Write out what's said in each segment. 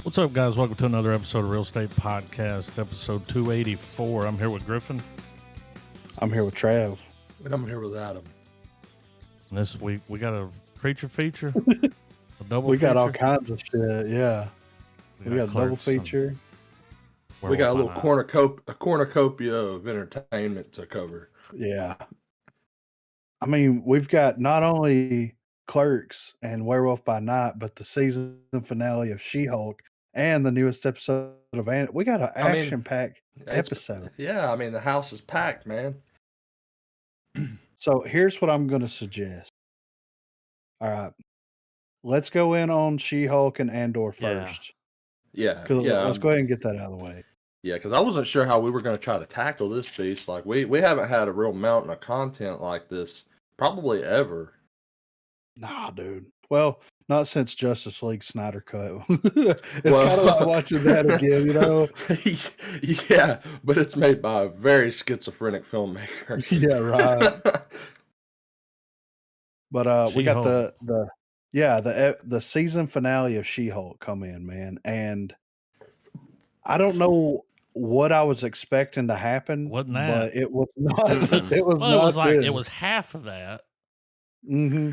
What's up, guys? Welcome to another episode of Real Estate Podcast, episode 284. I'm here with Griffin. I'm here with Trav. And I'm here with Adam. And this week, we got a creature feature, a double We feature. got all kinds of shit, yeah. We got a double Clerks and feature. We got a Werewolf little by Night. cornucopia of entertainment to cover. Yeah. I mean, we've got not only Clerks and Werewolf by Night, but the season finale of She-Hulk and the newest episode of we got an action-packed episode. Yeah, I mean, the house is packed, man. So here's what I'm going to suggest. All right. Let's go in on She-Hulk and Andor first. Yeah. Let's go ahead and get that out of the way. Yeah, because I wasn't sure how we were going to try to tackle this piece. Like, we haven't had a real mountain of content like this probably ever. Nah, dude. Well, not since Justice League Snyder Cut. It's kind of like watching that again, you know? Yeah, but it's made by a very schizophrenic filmmaker. Yeah, right. But we got the season finale of She-Hulk come in, man, and I don't know what I was expecting to happen, Wasn't that? but it was not. It was like it was half of that. Mm-hmm.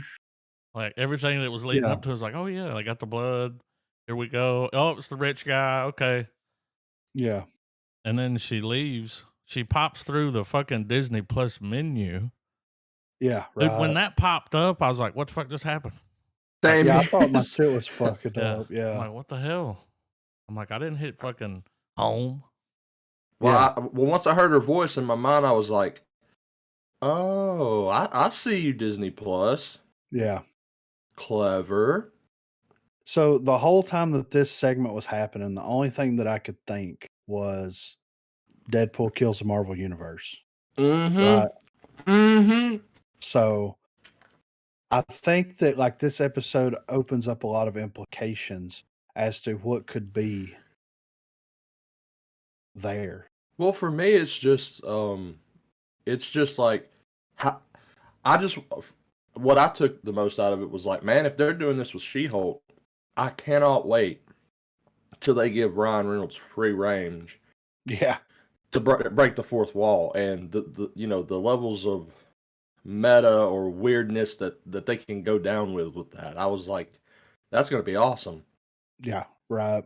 Like everything that was leading up to it was like, oh yeah, I got the blood. Here we go. Oh, it's the rich guy. Okay. Yeah. And then she leaves. She pops through the fucking Disney Plus menu. Yeah, right. Dude, when that popped up, I was like, what the fuck just happened? I thought my shit was fucking up. Yeah. I'm like, what the hell? I'm like, I didn't hit fucking home. Well, once I heard her voice in my mind, I was like, oh, I see you, Disney Plus. Yeah. Clever. So the whole time that this segment was happening, the only thing that I could think was Deadpool kills the Marvel Universe. Mm-hmm. Right? Mm-hmm. So I think that like this episode opens up a lot of implications as to what could be there. Well, for me, it's just like what I took the most out of it was like, man, if they're doing this with She-Hulk, I cannot wait till they give Ryan Reynolds free range. Yeah. To break the fourth wall and the levels of meta or weirdness that they can go down with that. I was like, that's going to be awesome. Yeah, right.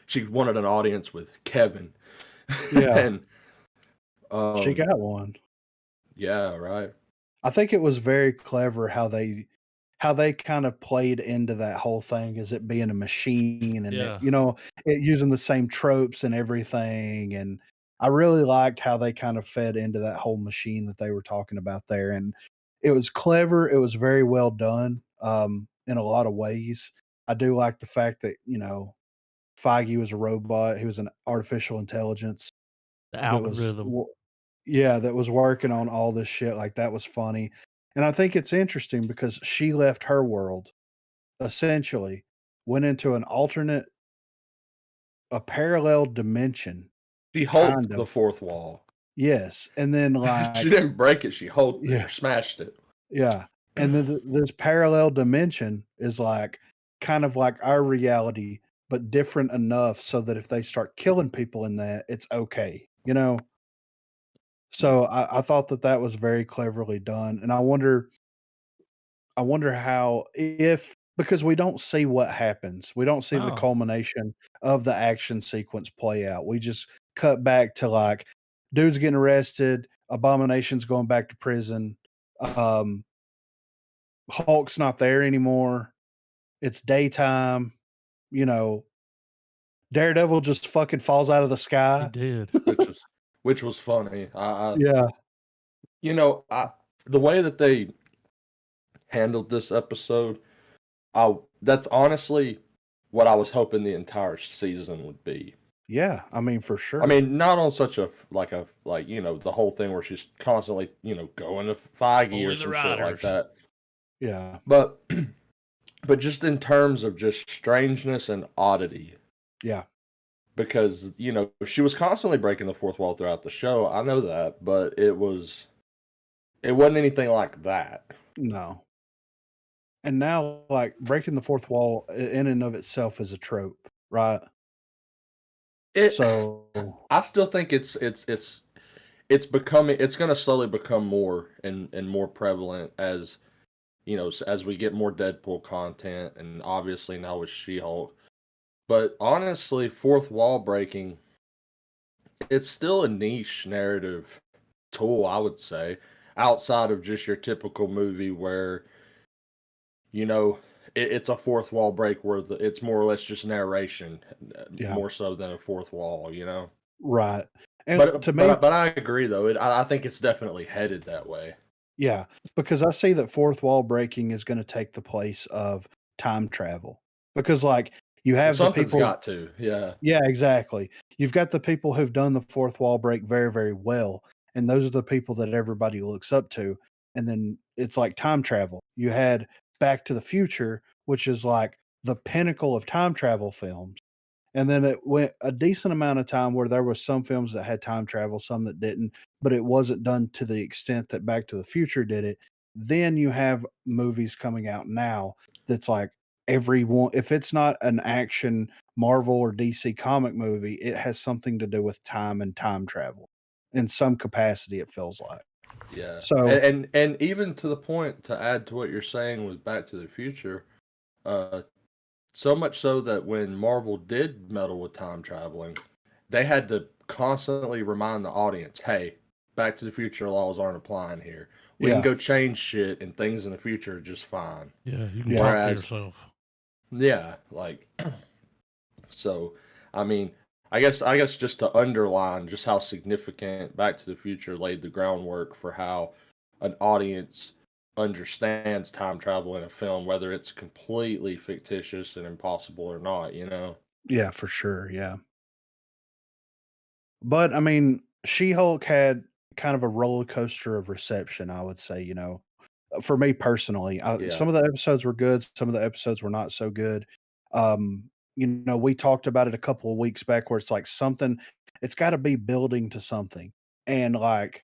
She wanted an audience with Kevin. Yeah. And she got one. Yeah, right. I think it was very clever how they kind of played into that whole thing as it being a machine and it using the same tropes and everything. And I really liked how they kind of fed into that whole machine that they were talking about there. And it was clever. It was very well done in a lot of ways. I do like the fact that, Feige was a robot. He was an artificial intelligence. The algorithm. That was working on all this shit. Like, that was funny. And I think it's interesting because she left her world, essentially, went into a parallel dimension. She hulked the fourth wall. Yes. And then, like... she didn't break it. She hulked it or smashed it. Yeah. And then this parallel dimension is like, kind of like our reality, but different enough so that if they start killing people in that, it's okay, So I thought that was very cleverly done. And I wonder how, because we don't see what happens. We don't see the culmination of the action sequence play out. We just cut back to like dude's getting arrested, Abomination's going back to prison. Hulk's not there anymore. It's daytime, Daredevil just fucking falls out of the sky. He did. Which was funny. Yeah. The way that they handled this episode, that's honestly what I was hoping the entire season would be. Yeah, I mean, for sure. I mean, not on such the whole thing where she's constantly, going to Feige or some shit like that. Yeah. But just in terms of just strangeness and oddity. Yeah. Because, she was constantly breaking the fourth wall throughout the show. I know that, but it wasn't anything like that. No. And now, like, breaking the fourth wall in and of itself is a trope, right? It So I still think it's becoming it's gonna slowly become more and more prevalent as as we get more Deadpool content and obviously now with She-Hulk. But honestly, fourth wall breaking, it's still a niche narrative tool, I would say, outside of just your typical movie where, you know, it's a fourth wall break where it's more or less just narration, yeah, more so than a fourth wall, you know? right. And to me, But I agree though. I think it's definitely headed that way. yeah, because I see that fourth wall breaking is gonna take the place of time travel. Because, like, you Well, have the something's people. got to. Yeah. Yeah, exactly. You've got the people who've done the fourth wall break very, very well, and those are the people that everybody looks up to, and then it's like time travel. You had Back to the Future, which is like the pinnacle of time travel films. And then it went a decent amount of time where there was some films that had time travel, some that didn't, but it wasn't done to the extent that Back to the Future did it. Then you have movies coming out now that's like everyone, if it's not an action Marvel or DC comic movie, it has something to do with time and time travel in some capacity, it feels like. Yeah. So, And even to the point to add to what you're saying with Back to the Future, uh so much so that when Marvel did meddle with time traveling, they had to constantly remind the audience, "Hey, Back to the Future laws aren't applying here. We can yeah, go change shit and things in the future are just fine." Yeah, you can yeah, talk to Whereas, yourself. yeah, like so I mean, I guess just to underline just how significant Back to the Future laid the groundwork for how an audience understands time travel in a film, whether it's completely fictitious and impossible or not, you know? yeah, for sure. Yeah. But I mean, She-Hulk had kind of a roller coaster of reception, I would say, for me personally. Yeah. Some of the episodes were good, some of the episodes were not so good. We talked about it a couple of weeks back where it's like something it's got to be building to something. And like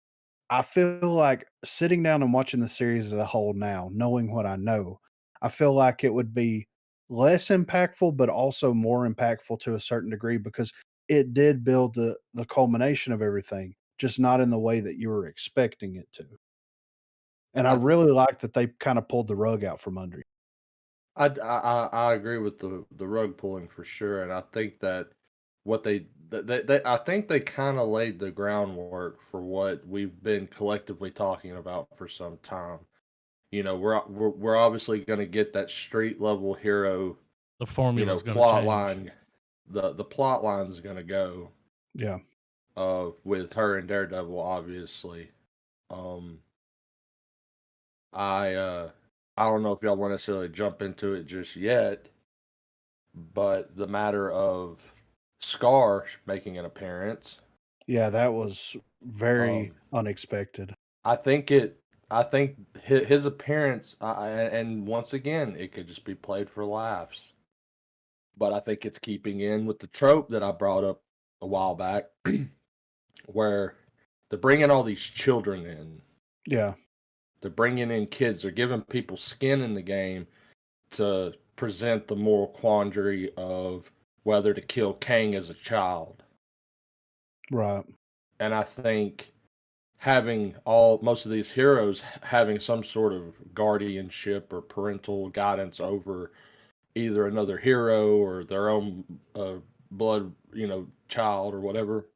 I feel like sitting down and watching the series as a whole now, knowing what I know, I feel like it would be less impactful, but also more impactful to a certain degree because it did build the culmination of everything, just not in the way that you were expecting it to. And I I really like that they kinda pulled the rug out from under you. I agree with the rug pulling for sure, and I think that what they I think they kind of laid the groundwork for what we've been collectively talking about for some time. You know, we're obviously going to get that street level hero, The formula's gonna plot change. line. The plot line's going to go Yeah. with her and Daredevil, obviously. Um, I don't know if y'all want to necessarily jump into it just yet, but the matter of Scar making an appearance, Yeah, that was very um, unexpected. I think I think his appearance, and once again, it could just be played for laughs, but I think it's keeping in with the trope that I brought up a while back, where they're bringing all these children in. Yeah. They're bringing in kids. They're giving people skin in the game to present the moral quandary of whether to kill Kang as a child. Right. And I think having all most of these heroes having some sort of guardianship or parental guidance over either another hero or their own blood, child or whatever.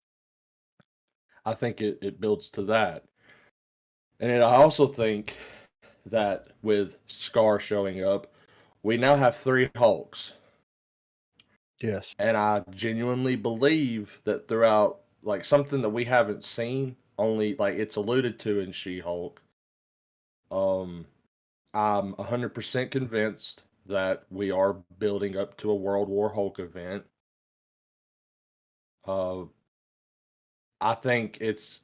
I think it builds to that. And then I also think that with Scar showing up, we now have three Hulks. Yes. And I genuinely believe that throughout, like, something that we haven't seen, only like it's alluded to in She-Hulk. Um, I'm 100% convinced that we are building up to a World War Hulk event. Uh, I think it's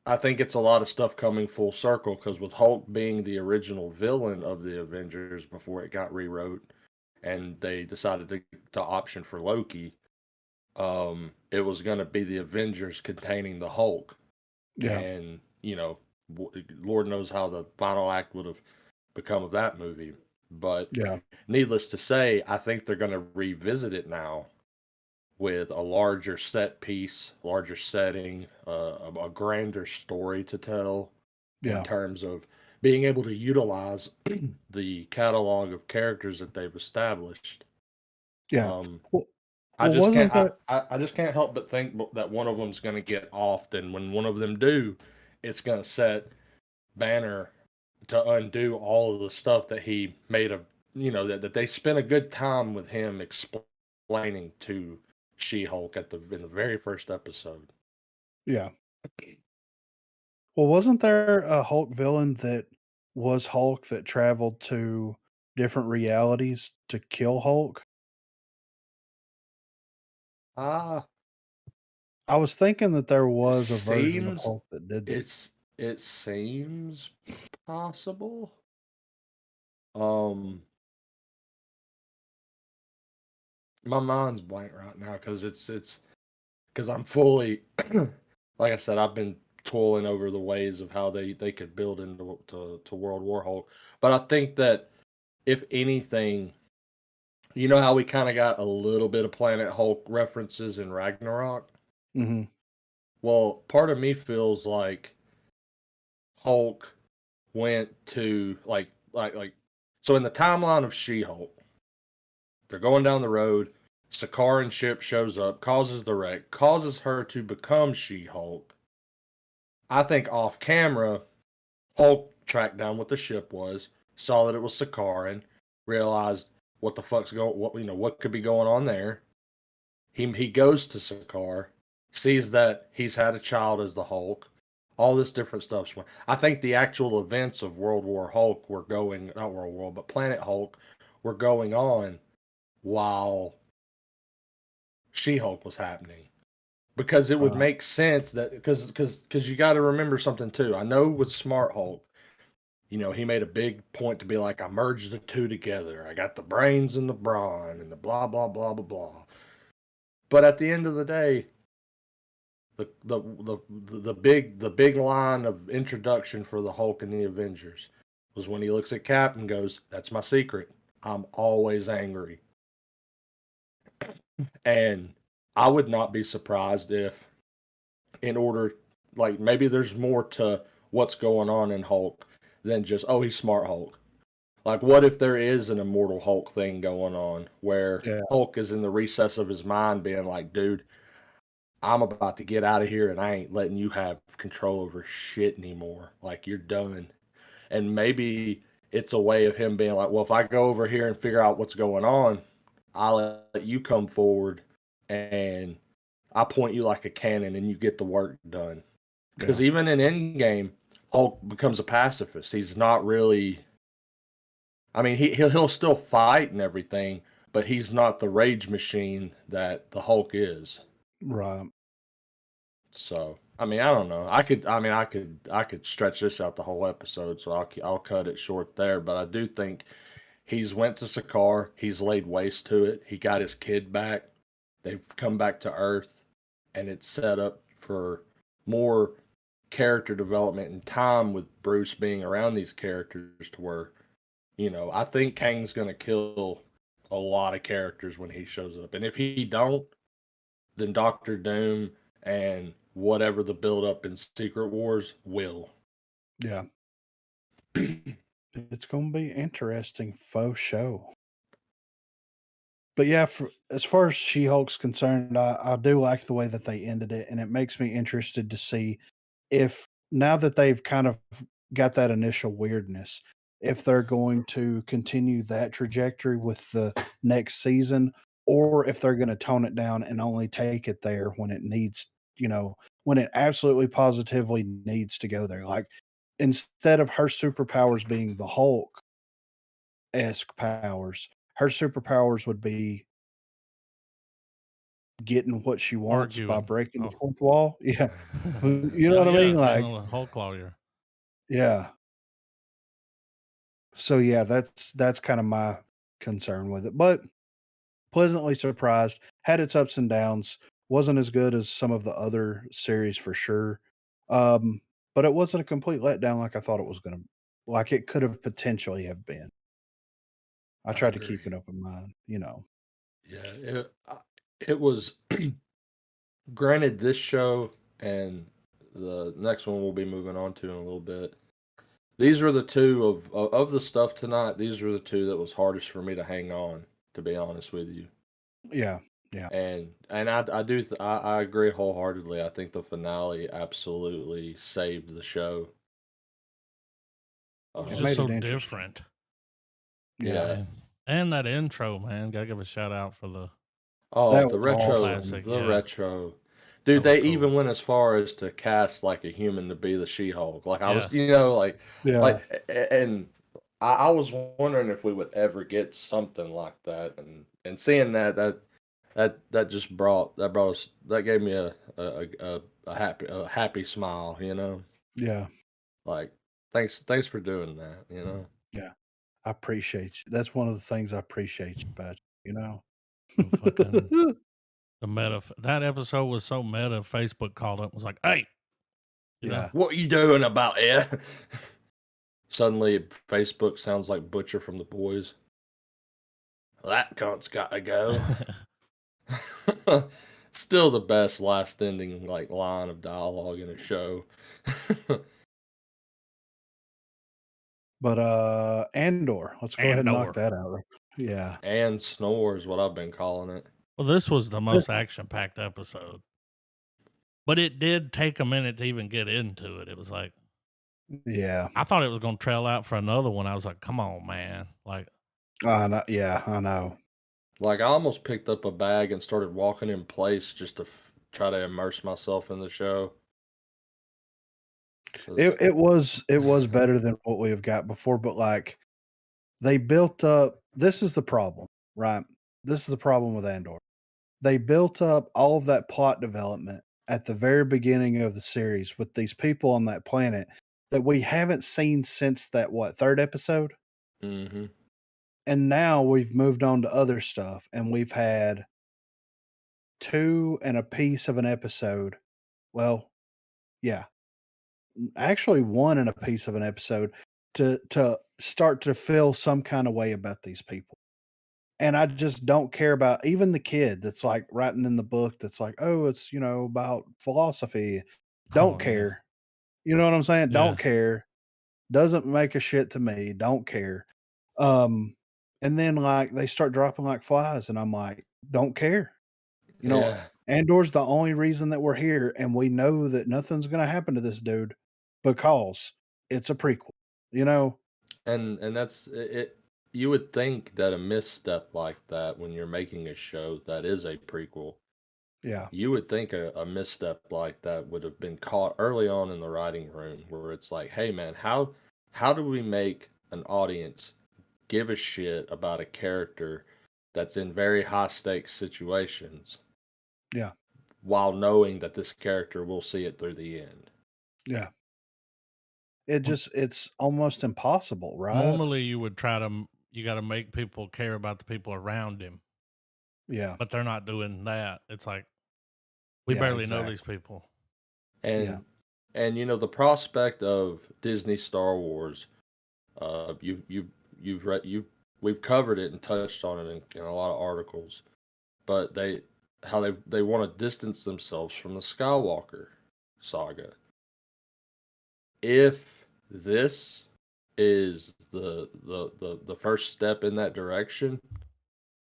I think it's a lot of stuff coming full circle because with Hulk being the original villain of the Avengers before it got rewrote, and they decided to option for Loki, it was going to be the Avengers containing the Hulk, Yeah. and Lord knows how the final act would have become of that movie. But Yeah. needless to say, I think they're going to revisit it now with a larger set piece, larger setting, a grander story to tell in Yeah. terms of being able to utilize the catalog of characters that they've established. Yeah. Um, Well, I well just can't. wasn't there I just can't help but think that one of them's going to get offed, and when one of them do, it's going to set Banner to undo all of the stuff that he made of. That they spent a good time with him explaining to She-Hulk in the very first episode. Yeah. Well, wasn't there a Hulk villain that was Hulk that traveled to different realities to kill Hulk? Ah, I was thinking that there it was a version of seems Hulk that did that. it seems possible. Um, my mind's blank right now because it's because I'm fully, like I said, I've been toiling over the ways of how they could build into to World War Hulk. But I think that if anything, you know how we kind of got a little bit of Planet Hulk references in Ragnarok. Mhm. Well, part of me feels like Hulk went to like so in the timeline of She-Hulk, they're going down the road. Sakaran ship shows up, causes the wreck, causes her to become She-Hulk. I think off camera, Hulk tracked down what the ship was, saw that it was Sakaran, realized what the fuck's going, what could be going on there. He goes to Sakaar, sees that he's had a child as the Hulk, all this different stuff. I think the actual events of World War Hulk were going, not World War, but Planet Hulk were going on while She-Hulk was happening. Because it would Right. make sense that because you got to remember something too. I know with Smart Hulk, he made a big point to be like, I merged the two together. I got the brains and the brawn and the blah blah blah blah blah. But at the end of the day, the big line of introduction for the Hulk and the Avengers was when he looks at Cap and goes, "That's my secret. I'm always angry." And I would not be surprised if, in order, like maybe there's more to what's going on in Hulk than just, oh, he's Smart Hulk. Like, what if there is an Immortal Hulk thing going on where Yeah. Hulk is in the recess of his mind being like, dude, I'm about to get out of here and I ain't letting you have control over shit anymore. Like, you're done. And maybe it's a way of him being like, well, if I go over here and figure out what's going on, I'll let you come forward and I point you like a cannon and you get the work done. Because Yeah. even in Endgame, Hulk becomes a pacifist. He's not really. I mean, he'll still fight and everything, but he's not the rage machine that the Hulk is. Right. So, I mean, I don't know. I could stretch this out the whole episode, so I'll cut it short there. But I do think he's went to Sakaar. He's laid waste to it. He got his kid back. They've come back to Earth, and it's set up for more character development and time with Bruce being around these characters to where, I think Kang's gonna kill a lot of characters when he shows up. And if he don't, then Doctor Doom and whatever the build up in Secret Wars will. Yeah. It's going to be interesting faux show. But yeah, as far as She-Hulk's concerned, I do like the way that they ended it, and it makes me interested to see if now that they've kind of got that initial weirdness, if they're going to continue that trajectory with the next season, or if they're going to tone it down and only take it there when it needs, when it absolutely positively needs to go there. Like instead of her superpowers being the Hulk esque powers, her superpowers would be getting what she wants by Arguing. breaking the Oh. fourth wall. Yeah. You know Oh what I yeah, mean? being Like, a Hulk lawyer. yeah. So yeah, that's kind of my concern with it. But pleasantly surprised. Had its ups and downs. Wasn't as good as some of the other series for sure. But it wasn't a complete letdown like I thought it was gonna like it could have potentially have been. I I try to keep agree. an open mind, you know. Yeah, it was granted this show and the next one we'll be moving on to in a little bit. These were the two of the stuff tonight. These were the two that was hardest for me to hang on, to be honest with you. Yeah, yeah. And I agree wholeheartedly. I think the finale absolutely saved the show. It was It just made so it interesting. different. Yeah. Yeah. And that intro, man. Gotta give a shout out for the Oh, That the was retro, awesome. classic. the Yeah, retro. that Dude, was they cool. even went as far as to cast like a human to be the She-Hulk. Like I Yeah. was, you know, Yeah. and I was wondering if we would ever get something like that, and seeing that just brought us, that gave me a happy smile, you know. Yeah. Like thanks for doing that, you know. Yeah. I appreciate you. That's one of the things I appreciate about you, you know. The fucking the meta. That episode was so meta. Facebook called up and was like, "Hey, you know, Yeah. What you doing about it? Suddenly, Facebook sounds like Butcher from The Boys. That cunt's got to go. Still the best last ending like line of dialogue in a show. But Andor, let's go ahead and knock Andor." that out. Yeah. And snore is what I've been calling it. Well, this was the This- most action-packed episode, but it did take a minute to even get into it. It was like Yeah. I thought it was going to trail out for another one. I was like, "Come on, man!" Like, Yeah, I know. Like I almost picked up a bag and started walking in place just to try to immerse myself in the show. 'Cause- It was better than what we have got before, but like they built up, this is the problem, right? This is the problem with Andor. They built up all of that plot development at the very beginning of the series with these people on that planet that we haven't seen since that third episode? Mhm. And now we've moved on to other stuff and we've had two and a piece of an episode. Well, yeah, actually one and a piece of an episode to start to feel some kind of way about these people. And I just don't care about even the kid that's like writing in the book that's like, oh, it's about philosophy. Don't oh yeah, care. You know what I'm saying? yeah. Don't care. Doesn't make a shit to me. Don't care. Um, and then like they start dropping like flies, and I'm like, don't care. You know, Yeah. Andor's the only reason that we're here, and we know that nothing's gonna happen to this dude because it's a prequel. You know? And that's it. You would think that a misstep like that when you're making a show that is a prequel, Yeah. you would think a misstep like that would have been caught early on in the writing room, where it's like, hey man, how do we make an audience give a shit about a character that's in very high stakes situations Yeah. while knowing that this character will see it through the end? Yeah. It's almost impossible, right? Normally, you would try to you got to make people care about the people around him, Yeah. but they're not doing that. It's like we Yeah, barely know these exactly. people. And you know, the prospect of Disney Star Wars, you've read, we've covered it and touched on it in a lot of articles, but how they want to distance themselves from the Skywalker saga. If this is the first step in that direction,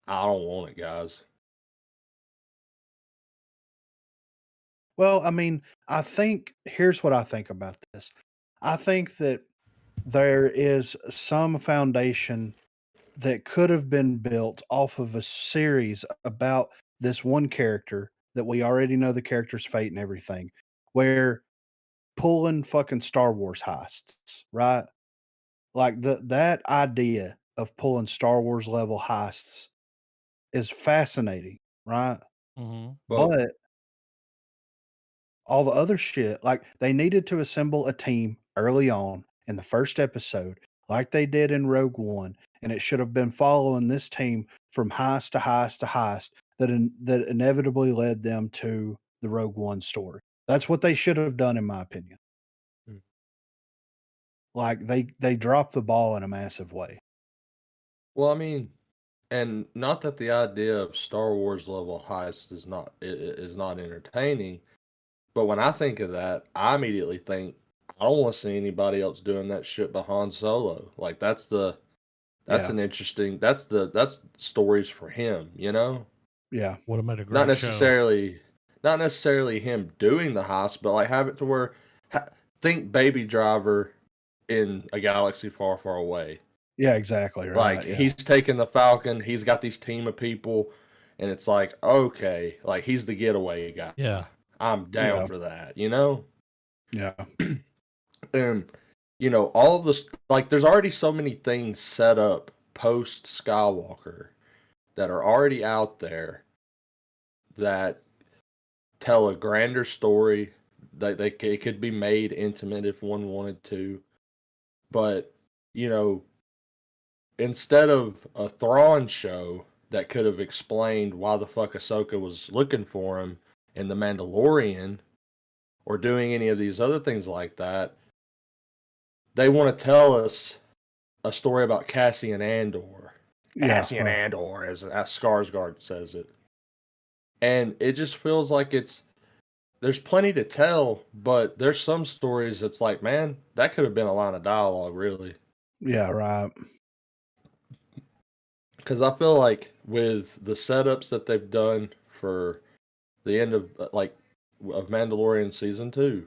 I don't want it, guys. Well, I mean, I think here's what I think about this. I think that there is some foundation that could have been built off of a series about this one character that we already know the character's fate and everything, where pulling fucking Star Wars heists, right? Like that idea of pulling Star Wars level heists is fascinating, right? Mm-hmm. But But all the other shit, like they needed to assemble a team early on in the first episode, like they did in Rogue One, and it should have been following this team from heist to heist to heist that inevitably led them to the Rogue One story. That's what they should have done, in my opinion. Mm. Like they dropped the ball in a massive way. Well, I mean, and not that the idea of Star Wars level heist is not entertaining, but when I think of that, I immediately think I don't want to see anybody else doing that shit but Han Solo. Like that's Yeah. an interesting that's stories for him, you know? Yeah. Would have made a Not great show. not necessarily him doing the heist, but like have it to where think Baby Driver in A Galaxy Far, Far Away. Yeah, exactly Like right. Yeah. he's taking the Falcon, he's got these team of people, and it's like, okay, like he's the getaway guy. Yeah. I'm down Yeah. for that, you know? Yeah. And you know, all of this like there's already so many things set up post Skywalker that are already out there that tell a grander story. That it could be made intimate if one wanted to, but you know, instead of a Thrawn show that could have explained why the fuck Ahsoka was looking for him in The Mandalorian, or doing any of these other things like that, they want to tell us a story about Cassian Andor. Yeah. Cassian Andor, as Skarsgård says it. And it just feels like there's plenty to tell, but there's some stories that's like, man, that could have been a line of dialogue, really. Yeah, right. Because I feel like with the setups that they've done for the end of of Mandalorian season 2,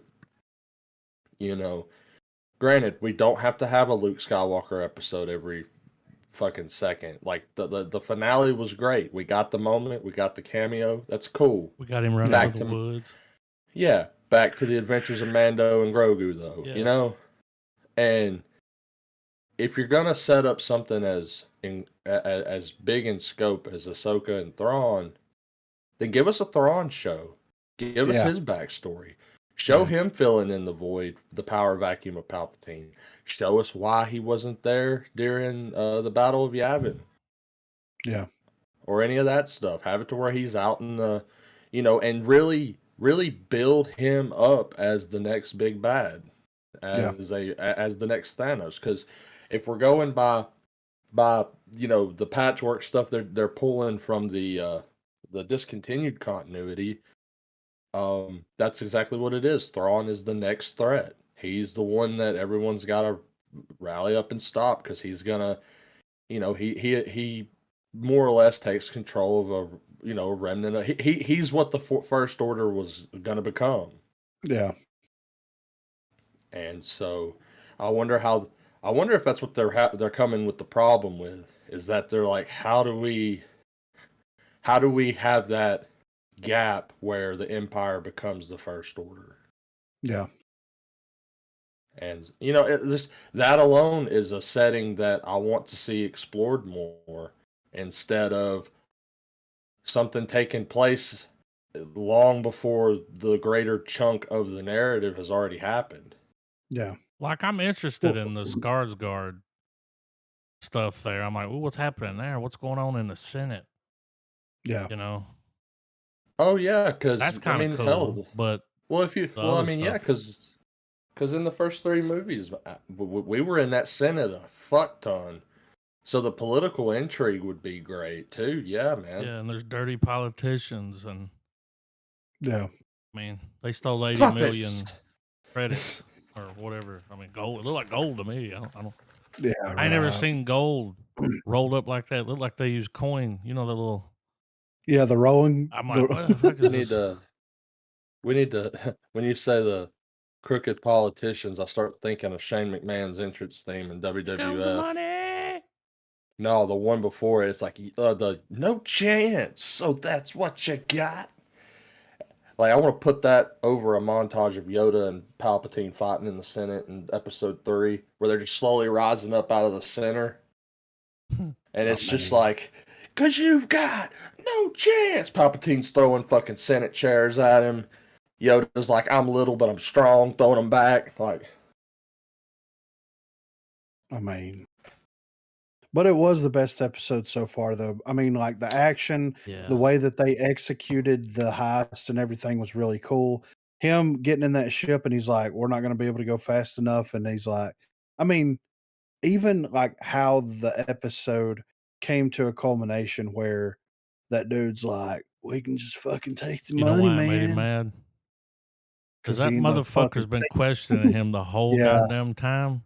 you know, granted, we don't have to have a Luke Skywalker episode every fucking second. Like the finale was great. We got the moment, we got the cameo. That's cool. We got him running Back through the to- woods. Yeah, back to the adventures of Mando and Grogu, though. Yeah. You know, and if you're gonna set up something as big in scope as Ahsoka and Thrawn, then give us a Thrawn show. Give us Yeah. his backstory. Show Yeah. him filling in the void, the power vacuum of Palpatine. Show us why he wasn't there during the Battle of Yavin. Yeah. Or any of that stuff. Have it to where he's out in the, you know, and really, really build him up as the next big bad, as the next Thanos. Because if we're going by you know the patchwork stuff they're pulling from the discontinued continuity, that's exactly what it is. Thrawn is the next threat. He's the one that everyone's got to rally up and stop because he's gonna, you know, he more or less takes control of a remnant. He's what the First Order was gonna become. Yeah. And so, I wonder if that's what they're coming with the problem with, is that they're like, how do we have that gap where the Empire becomes the First Order? Yeah. And you know, that alone is a setting that I want to see explored more, instead of something taking place long before the greater chunk of the narrative has already happened. Yeah. Like, I'm interested in the Skarsgård stuff there. I'm like, ooh, what's happening there? What's going on in the Senate? Yeah. You know, Oh yeah, because that's kind of cool. hell, But well, other yeah, stuff. because in the first 3 movies, we were in that Senate a fuck ton, so the political intrigue would be great too. Yeah, man. yeah, and there's dirty politicians, and Yeah. I mean, they stole 80 Puppets. million credits or whatever. I mean, gold. It looked like gold to me. I don't. Yeah. I ain't never right. seen gold rolled up like that. It looked like they used coin. You know, the little. Yeah, the rolling. I'm like, what the fuck is this? We need to. When you say the crooked politicians, I start thinking of Shane McMahon's entrance theme in Come the WWF. money. No, the one before it, it's like the no chance. So that's what you got. Like, I want to put that over a montage of Yoda and Palpatine fighting in the Senate in Episode 3, where they're just slowly rising up out of the center, and it's just like, 'cause you've got no chance. Palpatine's throwing fucking Senate chairs at him. Yoda's like, I'm little, but I'm strong, throwing them back. Like, I mean, but it was the best episode so far, though. I mean, like the action, Yeah. the way that they executed the heist and everything was really cool. Him getting in that ship and he's like, we're not going to be able to go fast enough. And he's like, I mean, even like how the episode came to a culmination where that dude's like, "We can just fucking take the You know money, why it made him man," mad? Because because that he ain't no fucking motherfucker's been questioning him the whole Yeah, goddamn time.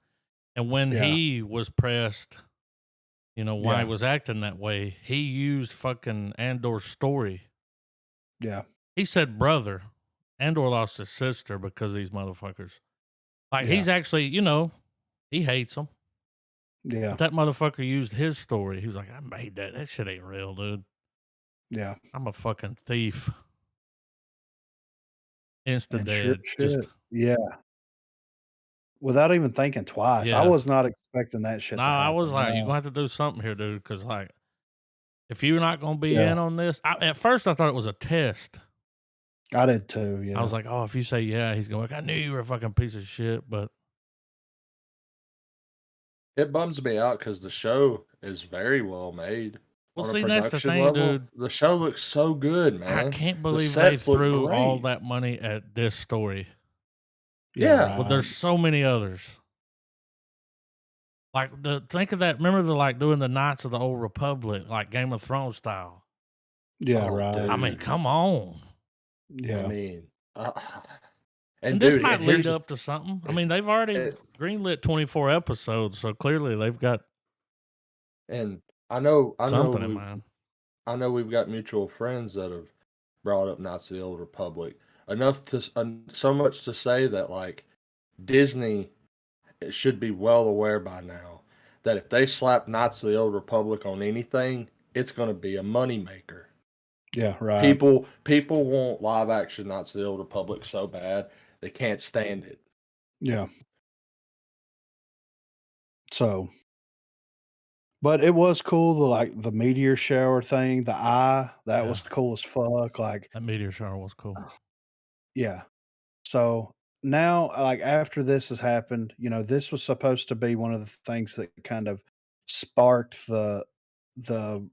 And when yeah, he was pressed, why he yeah, was acting that way, he used fucking Andor's story. yeah, He said, brother, Andor lost his sister because of these motherfuckers. Like, yeah, he's actually, he hates them. yeah, But that motherfucker used his story. He was like, I made that. That shit ain't real, dude. yeah, I'm a fucking thief. Insta and sure dead. Just, shit, yeah. Without even thinking twice. I yeah. was not expecting that shit to Nah, I happen, was like, you're going to have to do something here, dude. Because, like, if you're not going to be Yeah, in on this, at first I thought it was a test. I did too, I yeah. was like, oh, if you say yeah, he's going, I knew you were a fucking piece of shit. But It bums me out because the show is very well made well, on a see, that's the production thing, level. dude. The show looks so good, I man. can't The believe they sets look threw all great. that money at this story. Yeah, Yeah. But there's right. so many others. Like think of that. Remember doing the Knights of the Old Republic, like Game of Thrones style. Yeah, Oh, right. I mean, dude. come on. I Yeah. mean, And this dude, might and lead here's up to something. I mean, they've already greenlit 24 episodes, so clearly they've got and I know something in mind. we've got mutual friends that have brought up Knights of the Old Republic enough to so much to say that like Disney should be well aware by now that if they slap Knights of the Old Republic on anything, it's going to be a moneymaker. Yeah, right. People want live action Knights of the Old Republic so bad they can't stand it. Yeah. So, but it was cool, the meteor shower thing, the eye, that Yeah. was cool as fuck. Like, That meteor shower was cool. yeah. So now, like after this has happened, this was supposed to be one of the things that kind of sparked the the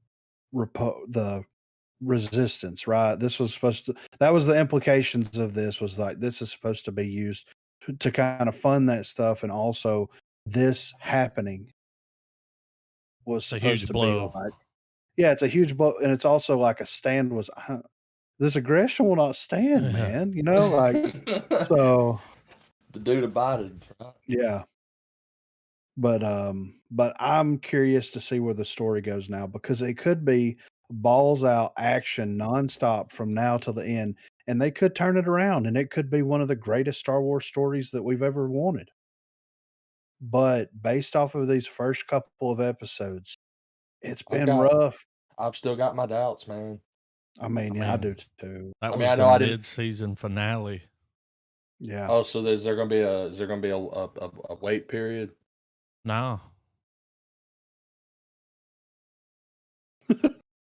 resistance, right? This was supposed to that was the implications of this was like this is supposed to be used to kind of fund that stuff, and also this happening was It's a supposed huge to be blow. like, yeah, it's a huge blow, and it's also like a stand was this aggression will not stand, Yeah. man. Like so. The dude abided. Yeah. But I'm curious to see where the story goes now because it could be balls out action nonstop from now till the end, and they could turn it around, and it could be one of the greatest Star Wars stories that we've ever wanted. But based off of these first couple of episodes, it's been rough. I've still got my doubts, man. I mean, yeah, I do too. That I was mean, I the know I didn't. mid-season finale. Yeah. Oh, so is there gonna be a wait period? No.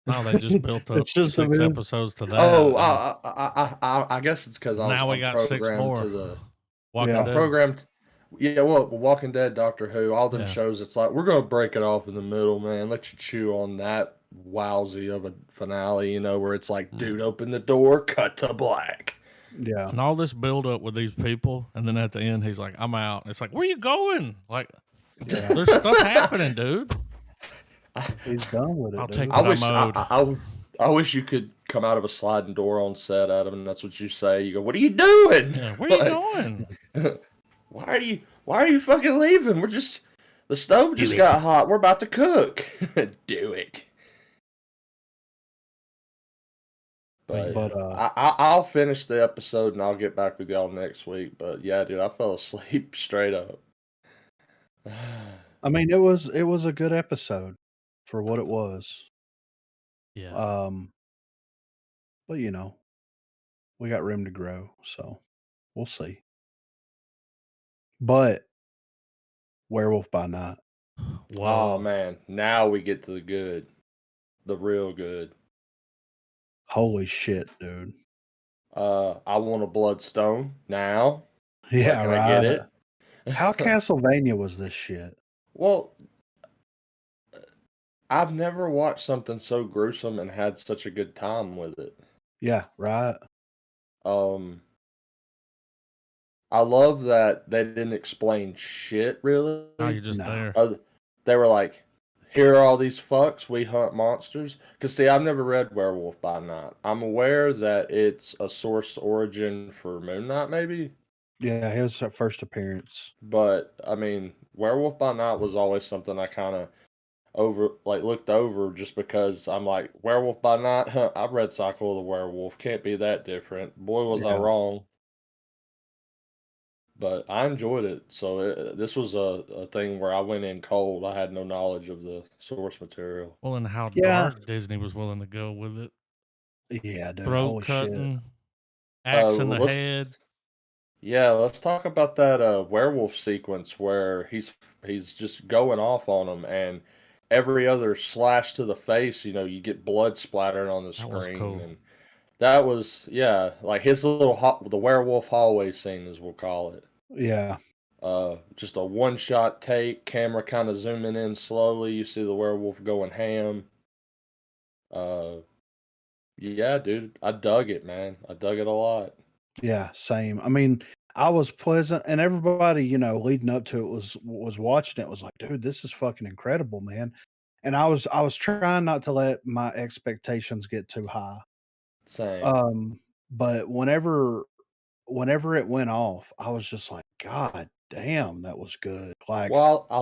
No, they just built up It's just 6 episodes to that. Oh, I guess it's because now we got 6 more. to the Walking Yeah. Dead. programmed. Yeah, well, Walking Dead, Doctor Who, all them Yeah. shows. It's like we're gonna break it off in the middle, man. Let you chew on that wowsy of a finale, where it's like, dude, open the door, cut to black. Yeah. And all this build up with these people, and then at the end he's like, I'm out. And it's like, where you going? Like, Yeah. there's stuff happening, dude. He's done with it. I'll dude. take I what wish I'm owed. I wish you could come out of a sliding door on set, Adam, and that's what you say. You go, "What are you doing? Yeah, where you going? Why are you fucking leaving? The stove just got hot. We're about to cook. Do it." But I'll finish the episode and I'll get back with y'all next week. But yeah, dude, I fell asleep straight up. I mean, it was a good episode for what it was. Yeah. But we got room to grow, so we'll see. But Werewolf by Night. Whoa. Oh man, now we get to the good, the real good. Holy shit, dude. I want a bloodstone now. Yeah, Can right. I get it? How Castlevania was this shit? Well, I've never watched something so gruesome and had such a good time with it. Yeah, right. I love that they didn't explain shit really. Oh, you're just No. there. They were like, here are all these fucks, we hunt monsters. Because, see, I've never read Werewolf by Night. I'm aware that it's a source origin for Moon Knight, maybe. Yeah, his first appearance. But, I mean, Werewolf by Night was always something I kind of looked over just because I'm like, Werewolf by Night? Huh, I've read Cycle of the Werewolf. Can't be that different. Boy, was I Yeah. wrong. But I enjoyed it. So this was a thing where I went in cold. I had no knowledge of the source material. Well, and how Yeah. dark Disney was willing to go with it. Yeah, dude. Throat Holy shit. cutting, axe in the Let's head. let's talk about that werewolf sequence where he's just going off on him, and every other slash to the face, you get blood splattering on the That was screen, cool. and that was like his little the werewolf hallway scene, as we'll call it. Yeah. Just a one-shot take, camera kind of zooming in slowly. You see the werewolf going ham. Yeah, dude, I dug it, man. I dug it a lot. Yeah, same. I mean, I was pleasant, and everybody, leading up to it was watching it was like, dude, this is fucking incredible, man. And I was trying not to let my expectations get too high. Same. But whenever it went off, I was just like, God damn, that was good. Like, Well, I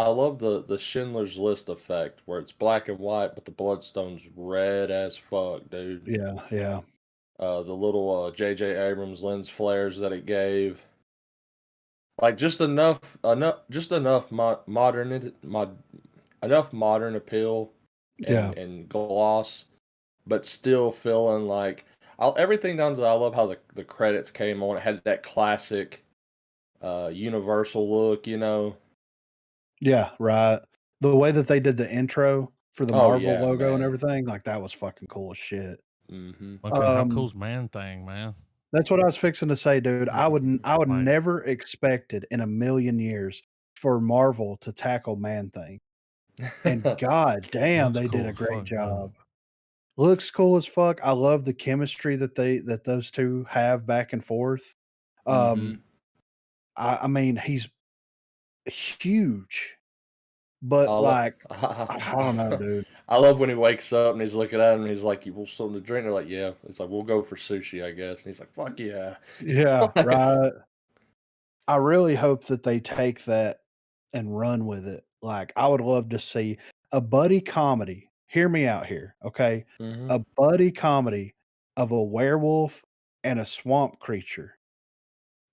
love the Schindler's List effect where it's black and white, but the bloodstone's red as fuck, dude. yeah, The little J.J. Abrams lens flares that it gave, like just enough enough modern appeal yeah, and gloss, but still feeling like everything down to I love how the credits came on. It had that classic Universal look, yeah, right. The way that they did the intro for the Oh Marvel yeah, logo and man. everything, like that was fucking cool as shit. Mhm. Okay, how Um, cool's Man Thing, man? that's what I was fixing to say, dude. I would Like, never expected in a million years for Marvel to tackle Man Thing. And god damn, looks they did cool a as great fuck, dude. job. Looks cool as fuck. I love the chemistry that those two have back and forth. Um, Mhm. I mean, he's huge, I but lo like, I don't know, dude. I love when he wakes up and he's looking at him and he's like, "You want something to drink?" They're like, "Yeah." It's like, "We'll go for sushi, I guess." And he's like, "Fuck yeah." Yeah, right. I really hope that they take that and run with it. Like, I would love to see a buddy comedy. Hear me out here, okay? Mhm. A buddy comedy of a werewolf and a swamp creature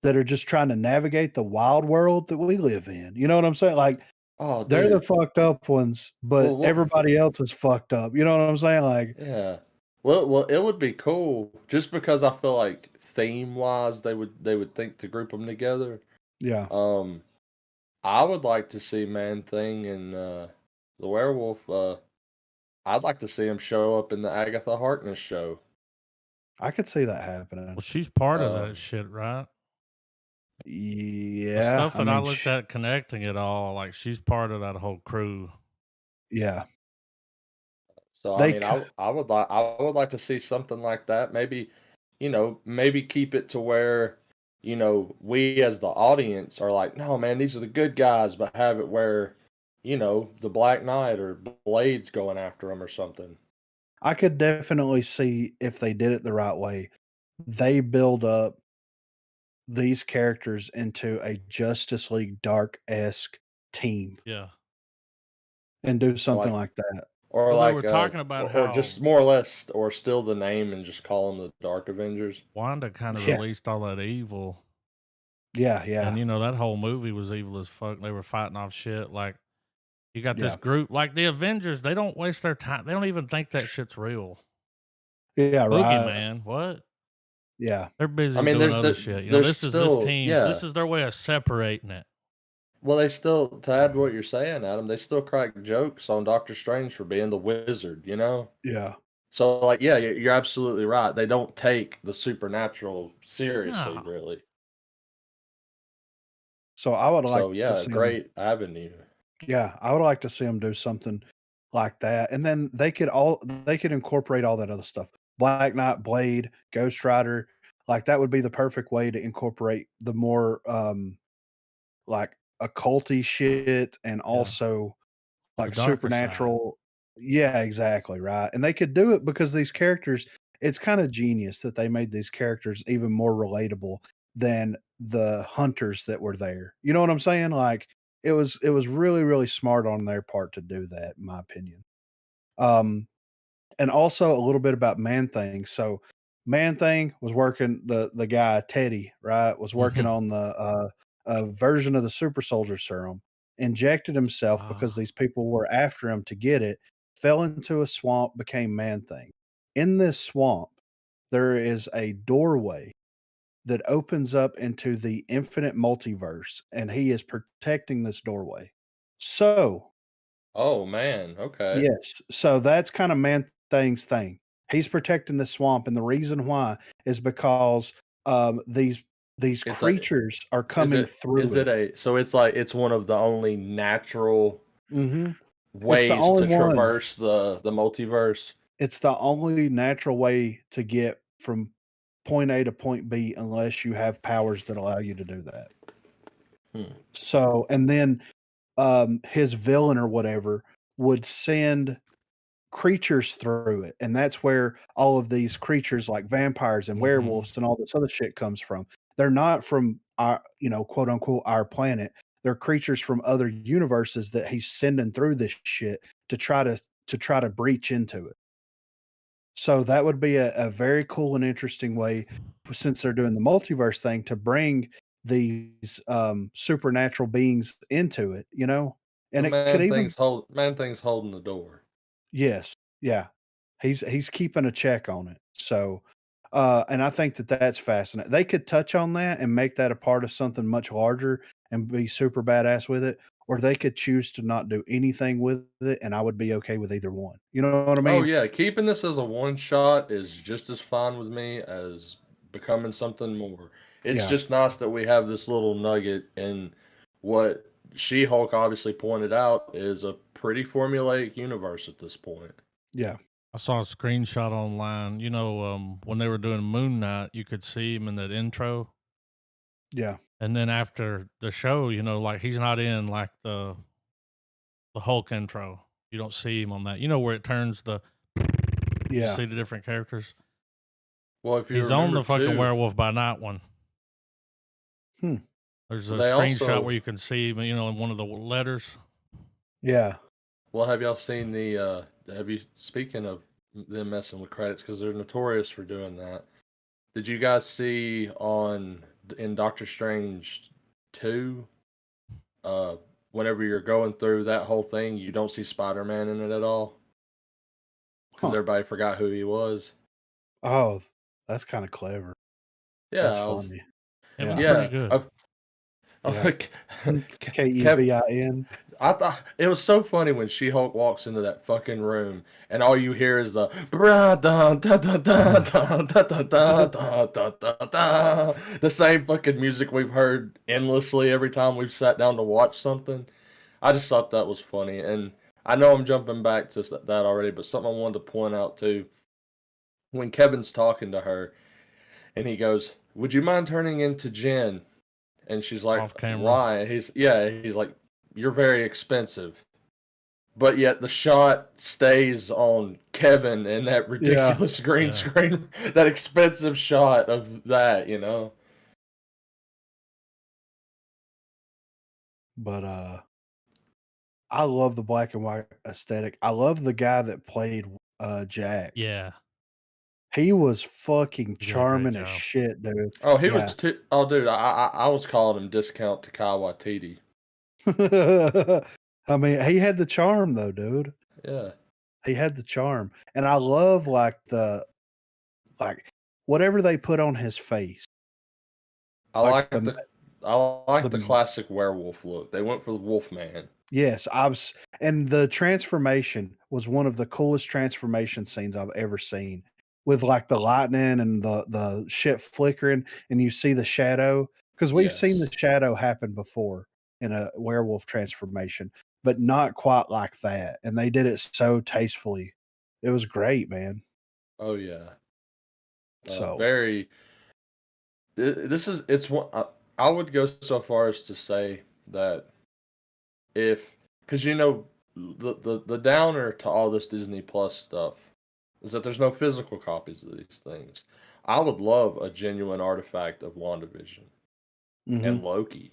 that are just trying to navigate the wild world that we live in. You know what I'm saying? Like, Oh, they're the dude. fucked up ones, but Well, what everybody else is fucked up. You know what I'm saying? Like, yeah. Well, it would be cool just because I feel like theme-wise they would think to group them together. yeah, Um, I would like to see Man-Thing and the werewolf. I'd like to see him show up in the Agatha Harkness show. I could see that happening. Well, she's part of that Um, shit, right? The Yeah, stuff I that I mean, looked at connecting it all, like she's part of that whole crew. yeah, so I they mean, c I would like to see something like that. Maybe, maybe keep it to where, we as the audience are like, no, man, these are the good guys, but have it where, the Black Knight or Blade's going after them or something. I could definitely see if they did it the right way, they build up these characters into a Justice League Dark-esque team Yeah. and do something Like, like that. or Well, they like, were talking about or how just more or less, or still the name and just call them the Dark Avengers. Wanda kind of Yeah, released all that evil, yeah, and yeah, that whole movie was evil as fuck. They were fighting off shit. Like you got this yeah, group, like the Avengers. They don't waste their time. They don't even think that shit's real. yeah, right, Boogeyman, what? yeah. They're I busy mean, doing other shit. there's This is this still, team's. yeah. This is their way of separating it. Well, they still, to add to what you're saying, Adam, they still crack jokes on Doctor Strange for being the wizard. Yeah. So, like, yeah, you're absolutely right. They don't take the supernatural seriously, No, really. So I would like So, to yeah, see them. great avenue. Yeah, I would like to see them do something like that, and then they could incorporate all that other stuff. Black Knight, Blade, Ghost Rider, like, that would be the perfect way to incorporate the more, like, occulty shit and yeah, also, like darker side. supernatural. Yeah, exactly, right. And they could do it because these characters, it's kind of genius that they made these characters even more relatable than the hunters that were there. You know what I'm saying? Like it was really, really smart on their part to do that, in my opinion. Um, and also a little bit about Man Thing. So Man Thing was working the guy Teddy, right, was working Mhm. on the a version of the super soldier serum, injected himself because Ah. these people were after him to get it, fell into a swamp, became Man Thing. In this swamp, there is a doorway that opens up into the infinite multiverse, and he is protecting this doorway. So Oh man, okay. yes. So that's kind of Man Thing's thing. He's protecting the swamp, and the reason why is because these It's like creatures are is coming it through it. it's like it's one of the only natural Mhm. It's the ways only to one. traverse the multiverse? It's the only natural way to get from point A to point B unless you have powers that allow you to do that. Hmm. So, and then his villain or whatever would send creatures through it, and that's where all of these creatures like vampires and Mhm. werewolves and all this other shit comes from. They're not from our, quote unquote, our planet. They're creatures from other universes that he's sending through this shit to try to breach into it. So that would be a very cool and interesting way, since they're doing the multiverse thing, to bring these supernatural beings into it, So and it could even. Man Thing's holding the door. Yes. Yeah. He's keeping a check on it. So, and I think that that's fascinating. They could touch on that and make that a part of something much larger and be super badass with it, or they could choose to not do anything with it, and I would be okay with either one. You know what I Oh mean? yeah, keeping this as a one shot is just as fine with me as becoming something more. It's Yeah. just nice that we have this little nugget, and what She-Hulk obviously pointed out is a pretty formulaic universe at this point. Yeah. I saw a screenshot online. When they were doing Moon Knight, you could see him in that intro, Yeah. and then after the show, like he's not in like the Hulk intro. You don't see him on that. You know where it turns the. You Yeah. see the different characters. Well, if you He's on remember the fucking too, Werewolf by Night one. Hmm. There's a they screenshot where also you can see him, in one of the letters. Yeah. well, have y'all seen have you speaking of them messing with credits because they're notorious for doing that. Did you guys see on in Doctor Strange 2 uh whenever you're going through that whole thing, you don't see Spider-Man in it at all because Huh. everybody forgot who he was. Oh, that's kind of clever. Yeah, That's I was funny. It was Yeah. pretty yeah. good. Yeah. Kev, Kevin. I thought it was so funny when She-Hulk walks into that fucking room and all you hear is the bra da da da da da da da da da da da da, the same fucking music we've heard endlessly every time we've sat down to watch something. I just thought that was funny, and I know I'm jumping back to that already, but something I wanted to point out too. When Kevin's talking to her, and he goes, "Would you mind turning into Jen?" And she's like, Off camera. "Why?" He's like, "You're very expensive." But yet the shot stays on Kevin and that Yeah. ridiculous green Yeah. screen, that expensive shot of that. But I love the black and white aesthetic. I love the guy that played Jack. Yeah. He was fucking He did a great charming as job. shit, dude. Oh, he Yeah. was too. Oh, dude, I was calling him discount to Kai Waititi. I mean, he had the charm though, dude. Yeah, He had the charm. And I love like whatever they put on his face. I Like like the I like the the classic werewolf look. They went for the Wolfman. yes, and the transformation was one of the coolest transformation scenes I've ever seen. With like the lightning and the shit flickering, and you see the shadow, because we've seen the Yes. shadow happen before in a werewolf transformation, but not quite like that. And they did it so tastefully. It was great, man. Oh yeah. So Very. This is it's one. I would go so far as to say that if because the downer to all this Disney Plus stuff is that there's no physical copies of these things. I would love a genuine artifact of WandaVision and Loki.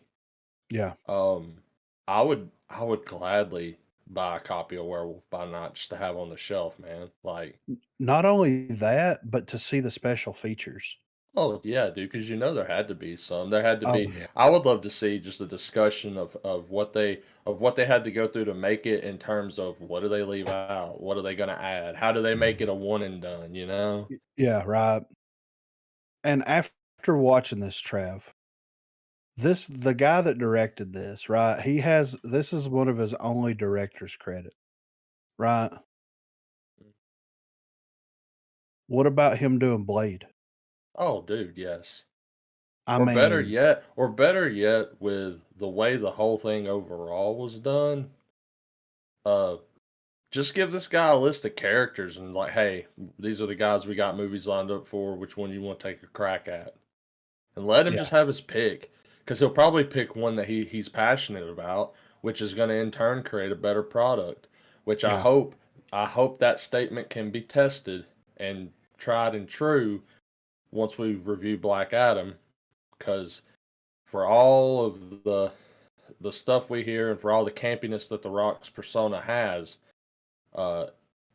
Yeah. I would gladly buy a copy of Werewolf by Night just to have on the shelf, man. Like, not only that, but to see the special features. oh yeah, dude, because there had to be some. There had to Oh be. yeah. I would love to see just a discussion of what they had to go through to make it in terms of what do they leave out, what are they going to add, how do they make it a one and done, you know? Yeah, right. And after watching this, Trav, the guy that directed this, right? This is one of his only director's credit, right? What about him doing Blade? Oh, dude, yes. I Or better mean, yet, with the way the whole thing overall was done, uh, just give this guy a list of characters and like, hey, these are the guys we got movies lined up for. Which one you want to take a crack at? And let him yeah, just have his pick, because he'll probably pick one that he's passionate about, which is going to in turn create a better product. Which yeah, I hope that statement can be tested and tried and true once we review Black Adam, because for all of the stuff we hear and for all the campiness that The Rock's persona has, uh,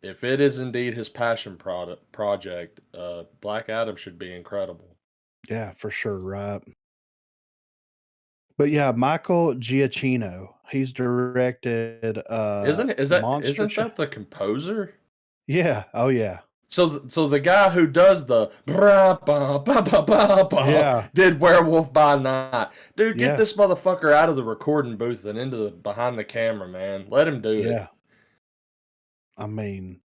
if it is indeed his passion project, Black Adam should be incredible. yeah, for sure, right? But yeah, Michael Giacchino, he's directed Monster Isn't that the composer? Yeah, oh yeah. So the guy who does the bra ba ba ba ba ba Yeah, did Werewolf by Night. Dude, get yeah, this motherfucker out of the recording booth and into the behind the camera, man. Let him do it. yeah. I mean,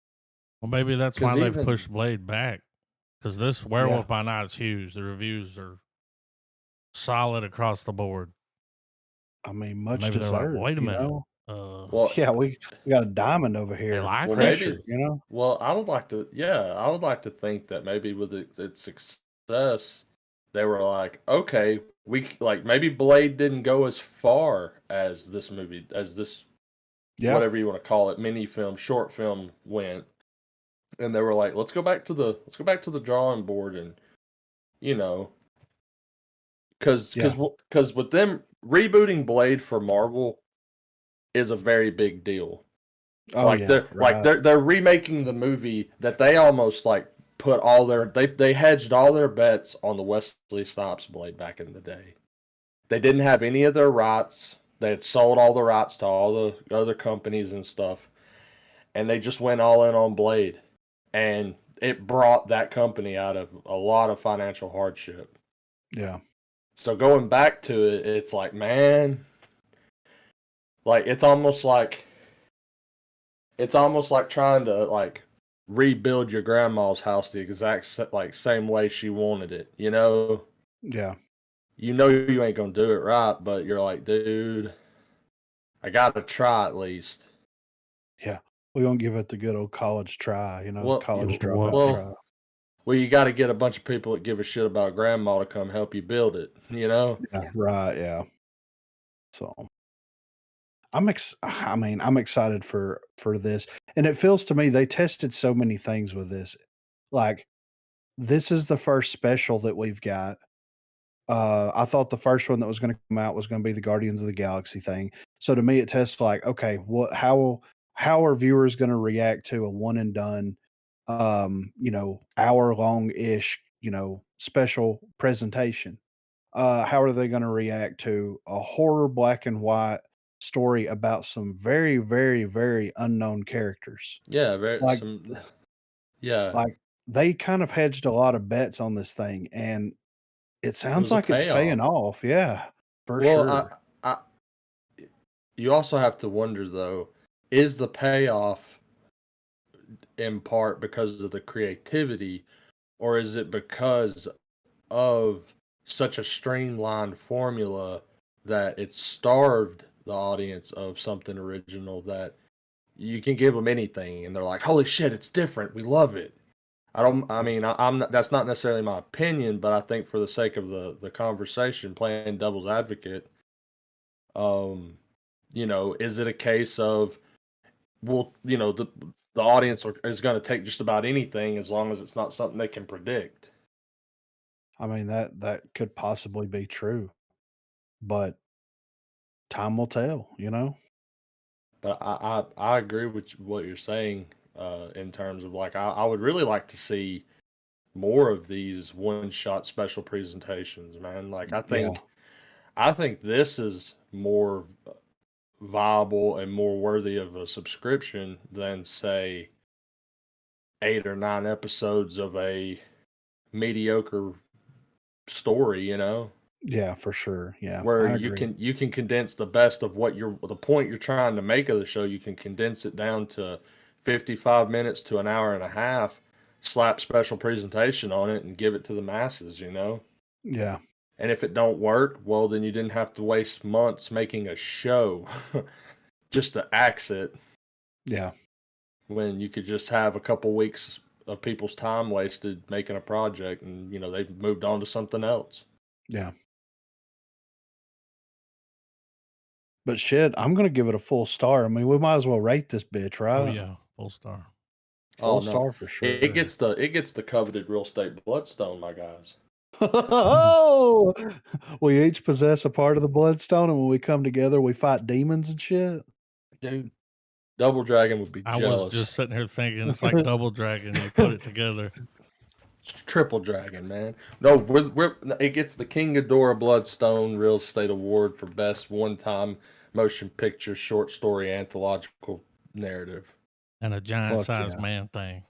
Well, maybe that's why 'Cause they've even pushed Blade back, because this yeah, Werewolf by Night is huge. The reviews are solid across the board. I mean, And much maybe they're like, deserved, wait a you minute. know? well, Yeah, we got a diamond over They here. like well it? Pressure, maybe you know? well I would like to think that maybe with its success they were like, okay, we like maybe Blade didn't go as far as this movie, as this Yeah, whatever you want to call it, mini film, short film went, and they were like, let's go back to the drawing board, and you know, because yeah. with them rebooting Blade for Marvel is a very big deal. Oh yeah, right. They're remaking the movie that they almost like put all their they hedged all their bets on the Wesley Snipes Blade back in the day. They didn't have any of their rights. They had sold all the rights to all the other companies and stuff, and they just went all in on Blade, and it brought that company out of a lot of financial hardship. Yeah. So going back to it, it's like, man, like it's almost like trying to like rebuild your grandma's house the exact like same way she wanted it. Yeah. You ain't gonna do it right, but you're like, dude, I gotta try at least. Yeah. We're gonna give it the good old college try, you know, Well, college Well, dropout try. well, you got to get a bunch of people that give a shit about grandma to come help you build it. Yeah, right, yeah. So I mean, I'm excited for this. And it feels to me they tested so many things with this. Like, this is the first special that we've got. I thought the first one that was gonna come out was gonna be the Guardians of the Galaxy thing. So to me, it tests like, okay, how are viewers gonna react to a one and done, hour long ish, special presentation? How are they gonna react to a horror black and white story about some very, very, very unknown characters? Yeah, Like yeah. like they kind of hedged a lot of bets on this thing, and it It sounds was a like it's paying payoff. off, yeah, for Well, sure. I you also have to wonder though, is the payoff in part because of the creativity, or is it because of such a streamlined formula that it starved the audience of something original that you can give them anything and they're like, holy shit, it's different, we love it. I mean, I'm not, that's not necessarily my opinion, but I think for the sake of the conversation, playing devil's advocate, is it a case of will, the audience is going to take just about anything as long as it's not something they can predict. I mean, that could possibly be true, but time will tell, you know? But I agree with what you're saying, in terms of like I would really like to see more of these one shot special presentations, man. Like Yeah. I think this is more viable and more worthy of a subscription than say 8 or 9 episodes of a mediocre story, Yeah, for sure. Yeah, where I agree. you can condense the best of the point you're trying to make of the show. You can condense it down to 55 minutes to an hour and a half, slap special presentation on it and give it to the masses, Yeah. and if it don't work, well, then you didn't have to waste months making a show just to axe it, Yeah. when you could just have a couple weeks of people's time wasted making a project, and they've moved on to something else. Yeah. But shit, I'm gonna give it a full star. I mean, we might as well rate this bitch, Oh right? yeah, full star. Oh Full no, star for it sure. gets the coveted real estate bloodstone, my guys. Oh, we each possess a part of the bloodstone, and when we come together, we fight demons and shit. Dude, Double Dragon would be I was jealous. just sitting here thinking it's like Double Dragon. You put it together. Triple Dragon, man. No, it gets the King Ghidorah Bloodstone Real Estate Award for Best One-Time Motion Picture Short Story Anthological Narrative. And a giant Fuck sized yeah. man thing.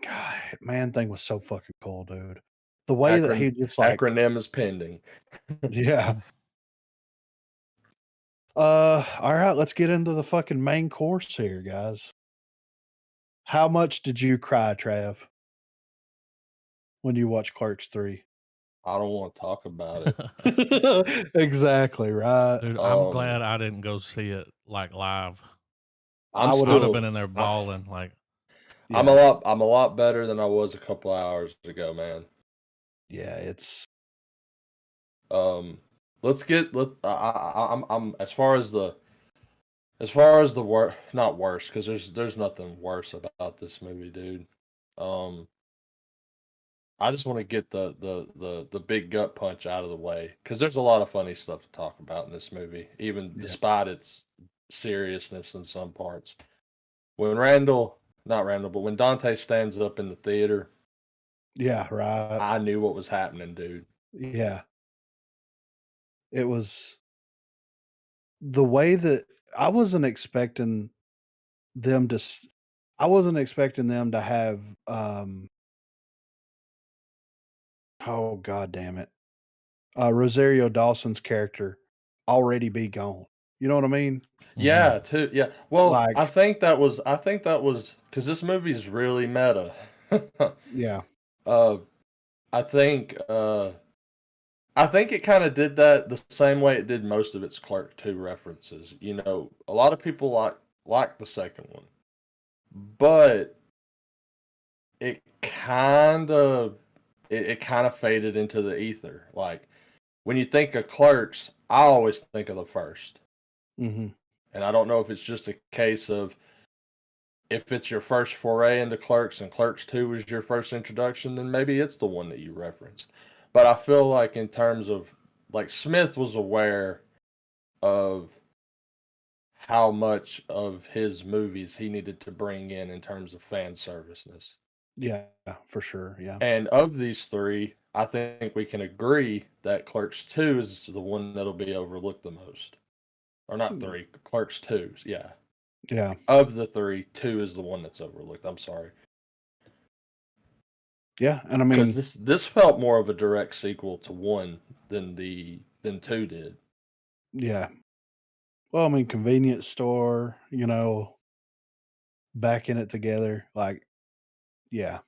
God, Man Thing was so fucking cool, dude. The way that he just like, Acronym is pending. yeah. All right, let's get into the fucking main course here, guys. How much did you cry, Trav, when you watched Clerks 3? I don't want to talk about it. Exactly, right? Dude, I'm glad I didn't go see it like live. I I would would have have, been in there bawling. Like, I'm yeah, a lot better than I was a couple hours ago, man. yeah, it's Let's get I'm as far as the worst, not worse, because there's nothing worse about this movie, dude. Um, I just want to get the big gut punch out of the way, because there's a lot of funny stuff to talk about in this movie, even yeah, despite its seriousness in some parts. When not Randall, but when Dante stands up in the theater, yeah, right. I knew what was happening, dude. Yeah. It was the way that I wasn't expecting them to I wasn't expecting them to have oh god damn it. Rosario Dawson's character already be gone. You know what I mean? Yeah, too. Yeah. Well, Like, I think that was because this movie's really meta. yeah, uh, I think uh, I think it kind of did that the same way it did most of its Clerk 2 references. A lot of people like the second one, but it kind of it kind of faded into the ether. Like when you think of Clerks, I always think of the first, hmm, and I don't know if it's just a case of if it's your first foray into Clerks and Clerks 2 was your first introduction, then maybe it's the one that you reference. But I feel like in terms of like Smith was aware of how much of his movies he needed to bring in terms of fan serviceness. yeah, for sure, yeah, And of these three, I think we can agree that Clerks 2 is the one that'll be overlooked the most. Or not three, Clerks 2, yeah. yeah, Of the three, 2 is the one that's overlooked. I'm sorry. yeah. And I Because mean, this felt more of a direct sequel to 1 than 2 did. yeah. Well, I mean, convenience store, backing it together, like, yeah.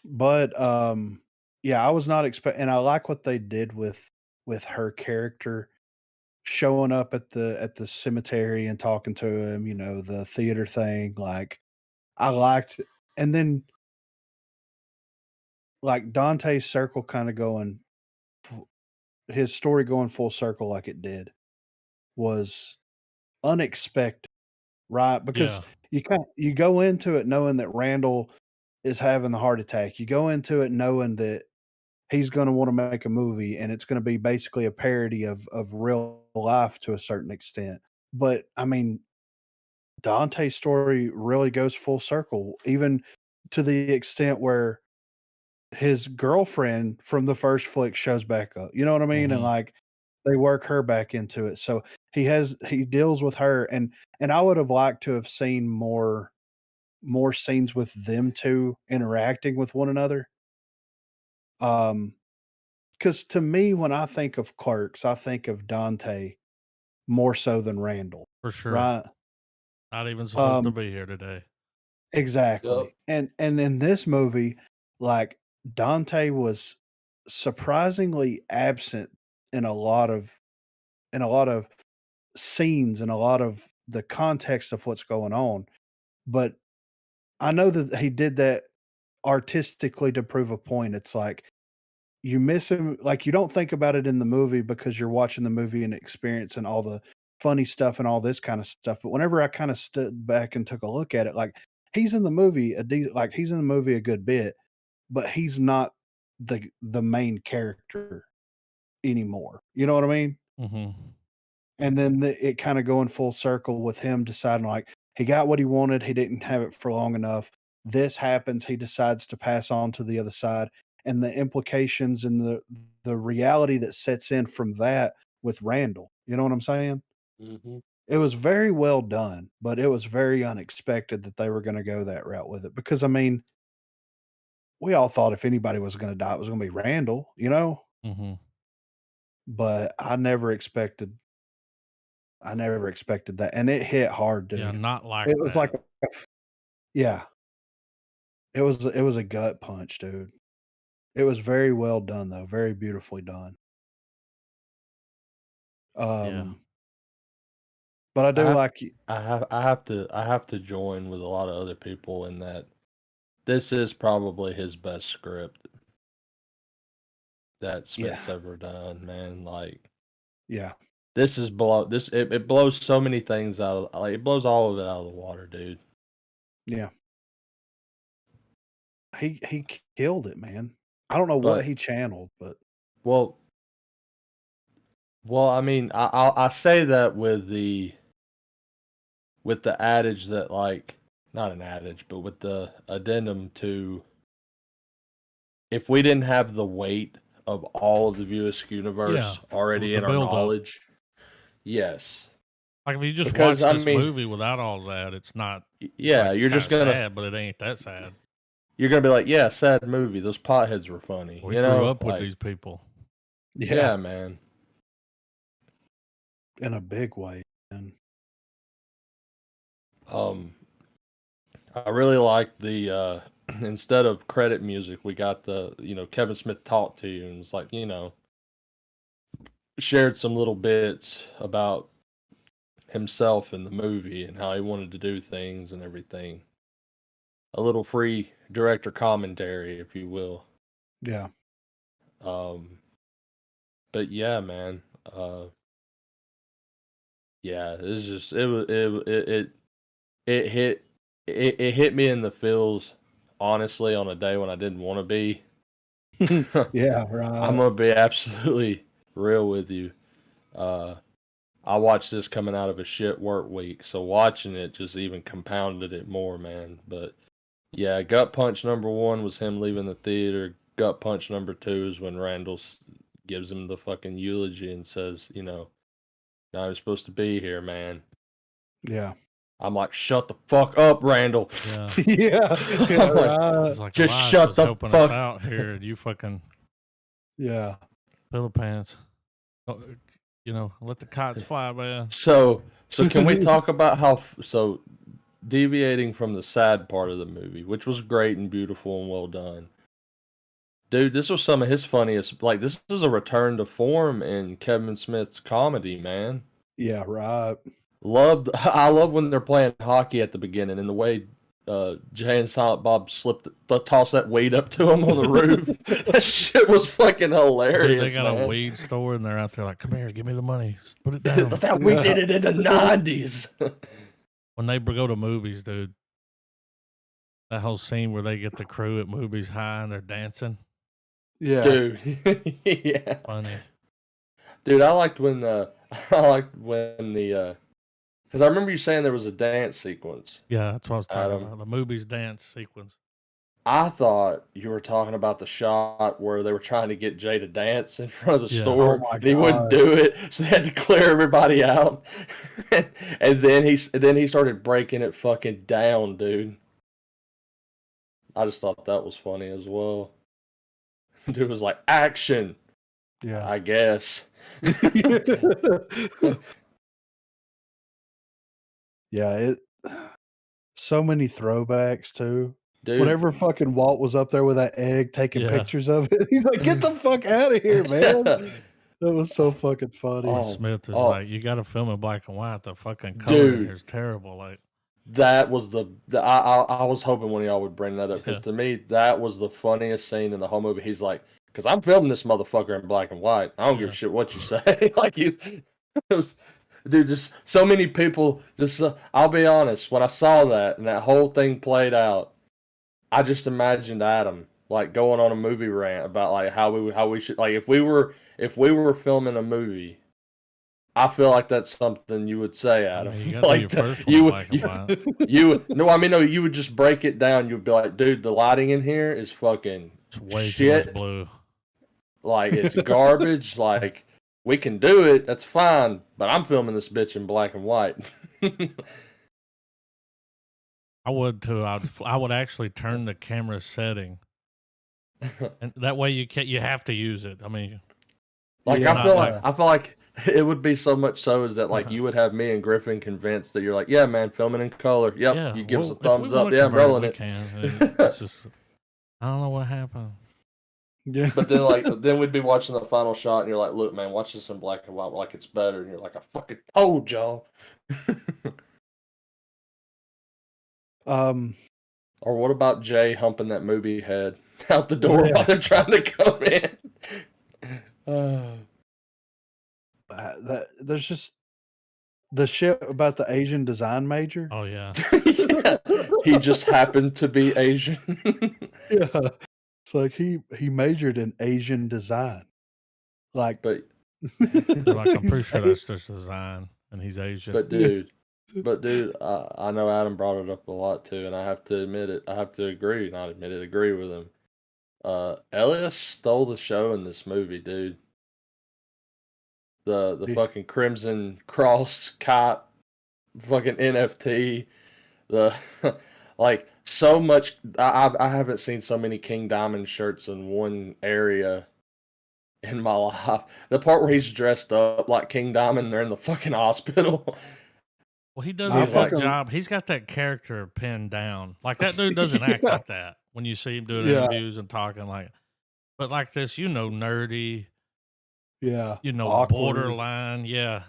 But yeah, I was not expecting, and I like what they did with her character showing up at the cemetery and talking to him, the theater thing. Like, I liked, and then like Dante's circle kind of going, his story going full circle like it did was unexpected, right? Because Yeah. you go into it knowing that Randall is having the heart attack. You go into it knowing that he's gonna wanna make a movie, and it's gonna be basically a parody of real life to a certain extent. But, I mean, Dante's story really goes full circle, even to the extent where his girlfriend from the first flick shows back up, you know what I mean? And, Mhm. like, they work her back into it, so he deals with her, and I would have liked to have seen more scenes with them 2 interacting with one another. Because to me, when I think of Clerks, I think of Dante more so than Randall, For sure. right? Not even supposed to Um, be here today. Yep. exactly. And in this movie, like, Dante was surprisingly absent in a lot of scenes and a lot of the context of what's going on. But I know that he did that artistically to prove a point. It's like you miss him, like, you don't think about it in the movie because you're watching the movie and experiencing all the funny stuff and all this kind of stuff, but whenever I kinda stood back and took a look at it, like, he's in the movie he's in the movie a good bit, but he's not the main character anymore, you know what I mean? Mhm. And then it kinda going full circle with him deciding, like, he got what he wanted, he didn't have it for long enough. This happens, he decides to pass on to the other side, and the implications and the reality that sets in from that with Randall, you know what I'm saying? Mhm. It was very well done, but it was very unexpected that they were gonna go that route with it because, I mean, we all thought if anybody was gonna die, it was gonna be Randall, you know? Mhm. But I never expected that, and it hit hard, Yeah, dude. not like It was like that. yeah, it was a gut punch, dude. It was very well done, though, very beautifully done. Yeah. Um, but I I do have like y I have to join with a lot of other people in that this is probably his best script that yeah, Smith's ever done, man. Like yeah, this is blow this it blows so many things out of, like, it blows all of it out of the water, dude. yeah. He killed it, man. I don't know what But he channeled, but well, I mean, I say that with the adage that, like, not an adage, but with the addendum to, if we didn't have the weight of all of the Viewisk Yeah. universe It was already the in our buildup. knowledge, yes. Like, if you just Because watch I this mean, movie without all that, it's not it's yeah, like it's you're kinda just gonna sad, but it ain't that sad. be like, yeah, sad movie. Those potheads were funny, We you grew know? up with Like, these people. yeah, yeah, man. in a big way, and Um, I really like the instead of credit music, we got the, Kevin Smith talk to you, and it's like, shared some little bits about himself in the movie and how he wanted to do things and everything. A little free director commentary, if you will. yeah, Um, but yeah, man. Yeah, it's just it hit it hit me in the feels, honestly, on a day when I didn't want to be. yeah, I'm right, gonna be absolutely real with you. Uh, I watched this coming out of a shit work week, so watching it just even compounded it more, man. But yeah, gut punch number one was him leaving the theater. Gut punch number two is when Randall gives him the fucking eulogy and says, "Now I'm supposed to be here, man." yeah, I'm like, "Shut the fuck up, Randall." Yeah. yeah, yeah, I'm like, right, It's like "Just Elias shut was the helping us fuck." out here, and you fucking yeah, pillow pants. Oh, let the kites fly, man. So, can we talk about how so deviating from the sad part of the movie, which was great and beautiful and well done. Dude, this was some of his funniest. Like, this is a return to form in Kevin Smith's comedy, man. yeah, right, I love when they're playing hockey at the beginning and the way Jay and Silent Bob toss that weed up to him on the roof. That shit was fucking hilarious. Dude, they got man. a weed store and they're out there like, come here, give me the money. Just put it down. That's how we did it in the 90s. When they go to movies, dude, that whole scene where they get the crew at movies high and they're dancing. Yeah. Dude. Yeah. Funny. Dude, I liked when the because I remember you saying there was a dance sequence. Yeah, that's what I was talking about. The movies dance sequence. I thought you were talking about the shot where they were trying to get Jay to dance in front of the store, and he wouldn't do it, so they had to clear everybody out. and then he started breaking it fucking down, dude. I just thought that was funny as well. Dude was like, action. Yeah, I guess. Yeah, so many throwbacks too. Dude. Whenever fucking Walt was up there with that egg taking pictures of it, he's like, "Get the fuck out of here, man!" That was so fucking funny. Smith is like, "You got to film in black and white. The fucking color in here is terrible." Like that was I was hoping one of y'all would bring that up because to me that was the funniest scene in the whole movie. He's like, "Because I'm filming this motherfucker in black and white. I don't give a shit what you say." Like it was. Dude, just so many people. Just I'll be honest. When I saw that and that whole thing played out, I just imagined Adam like going on a movie rant about like how we should like if we were filming a movie. I feel like that's something you would say, Adam. You got like your first one black and white. You would just break it down. You'd be like, dude, the lighting in here is fucking way shit. Too much blue. Like it's garbage. Like. We can do it, that's fine, but I'm filming this bitch in black and white. I would too. I would actually turn the camera setting, and that way you have to use it. I mean, like I feel like it would be so much so is that like you would have me and Griffin convinced that you're like, yeah, man, filming in color. Yep, yeah, you give us a thumbs up. Yeah, I'm rolling it. It's just I don't know what happened. Yeah. But then we'd be watching the final shot, and you're like, "Look, man, watch this in black and white. Like it's better." And you're like, "I fucking told y'all." Or what about Jay humping that movie head out the door while they're trying to come in? There's just the shit about the Asian design major. Oh yeah. Yeah. He just happened to be Asian. Yeah. It's like he majored in Asian design. Like, but like I'm pretty sure that's just design, and he's Asian. But dude, I know Adam brought it up a lot too, and I have to admit it. I have to agree, not admit it, agree with him. Elias stole the show in this movie, dude. The fucking Crimson Cross kite, fucking NFT, the like so much. I haven't seen so many King Diamond shirts in one area in my life. The part where he's dressed up like King Diamond, and they're in the fucking hospital. Well, he does a good job. He's got that character pinned down. Like that dude doesn't act like that when you see him doing interviews and talking like. But like this, nerdy. Yeah. Awkward. Borderline. Yeah.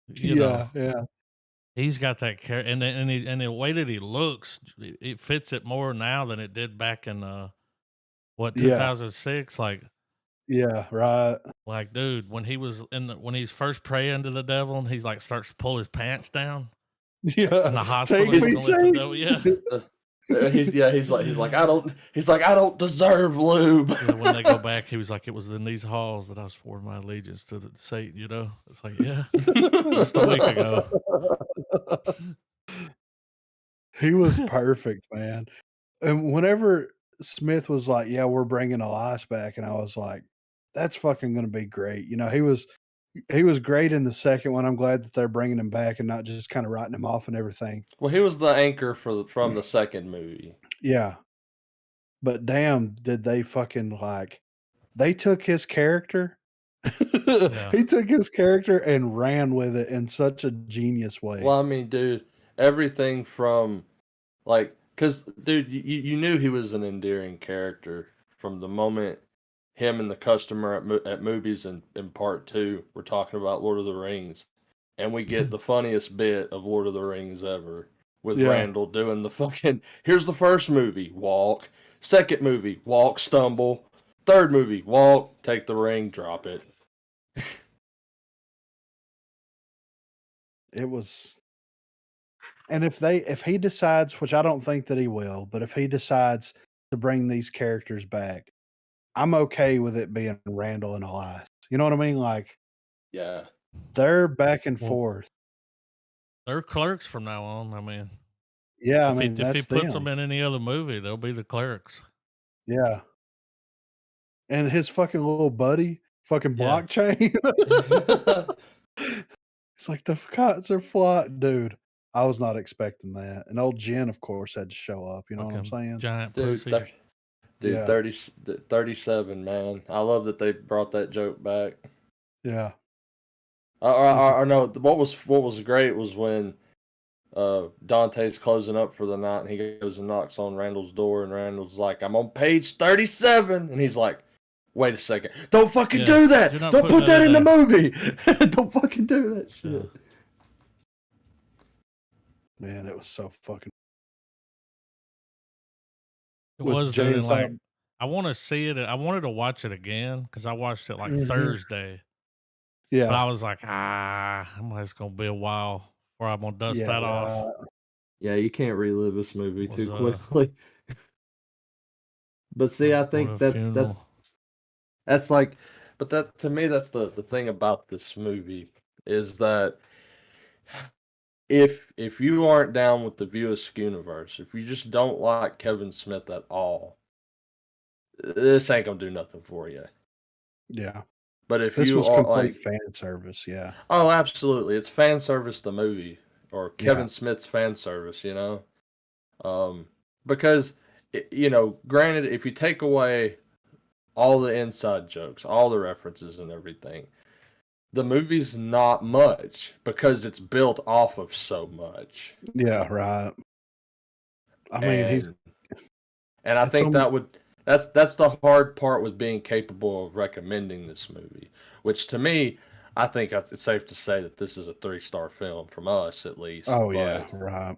Yeah. He's got that character, and the way that he looks, it fits it more now than it did back in 2006. Like, yeah, right. Like, dude, when he's first praying to the devil, and he's like starts to pull his pants down. Yeah, in the hospital. He's like I don't deserve lube. Yeah, when they go back, he was like, it was in these halls that I swore my allegiance to the Satan. It's like, yeah, just a week ago. He was perfect, man. And whenever Smith was like, "Yeah, we're bringing Elias back," and I was like, "That's fucking going to be great." He was great in the second one. I'm glad that they're bringing him back and not just kind of writing him off and everything. Well, he was the anchor from the second movie. Yeah. But damn, did they fucking they took his character. Yeah. He took his character and ran with it in such a genius way. Well, I mean, dude, everything from because dude, you knew he was an endearing character from the moment him and the customer at movies in part 2 were talking about Lord of the Rings, and we get the funniest bit of Lord of the Rings ever with Randal doing the fucking, here's the first movie, walk. Second movie, walk, stumble. Third movie, walk, take the ring, drop it. It was, and if he decides, which I don't think that he will, but if he decides to bring these characters back, I'm okay with it being Randal and Elias. You know what I mean? Like, yeah, they're back and forth. They're Clerks from now on. I mean, yeah, if he puts them them in any other movie, they'll be the Clerks. Yeah. And his fucking little buddy, fucking blockchain. It's like the cots are flat, dude. I was not expecting that. And old Jen, of course, had to show up. You know what I'm saying? Giant dude, pussy. Dude, 37, man. I love that they brought that joke back. Yeah. I know what was great was when Dante's closing up for the night and he goes and knocks on Randal's door and Randal's like, I'm on page 37, and he's like, wait a second, don't fucking do that, don't put that in the movie. Don't fucking do that shit. Man, it was so fucking. It was doing like, I want to see it. I wanted to watch it again because I watched it like Thursday. Yeah. But I was like, it's going to be a while before I'm going to dust that off. Yeah, you can't relive this movie too quickly. But see, I think that's like, but that to me, that's the thing about this movie is that if you aren't down with the View Askew universe, if you just don't like Kevin Smith at all, this ain't gonna do nothing for you. Yeah. But if this you was are complete like fan service, yeah. Oh, absolutely. It's fan service the movie or Kevin Smith's fan service, you know? Because granted, if you take away all the inside jokes, all the references and everything, the movie's not much because it's built off of so much. Yeah, right. I mean, and I think that's the hard part with being capable of recommending this movie, which to me, I think it's safe to say that this is a 3-star film from us at least. Oh, yeah, right.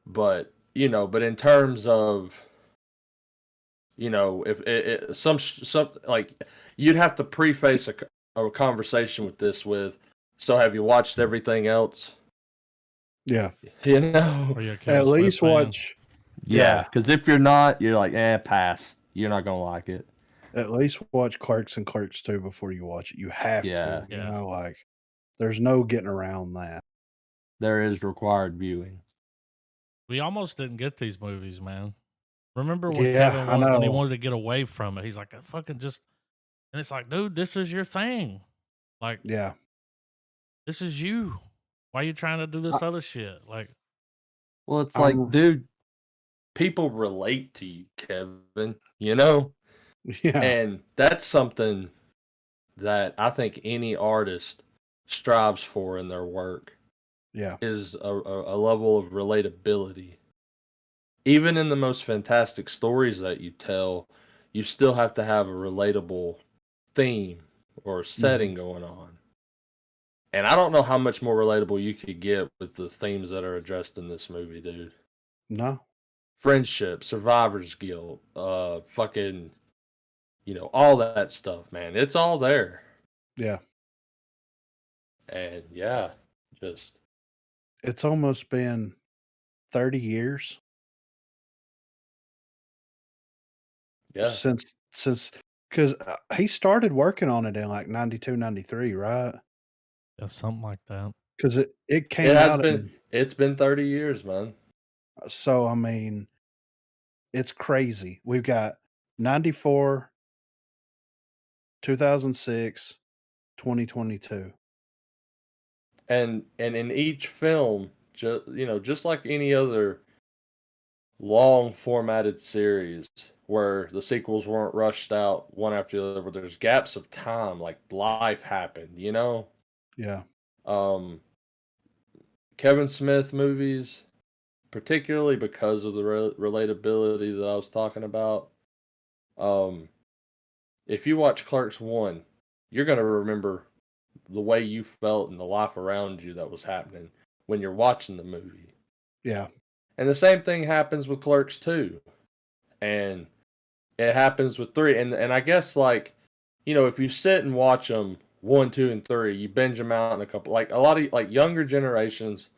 But, but in terms of, if some like you'd have to preface a conversation with this with, so have you watched everything else? Yeah. At least watch. Yeah, because if you're not, you're like, pass. You're not gonna like it. At least watch Clerks and Clerks 2 before you watch it. You have to. You know, like, there's no getting around that. There is required viewing. We almost didn't get these movies, man. Remember when Kevin when he wanted to get away from it? He's like, I fucking just, and it's like, dude, this is your thing. Like, this is you. Why are you trying to do this other shit? Like, well, it's like, dude, people relate to you, Kevin, Yeah. And that's something that I think any artist strives for in their work. Yeah. Is a level of relatability. Even in the most fantastic stories that you tell, you still have to have a relatable theme or setting going on. And I don't know how much more relatable you could get with the themes that are addressed in this movie, dude. No. Friendship, survivor's guilt, fucking, all that stuff, man. It's all there. Yeah. And just. It's almost been 30 years. Yeah. Since, because he started working on it in like 92, 93, right? Yeah, something like that. Because it came out. It's been 30 years, man. So, I mean, it's crazy. We've got 94, 2006, 2022. And in each film, just like any other long formatted series where the sequels weren't rushed out one after the other, where there's gaps of time, like life happened, Yeah. Kevin Smith movies, particularly because of the relatability that I was talking about. If you watch Clerks 1, you're going to remember the way you felt and the life around you that was happening when you're watching the movie. Yeah. And the same thing happens with Clerks 2. And it happens with 3. And I guess, like, you know, if you sit and watch them 1, 2, and 3, you binge them out in a couple. Like, a lot of, like, younger generations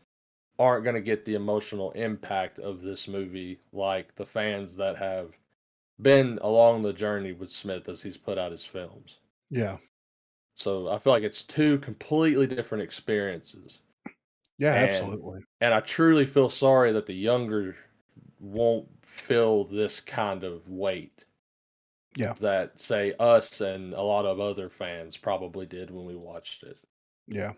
aren't going to get the emotional impact of this movie like the fans that have been along the journey with Smith as he's put out his films. Yeah. So I feel like it's 2 completely different experiences. Yeah, absolutely. And I truly feel sorry that the younger won't feel this kind of weight. Yeah. That, say, us and a lot of other fans probably did when we watched it. Yeah.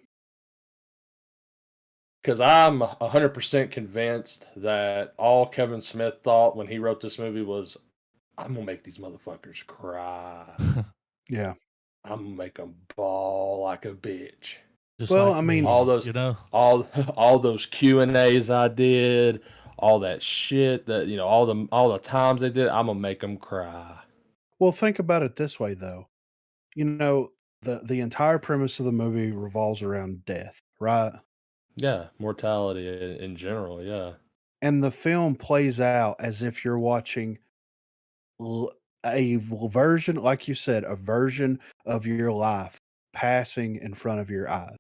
Because I'm 100% convinced that all Kevin Smith thought when he wrote this movie was, I'm going to make these motherfuckers cry. Yeah. I'm going to make them bawl like a bitch. Just well, like I mean, all those, you know, all those Q&As I did, all that shit that, you know, all the times they did, I'm going to make them cry. Well, think about it this way, though. You know, the entire premise of the movie revolves around death, right? Yeah, mortality in general, yeah. And the film plays out as if you're watching a version, like you said, a version of your life passing in front of your eyes.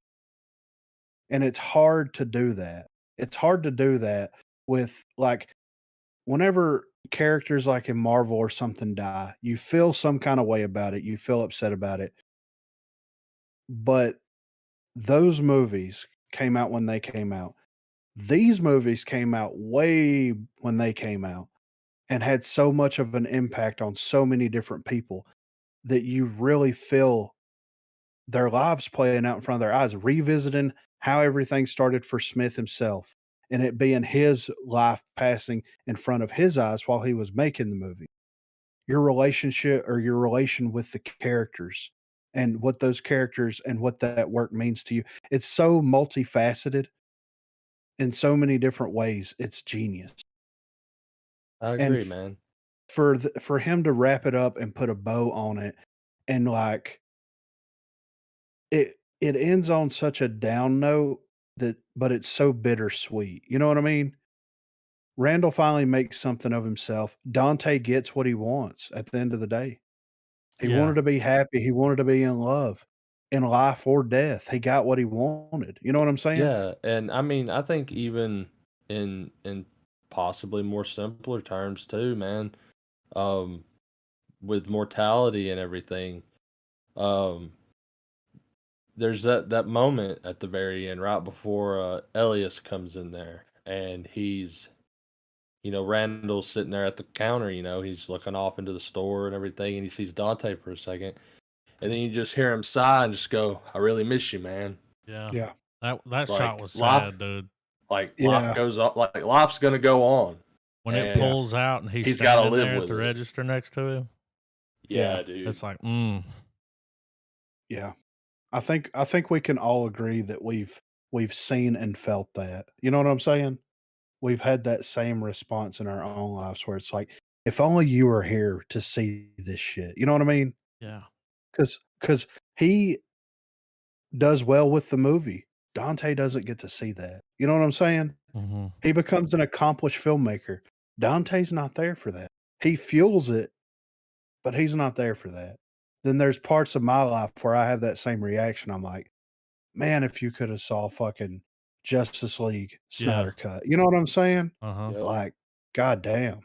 And it's hard to do that. It's hard to do that with, like, whenever characters like in Marvel or something die, you feel some kind of way about it. You feel upset about it. But those movies came out when they came out. These movies came out way when they came out and had so much of an impact on so many different people that you really feel their lives playing out in front of their eyes, revisiting how everything started for Smith himself and it being his life passing in front of his eyes while he was making the movie. Your relationship or your relation with the characters and what those characters and what that work means to you. It's so multifaceted in so many different ways. It's genius. I agree, man. For him to wrap it up and put a bow on it and, like, it ends on such a down note but it's so bittersweet. You know what I mean? Randal finally makes something of himself. Dante gets what he wants at the end of the day. He wanted to be happy. He wanted to be in love, in life or death. He got what he wanted. You know what I'm saying? Yeah, and I mean, I think even in possibly more simpler terms too, man. With mortality and everything, there's that moment at the very end, right before Elias comes in there, and he's, you know, Randall's sitting there at the counter, you know, he's looking off into the store and everything, and he sees Dante for a second, and then you just hear him sigh and just go, "I really miss you, man." Yeah. Yeah. That Like, shot was life, sad, dude. Like, Yeah. life goes on, like, life's gonna go on. When it and pulls out and he's gotta standing live there at with the it. register next to him. Yeah, dude. It's like, Yeah. I think we can all agree that we've seen and felt that. You know what I'm saying? We've had that same response in our own lives where it's like, if only you were here to see this shit. You know what I mean? yeah. Because he does well with the movie. Dante doesn't get to see that. You know what I'm saying? Mm-hmm. He becomes an accomplished filmmaker. Dante's not there for that. He fuels it, but he's not there for that. Then there's parts of my life where I have that same reaction. I'm like, man, if you could have saw fucking Justice League Snyder cut. You know what I'm saying? Uh-huh. Yep. Like, goddamn.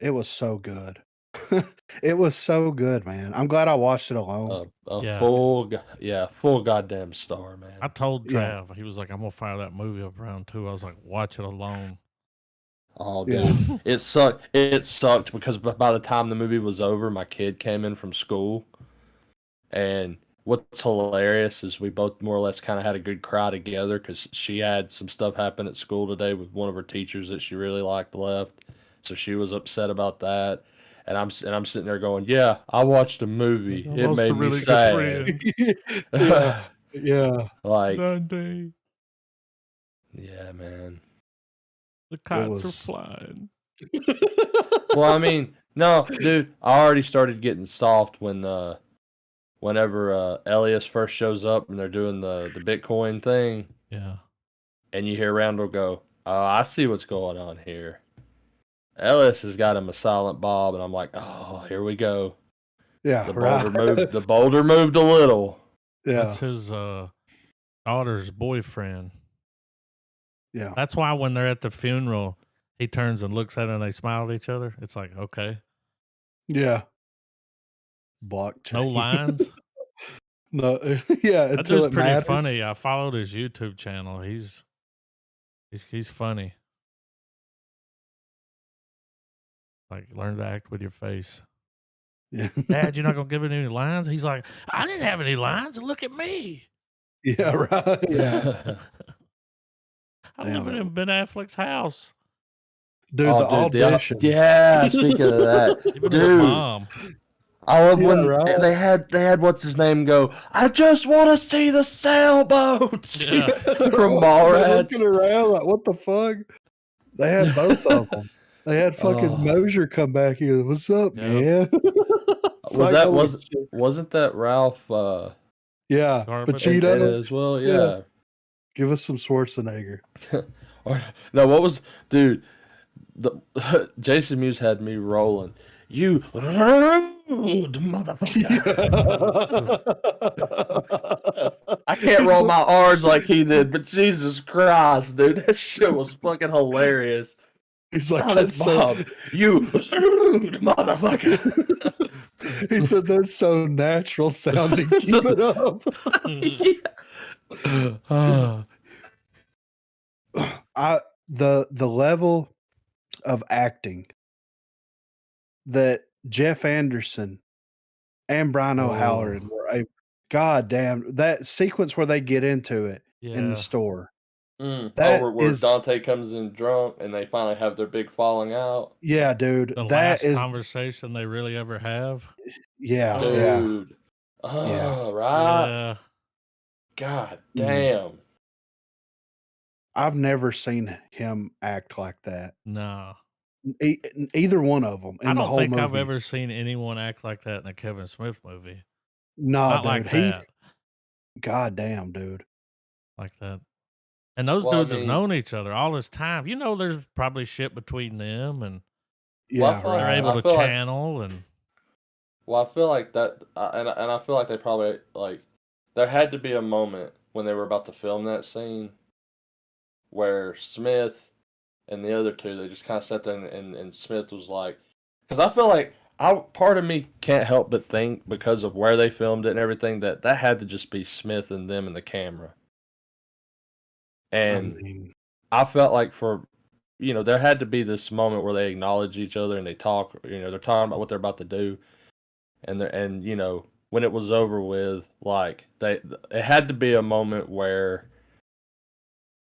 It was so good. It was so good, man. I'm glad I watched it alone. Full goddamn star, man. I told Yeah. Trav, he was like, I'm gonna fire that movie up around 2. I was like, watch it alone. Oh, Yeah. dude. It sucked because by the time the movie was over, my kid came in from school. And what's hilarious is we both more or less kind of had a good cry together because she had some stuff happen at school today with one of her teachers that she really liked left. So she was upset about that. And I'm sitting there going, yeah, I watched a movie. Like, it made me sad. Yeah. Yeah. Like, Dante, yeah, man. the kites are flying. Well, I mean, no, dude, I already started getting soft when whenever Elias first shows up and they're doing the Bitcoin thing. Yeah. And you hear Randal go, "Oh, I see what's going on here. Elias has got him a silent Bob," and I'm like, "Oh, here we go." Yeah, The boulder moved a little. Yeah, that's his daughter's boyfriend. Yeah, that's why when they're at the funeral, he turns and looks at her and they smile at each other. It's like, okay, yeah. Blockchain. no lines. No, yeah. That Until dude's it pretty matters. funny. I followed his YouTube channel. He's funny. Like, learn to act with your face. Yeah. Dad, you're not gonna give it any lines? He's like, I didn't have any lines. Look at me. Yeah, right. Yeah. I'm living in Ben Affleck's house. Dude, the audition. Yeah, speaking of that, Even dude, his mom. I love when they had what's his name go, "I just want to see the sailboats." Yeah. From Mallrats. Looking around like, what the fuck? They had both of them. They had fucking Mosier come back here. What's up, man? Wasn't that Ralph? Yeah, Pacino as well. Yeah. Give us some Schwarzenegger. No, what was, dude? Jason Mewes had me rolling. You rude motherfucker. I can't roll my R's like he did, but Jesus Christ, dude, that shit was fucking hilarious. He's like, that's Bob. You rude motherfucker. He said that's so natural sounding. Keep it up. The level of acting that Jeff Anderson and Brian O'Halloran were God damn, that sequence where they get into it in the store. Where Dante comes in drunk and they finally have their big falling out. Yeah, dude. The last conversation they really ever have. Yeah, dude. Yeah. Right. Yeah. God damn. I've never seen him act like that. No. Either one of them. I don't think I've ever seen anyone act like that in a Kevin Smith movie. No, Not dude. like that. God damn, dude. Like that. And those dudes have known each other all this time. You know, there's probably shit between them, and they're able to channel. Well, I feel like that, and I feel like they probably there had to be a moment when they were about to film that scene where Smith and the other two, they just kind of sat there and Smith was like, because I feel like part of me can't help but think, because of where they filmed it and everything, that had to just be Smith and them and the camera. And I felt like there had to be this moment where they acknowledge each other and they talk, they're talking about what they're about to do. And when it was over with, like, it had to be a moment where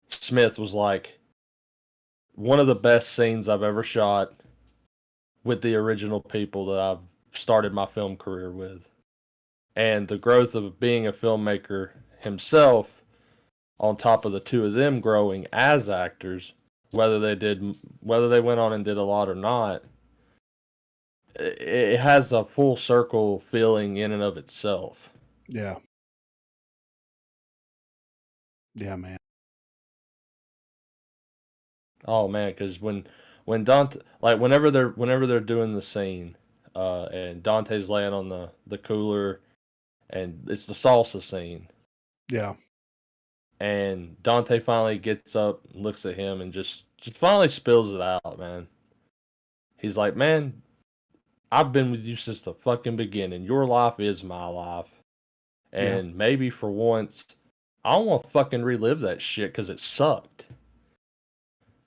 Smith was like, one of the best scenes I've ever shot with the original people that I've started my film career with. And the growth of being a filmmaker himself, on top of the two of them growing as actors, whether they went on and did a lot or not, it has a full circle feeling in and of itself. Yeah. Yeah, man. Oh man, because when Dante, like, whenever they're doing the scene, and Dante's laying on the cooler, and it's the salsa scene. Yeah. And Dante finally gets up, and looks at him, and just finally spills it out, man. He's like, "Man, I've been with you since the fucking beginning. Your life is my life. And maybe for once, I don't want to fucking relive that shit because it sucked."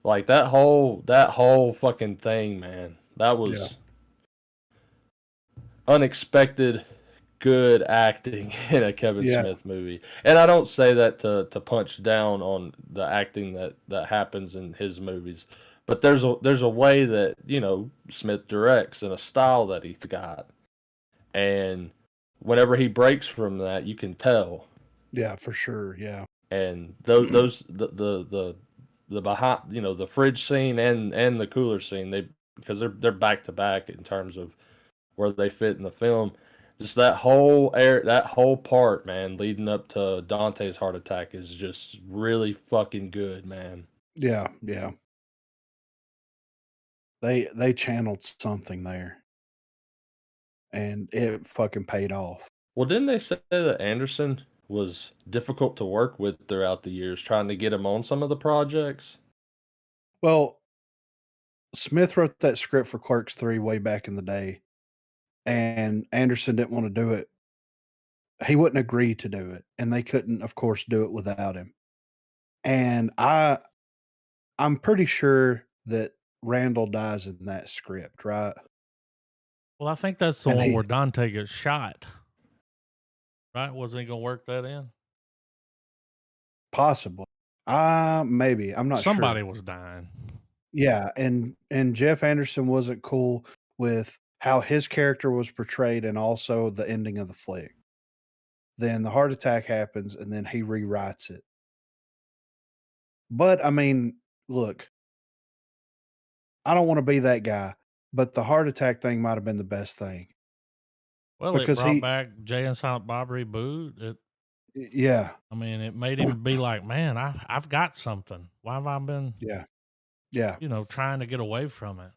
Like, that whole fucking thing, man. That was unexpected good acting in a Kevin Smith movie. And I don't say that to punch down on the acting that happens in his movies. But there's a way that, Smith directs, and a style that he's got. And whenever he breaks from that, you can tell. Yeah, for sure. Yeah. And those the behind, the fridge scene and the cooler scene, because they're back to back in terms of where they fit in the film. just that whole part, man, leading up to Dante's heart attack is just really fucking good, man. Yeah, yeah. They channeled something there, and it fucking paid off. Well, didn't they say that Anderson was difficult to work with throughout the years, trying to get him on some of the projects? Well, Smith wrote that script for Clerks 3 way back in the day, and Anderson didn't want to do it. He wouldn't agree to do it, and they couldn't, of course, do it without him. And I'm pretty sure that Randal dies in that script, right? Well, I think that's the And one where he Dante gets shot. Right? Wasn't he gonna work that in? possibly. Maybe. I'm not Somebody sure. was dying. Yeah, and Jeff Anderson wasn't cool with how his character was portrayed and also the ending of the flick. Then the heart attack happens and then he rewrites it. But I mean, look, I don't want to be that guy, but the heart attack thing might have been the best thing Well, it because brought back Jay and Silent Bob reboot. yeah, I mean, it made him be like, man, I've got something. Why have I been, yeah, yeah, trying to get away from it?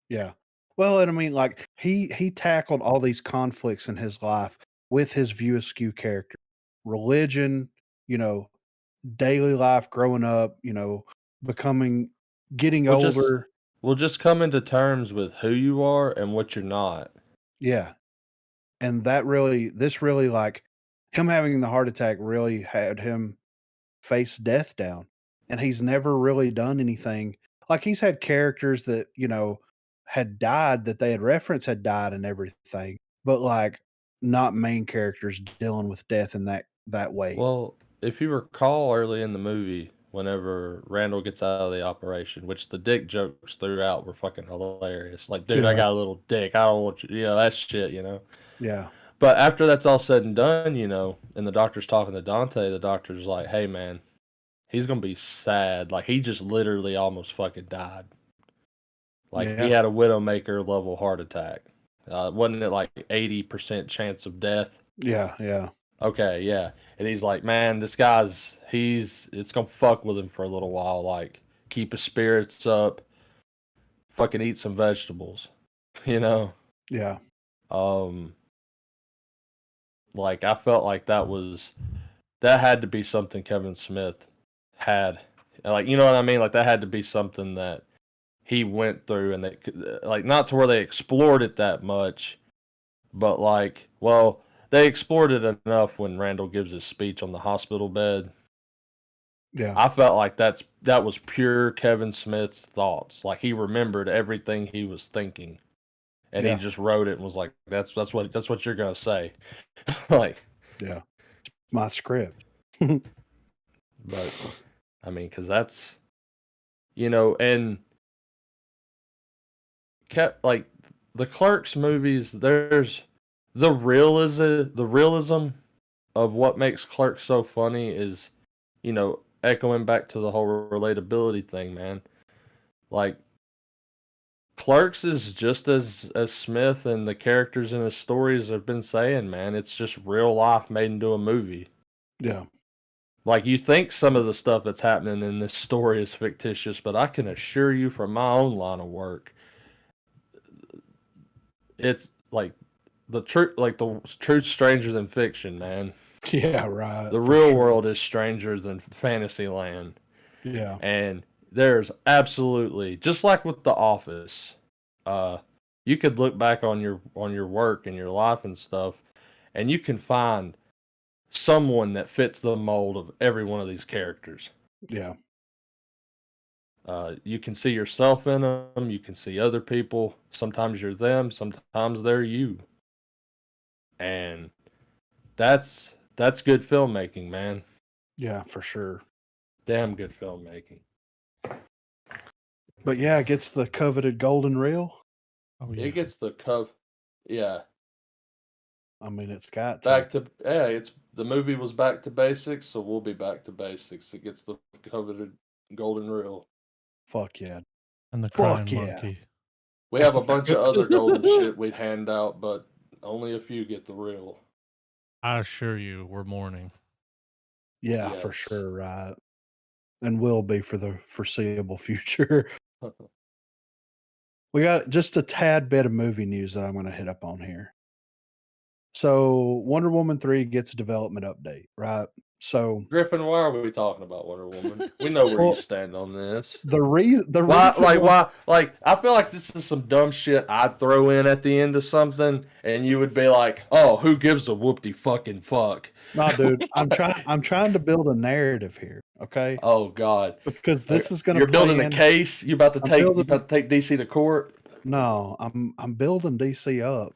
yeah. Well, and I mean, like he tackled all these conflicts in his life with his View Askew character, religion, you know, daily life, growing up, becoming, getting We'll just older. we'll just come into terms with who you are and what you're not. Yeah, and this really like him having the heart attack really had him face death down, and he's never really done anything. Like, he's had characters that, had died, that they had referenced had died and everything, but, like, not main characters dealing with death in that way. Well, if you recall early in the movie, whenever Randall gets out of the operation, which the dick jokes throughout were fucking hilarious. Like, dude, I Yeah, got a little dick. I don't want you, that shit, yeah, But after that's all said and done, and the doctor's talking to Dante, the doctor's like, hey, man, he's going to be sad. Like, he just literally almost fucking died. Like, he yeah, had a Widowmaker level heart attack. Wasn't it like 80% chance of death? yeah, yeah, Okay, yeah. And he's like, man, this it's gonna fuck with him for a little while. Like, keep his spirits up, fucking eat some vegetables, you know? yeah, Um, like, I felt like that had to be something Kevin Smith had. Like, you know what I mean? Like, that had to be something that he went through and like, not to where they explored it that much, but like, well, they explored it enough when Randall gives his speech on the hospital bed. yeah, I felt like that was pure Kevin Smith's thoughts. Like, he remembered everything he was thinking, and he yeah, just wrote it and was like, "That's what you're gonna say." Like, yeah. My script. but I mean, because that's and kept like the Clerks movies. There's the realism of what makes Clerks so funny is, echoing back to the whole relatability thing, man. Like, Clerks is just as Smith and the characters in his stories have been saying, man. It's just real life made into a movie. Yeah, Like, you think some of the stuff that's happening in this story is fictitious, but I can assure you from my own line of work, it's like the truth stranger than fiction, man. yeah, right. The For real sure. world is stranger than fantasy land. Yeah, And there's absolutely, just like with The Office, you could look back on your work and your life and stuff, and you can find someone that fits the mold of every one of these characters. yeah, You can see yourself in them. You can see other people. Sometimes you're them. Sometimes they're you. And that's good filmmaking, man. yeah, for sure. Damn good filmmaking. But yeah, it gets the coveted golden reel. Oh yeah. It gets the yeah. I mean, it's got It's the movie was back to basics, so we'll be back to basics. It gets the coveted golden reel. Fuck yeah. And the Fuck crying yeah. monkey. We have a bunch of other golden shit we'd hand out, but Only a few get the real. I assure you, we're mourning. Yeah, for sure, right. And will be for the foreseeable future. We got just a tad bit of movie news that I'm gonna hit up on here. So, Wonder Woman 3 gets a development update, right? So Griffin, why are we talking about Wonder Woman? We know where you stand on this. the reason why? Like, I feel like this is some dumb shit I'd throw in at the end of something, and you would be like, "Oh, who gives a whoopty fucking fuck?" No, dude, I'm trying to build a narrative here, okay? Oh God, Because this is gonna you're play building a in. case. You about to take DC to court? No, I'm building DC up.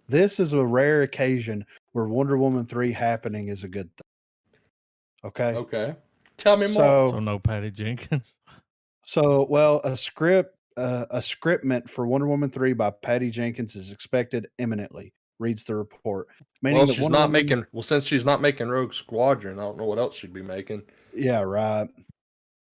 This is a rare occasion where Wonder Woman 3 happening is a good thing. Okay. Okay. Tell me So more. no Patty Jenkins. So, well, a scriptment for Wonder Woman 3 by Patty Jenkins is expected imminently, reads the report. Meaning Well, that she's Wonder not Woman, making. Well, since she's not making Rogue Squadron, I don't know what else she'd be making. yeah, right.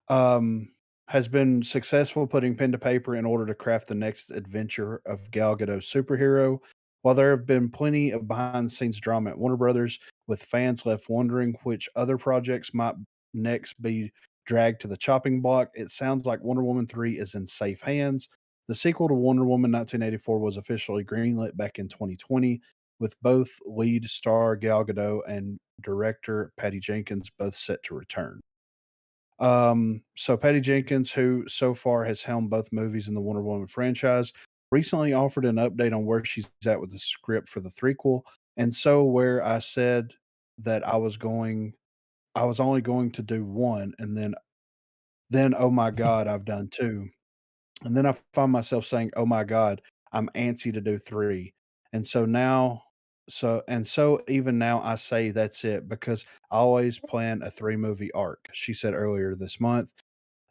Has been successful putting pen to paper in order to craft the next adventure of Gal Gadot's superhero. While there have been plenty of behind the scenes drama at Warner Brothers, with fans left wondering which other projects might next be dragged to the chopping block, it sounds like Wonder Woman 3 is in safe hands. The sequel to Wonder Woman 1984 was officially greenlit back in 2020, with both lead star Gal Gadot and director Patty Jenkins both set to return. So Patty Jenkins, who so far has helmed both movies in the Wonder Woman franchise, recently offered an update on where she's at with the script for the threequel. And so where I said that I was only going to do one, and then oh my God, I've done two. And then I find myself saying, "Oh my god, I'm antsy to do 3." And so now so even now I say that's it because I always plan a 3-movie arc, she said earlier this month.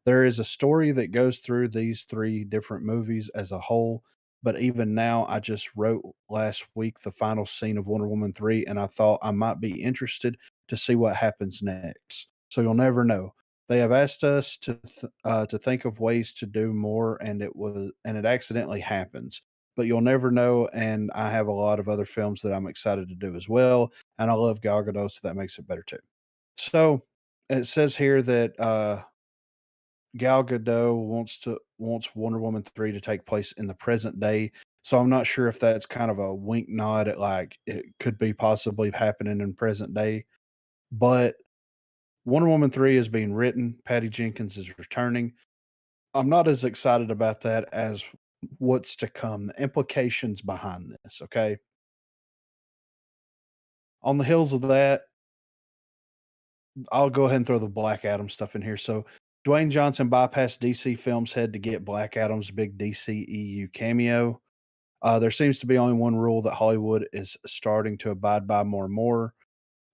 There is a story that goes through these 3 different movies as a whole, but even now, I just wrote last week the final scene of Wonder Woman 3, and I thought I might be interested to see what happens next. So you'll never know. They have asked us to think of ways to do more, and it accidentally happens. But you'll never know, and I have a lot of other films that I'm excited to do as well, and I love Gal Gadot, so that makes it better too. So it says here that Gal Gadot wants Wonder Woman 3 to take place in the present day. So I'm not sure if that's kind of a wink nod at like it could be possibly happening in present day. But Wonder Woman 3 is being written. Patty Jenkins is returning. I'm not as excited about that as what's to come, the implications behind this, okay? On the heels of that, I'll go ahead and throw the Black Adam stuff in here. So Dwayne Johnson bypassed DC Films head to get Black Adam's big DCEU cameo. There seems to be only one rule that Hollywood is starting to abide by more and more.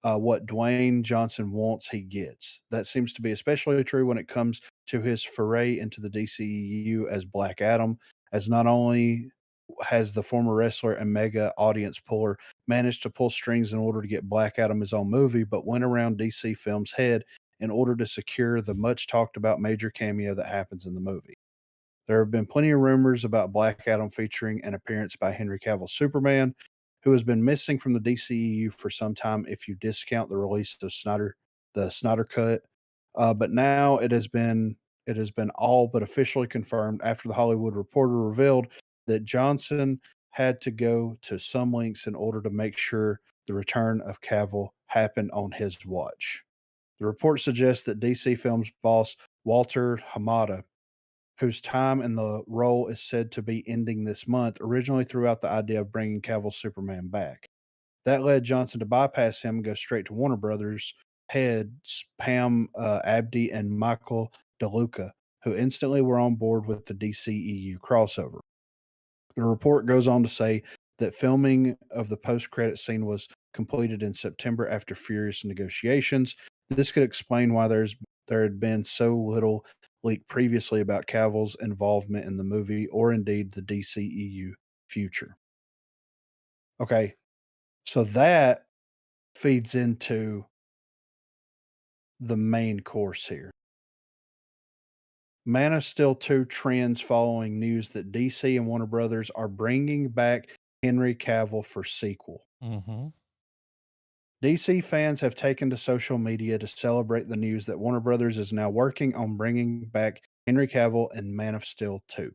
What Dwayne Johnson wants, he gets. That seems to be especially true when it comes to his foray into the DCEU as Black Adam, as not only has the former wrestler and mega audience puller managed to pull strings in order to get Black Adam his own movie, but went around DC Films' head in order to secure the much talked about major cameo that happens in the movie. There have been plenty of rumors about Black Adam featuring an appearance by Henry Cavill's Superman, who has been missing from the DCEU for some time if you discount the release of the Snyder Cut. But now it has been all but officially confirmed after the Hollywood Reporter revealed that Johnson had to go to some lengths in order to make sure the return of Cavill happened on his watch. The report suggests that DC Films boss Walter Hamada, whose time in the role is said to be ending this month, originally threw out the idea of bringing Cavill's Superman back. That led Johnson to bypass him and go straight to Warner Brothers heads Pam Abdi and Michael DeLuca, who instantly were on board with the DCEU crossover. The report goes on to say that filming of the post-credit scene was completed in September after furious negotiations. This could explain why there had been so little leaked previously about Cavill's involvement in the movie or indeed the DCEU future. Okay, so that feeds into the main course here. Man of Steel 2 trends following news that DC and Warner Brothers are bringing back Henry Cavill for sequel. Mm-hmm. DC fans have taken to social media to celebrate the news that Warner Brothers is now working on bringing back Henry Cavill in Man of Steel 2.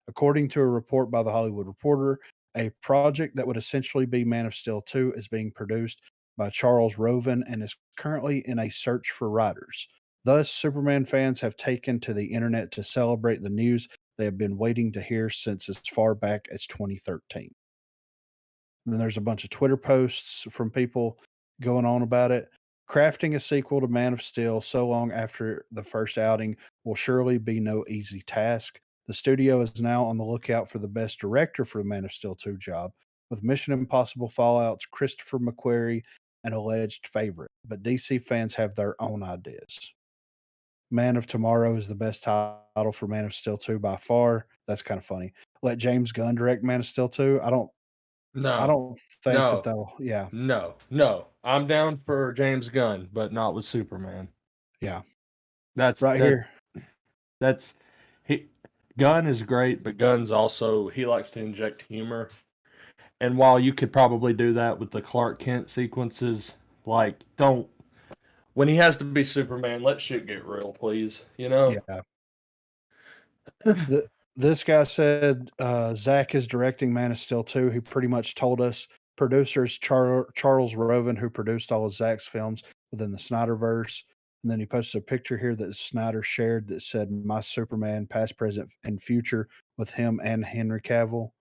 According to a report by The Hollywood Reporter, a project that would essentially be Man of Steel 2 is being produced by Charles Roven and is currently in a search for writers. Thus, Superman fans have taken to the internet to celebrate the news they have been waiting to hear since as far back as 2013. And then there's a bunch of Twitter posts from people going on about it. Crafting a sequel to Man of Steel so long after the first outing will surely be no easy task. The studio is now on the lookout for the best director for the Man of Steel 2 job, with Mission Impossible Fallout's Christopher McQuarrie an alleged favorite. But DC fans have their own ideas. Man of Tomorrow is the best title for Man of Steel 2 by far. That's kind of funny. Let James Gunn direct Man of Steel 2. I No, don't think that no, they'll yeah, no. I'm down for James Gunn, but not with Superman. yeah. That's Right that. here. That's he. Gunn is great, but Gunn's also he likes to inject humor. And while you could probably do that with the Clark Kent sequences, like don't when he has to be Superman, let shit get real, please. You know? Yeah. This guy said Zach is directing Man of Steel 2. He pretty much told us producers Charles Roven, who produced all of Zach's films within the Snyderverse. And then he posted a picture here that Snyder shared that said, "My Superman, past, present, and future," with him and Henry Cavill.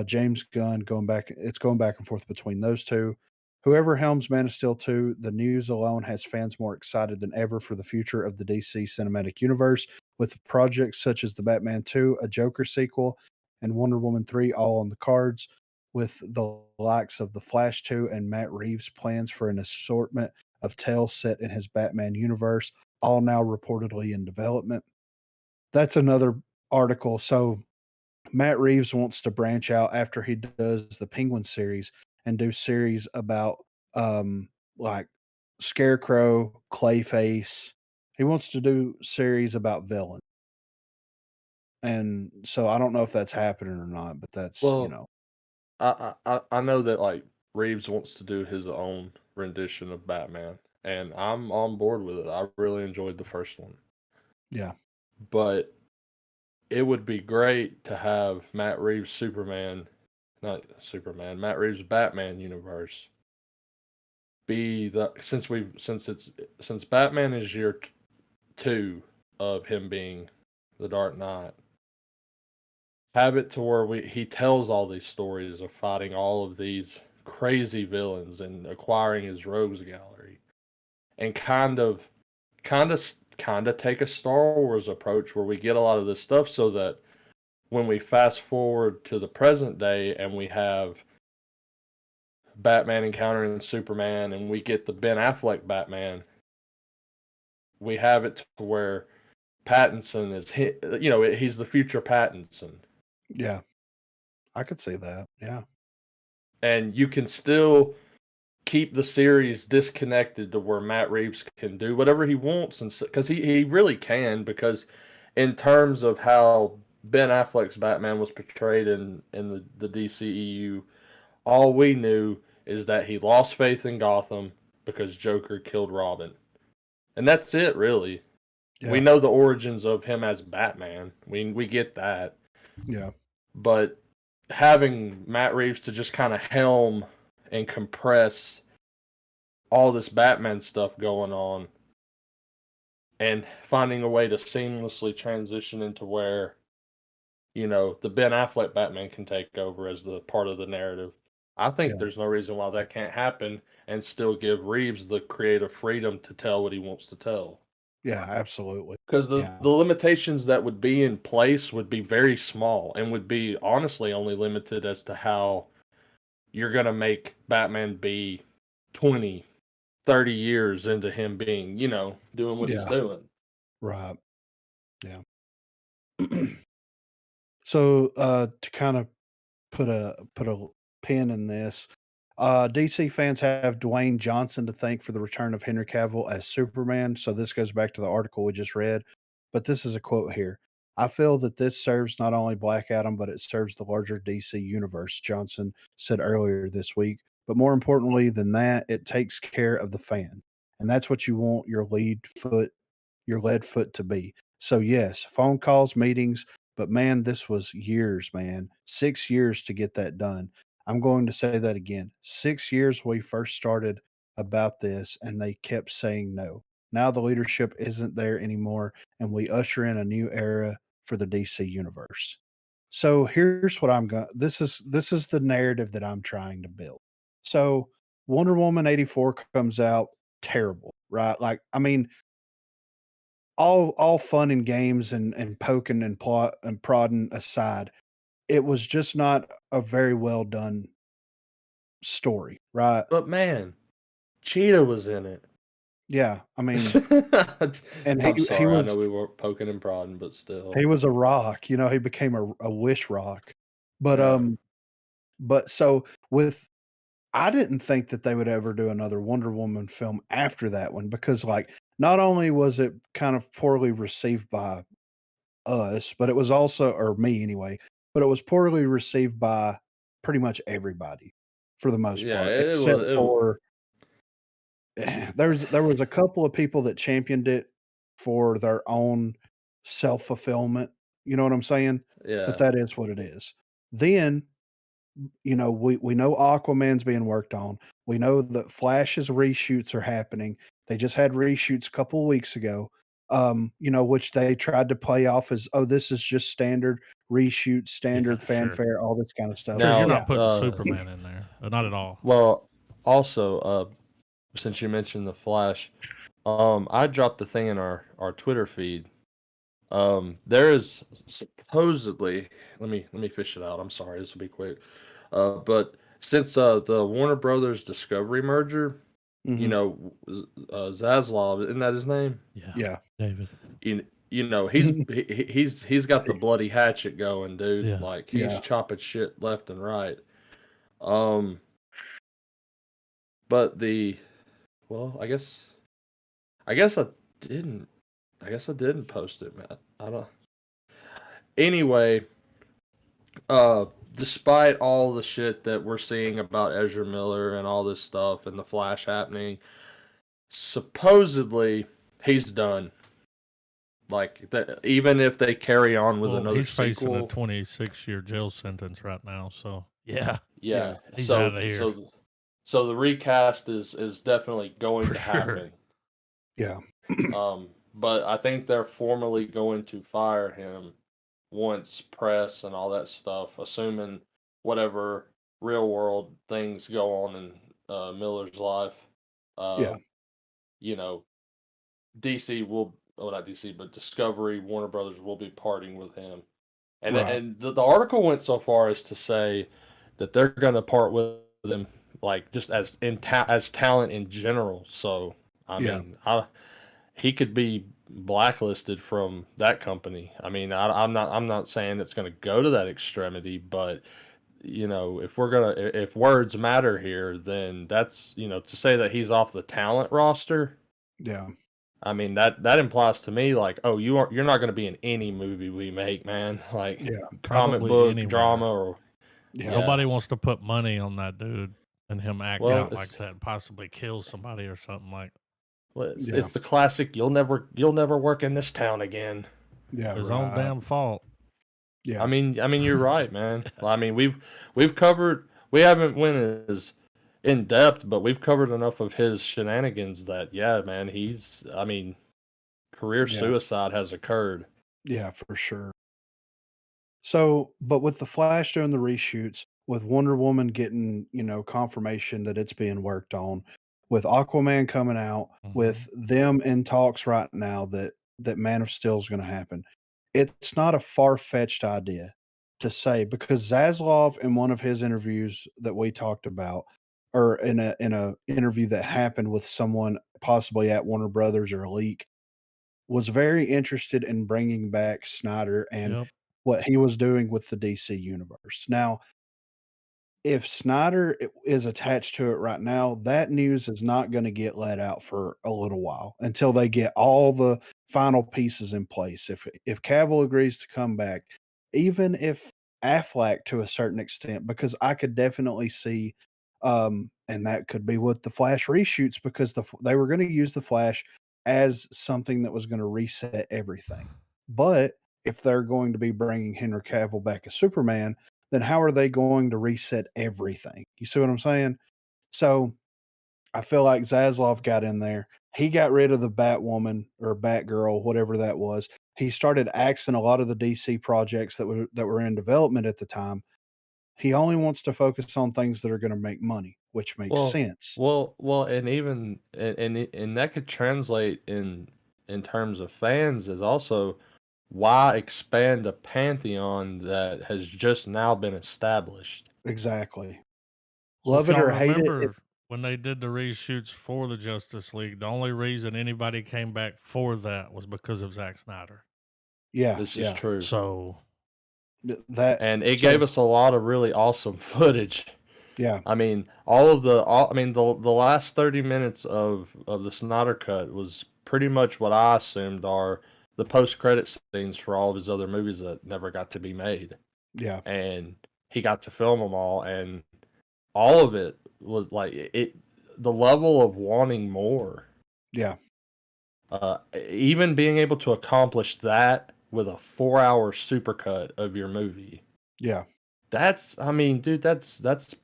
James Gunn it's going back and forth between those two. Whoever helms Man of Steel 2, the news alone has fans more excited than ever for the future of the DC cinematic universe, with projects such as the Batman 2, a Joker sequel, and Wonder Woman 3 all on the cards, with the likes of The Flash 2 and Matt Reeves' plans for an assortment of tales set in his Batman universe, all now reportedly in development. That's another article. So Matt Reeves wants to branch out after he does the Penguin series and do series about like Scarecrow, Clayface. He wants to do series about villain. And so I don't know if that's happening or not, but that's, Well, I know that like Reeves wants to do his own rendition of Batman, and I'm on board with it. I really enjoyed the first one, yeah. but it would be great to have Matt Reeves Superman, not Superman, Matt Reeves Batman universe be the since Batman is year two of him being the Dark Knight. Have it to where he tells all these stories of fighting all of these crazy villains and acquiring his rogues gallery, and kind of take a Star Wars approach where we get a lot of this stuff, so that when we fast forward to the present day and we have Batman encountering Superman and we get the Ben Affleck Batman, we have it to where Pattinson is he's the future Pattinson. Yeah. I could see that. Yeah. And you can still keep the series disconnected to where Matt Reeves can do whatever he wants, and because he really can, because in terms of how Ben Affleck's Batman was portrayed in the DCEU, all we knew is that he lost faith in Gotham because Joker killed Robin. And that's it, really. Yeah. We know the origins of him as Batman. We get that. Yeah. But having Matt Reeves to just kind of helm and compress all this Batman stuff going on and finding a way to seamlessly transition into where, the Ben Affleck Batman can take over as the part of the narrative. I think Yeah. there's no reason why that can't happen and still give Reeves the creative freedom to tell what he wants to tell. Yeah, absolutely. Because the limitations that would be in place would be very small and would be honestly only limited as to how you're going to make Batman be 20, 30 years into him being, doing what he's doing. Right. Yeah. So to kind of put a pin in this, DC fans have Dwayne Johnson to thank for the return of Henry Cavill as Superman. So this goes back to the article we just read, but this is a quote here. I feel that this serves not only Black Adam, but it serves the larger DC universe, Johnson said earlier this week. But more importantly than that, it takes care of the fan. And that's what you want your lead foot to be. So yes, phone calls, meetings, but man, this was years, man. 6 years to get that done. I'm going to say that again. 6 years we first started about this and they kept saying no. Now the leadership isn't there anymore and we usher in a new era for the DC universe. So here's what I'm going this is the narrative that I'm trying to build. So Wonder Woman 84 comes out terrible, right? Like I mean all fun and games and poking and plot and prodding aside, it was just not a very well done story, right? But man, Cheetah was in it. Yeah, I mean, and I'm he sorry, I know was we were poking and prodding, but still. he was a rock, you know, he became a wish rock. But, Yeah. but so with I didn't think that they would ever do another Wonder Woman film after that one because, like, not only was it kind of poorly received by us, but it was also or me anyway, but it was poorly received by pretty much everybody for the most Yeah, part, it except was for there was a couple of people that championed it for their own self-fulfillment, you know what I'm saying? But yeah. that is what it is. Then, you know, we know Aquaman's being worked on. We know that Flash's reshoots are happening. They just had reshoots a couple of weeks ago, you know, which they tried to play off as, oh, this is just standard reshoot, Yeah, standard sure. fanfare, all this kind of stuff. Sure, you're Now, Yeah, not putting Superman in there. Not at all. well, also, since you mentioned the Flash, I dropped the thing in our Twitter feed. There is supposedly, let me fish it out. I'm sorry, this will be quick. But since the Warner Brothers Discovery merger, you mhm, know, Zaslav, isn't that his name? Yeah, yeah, David. You know, he's got the bloody hatchet going, dude. Yeah. Like he's yeah, chopping shit left and right. Um, but well, I guess didn't I guess I didn't post it, man. I don't. Anyway, despite all the shit that we're seeing about Ezra Miller and all this stuff and the Flash happening, supposedly he's done. Like that, even if they carry on with Well, another he's facing a sequel, 26-year jail sentence right now. So yeah, yeah. yeah, he's So out of here so the recast is definitely going for to sure. happen. yeah, But I think they're formally going to fire him once press and all that stuff, assuming whatever real world things go on in Miller's life. Uh, yeah, you know, DC will, well, not DC, but Discovery, Warner Brothers will be parting with him. And right, and the article went so far as to say that they're going to part with him, like just as talent in general. So I yeah, mean, he could be blacklisted from that company. I mean, I'm not saying it's going to go to that extremity, but you know, if words matter here, then that's, to say that he's off the talent roster. yeah, I mean, that implies to me like, oh, you're not going to be in any movie we make, man. Like yeah, comic Probably book anywhere. drama or yeah, yeah. Nobody wants to put money on that dude and him act Well, out like it's that and possibly kill somebody or something like well, it's, yeah, it's the classic. You'll never work in this town again. yeah, his own right, damn fault. I yeah, mean, you're right, man. I mean, we've covered. We haven't went as in depth, but we've covered enough of his shenanigans that, yeah, man, he's. I mean, career yeah, suicide has occurred. yeah, for sure. So, but with the Flash doing the reshoots, with Wonder Woman getting, you know, confirmation that it's being worked on, with Aquaman coming out, Mm-hmm. with them in talks right now that Man of Steel is going to happen. It's not a far-fetched idea to say because Zaslav in one of his interviews that we talked about or in a interview that happened with someone possibly at Warner Brothers or a leak was very interested in bringing back Snyder and Yep. what he was doing with the DC universe. Now, if Snyder is attached to it right now, that news is not gonna get let out for a little while until they get all the final pieces in place. If Cavill agrees to come back, even if Affleck to a certain extent, because I could definitely see, and that could be what the Flash reshoots because they were gonna use the Flash as something that was gonna reset everything. But if they're going to be bringing Henry Cavill back as Superman, then how are they going to reset everything? You see what I'm saying? So I feel like Zaslav got in there. He got rid of the Batwoman or Batgirl, whatever that was. He started axing a lot of the DC projects that were in development at the time. He only wants to focus on things that are going to make money, which makes Well, sense. and even and that could translate in terms of fans is also why expand a pantheon that has just now been established. Exactly. Well, if Love it y'all or hate it. remember when they did the reshoots for the Justice League, the only reason anybody came back for that was because of Zack Snyder. Yeah, This is yeah. true. So And it gave us a lot of really awesome footage. Yeah. I mean, the last 30 minutes of the Snyder cut was pretty much what I assumed are the post-credit scenes for all of his other movies that never got to be made. Yeah. And he got to film them all, and all of it was like the level of wanting more. Yeah. Even being able to accomplish that with a 4-hour supercut of your movie. Yeah. Dude, that's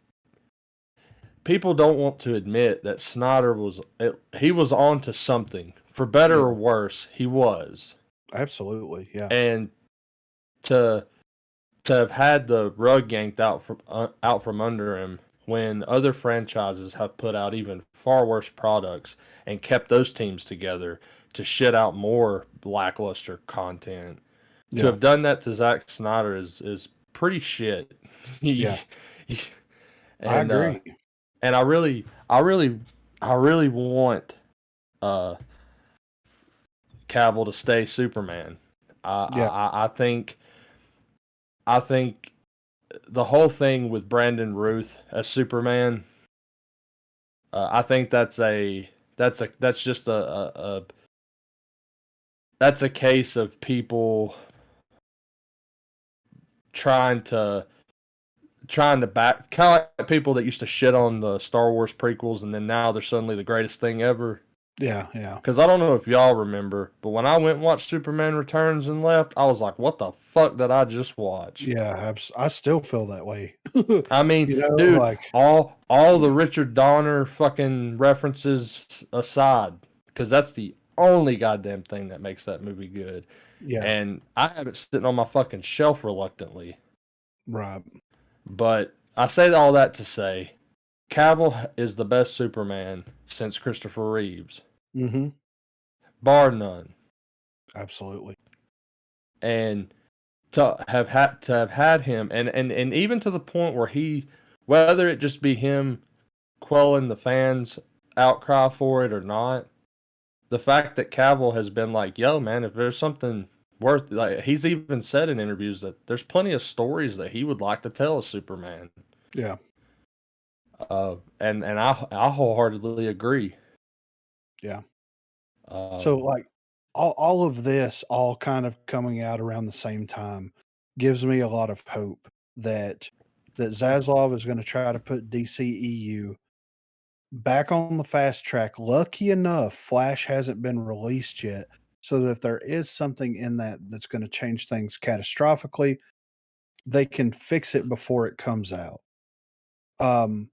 people don't want to admit that Snyder he was on to something. For better or worse, he was. Absolutely, yeah. And to have had the rug yanked out from under him when other franchises have put out even far worse products and kept those teams together to shit out more lackluster content. To have done that to Zack Snyder is pretty shit. Yeah. And, I agree. And I really want Cavill to stay Superman. I think the whole thing with Brandon Routh as Superman, I think that's just a case of people trying to back, kind of like people that used to shit on the Star Wars prequels and then now they're suddenly the greatest thing ever. Yeah, yeah. Because I don't know if y'all remember, but when I went and watched Superman Returns and left, I was like, what the fuck did I just watch? Yeah, I still feel that way. I mean, dude, like, all the Richard Donner fucking references aside, because that's the only goddamn thing that makes that movie good. Yeah. And I have it sitting on my fucking shelf reluctantly. Right. But I say all that to say, Cavill is the best Superman since Christopher Reeves. Mm-hmm. Bar none. Absolutely. And to have had him, and even to the point where whether it just be him quelling the fans' outcry for it or not, the fact that Cavill has been like, yo, man, if there's something worth, like, he's even said in interviews that there's plenty of stories that he would like to tell as Superman. Yeah. And I wholeheartedly agree. Yeah. So like all of this all kind of coming out around the same time gives me a lot of hope that Zaslav is going to try to put DCEU back on the fast track. Lucky enough, Flash hasn't been released yet. So that if there is something in that that's going to change things catastrophically, they can fix it before it comes out. And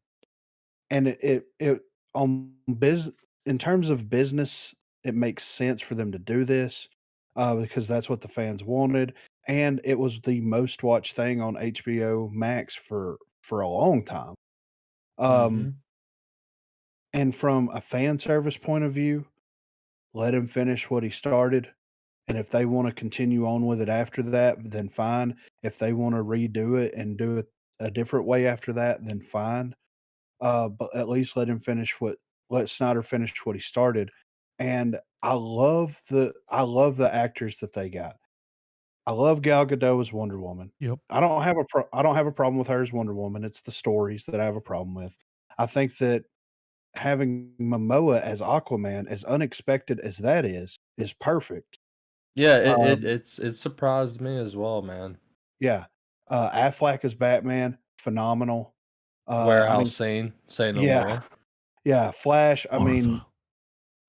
it on in terms of business, it makes sense for them to do this because that's what the fans wanted, and it was the most watched thing on HBO Max for a long time. And from a fan service point of view, let him finish what he started. And if they want to continue on with it after that, then fine. If they want to redo it and do it a different way after that, then fine. But at least let Snyder finish what he started. And I love the actors that they got. I love Gal Gadot as Wonder Woman. Yep. I don't have a problem with her as Wonder Woman. It's the stories that I have a problem with. I think that having Momoa as Aquaman, as unexpected as that is perfect. Yeah, it surprised me as well, man. Yeah. Affleck as Batman, phenomenal. Warehouse scene, say no yeah, more. yeah. Flash, I mean, Martha.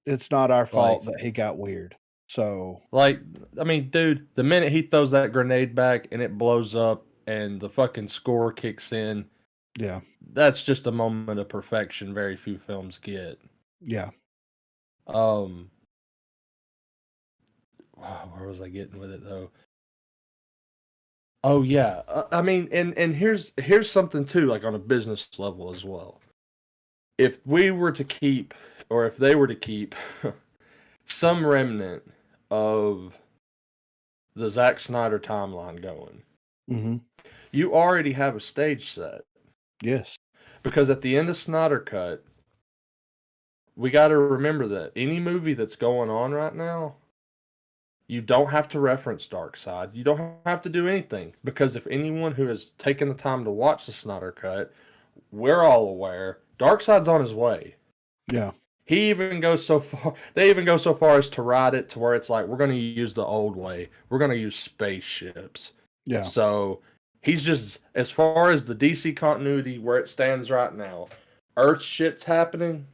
it's not our fault Like that he got weird. So Like, I mean, dude, the minute he throws that grenade back and it blows up and the fucking score kicks in, yeah, that's just a moment of perfection very few films get. yeah. Wow, where was I getting with it though? Oh yeah, I mean, and here's something too, like on a business level as well. If we were to keep, or if they were to keep, some remnant of the Zack Snyder timeline going, Mm-hmm. you already have a stage set. Yes. Because at the end of Snyder Cut, we got to remember that any movie that's going on right now, you don't have to reference Darkseid. You don't have to do anything. Because if anyone who has taken the time to watch the Snyder Cut, we're all aware Darkseid's on his way. Yeah. He even goes so far, they even go so far as to write it to where it's like, we're going to use the old way. We're going to use spaceships. Yeah. So he's just, as far as the DC continuity where it stands right now, Earth shit's happening,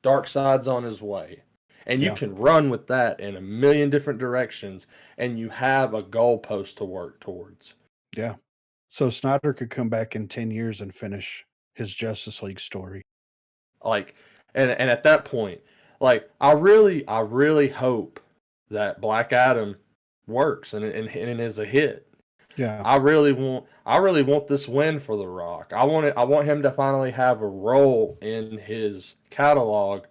Darkseid's on his way. And you can run with that in a million different directions, and you have a goalpost to work towards. Yeah. So Snyder could come back in 10 years and finish his Justice League story. Like, and at that point, like, I really hope that Black Adam works and is a hit. Yeah. I really want this win for The Rock. I want him to finally have a role in his catalog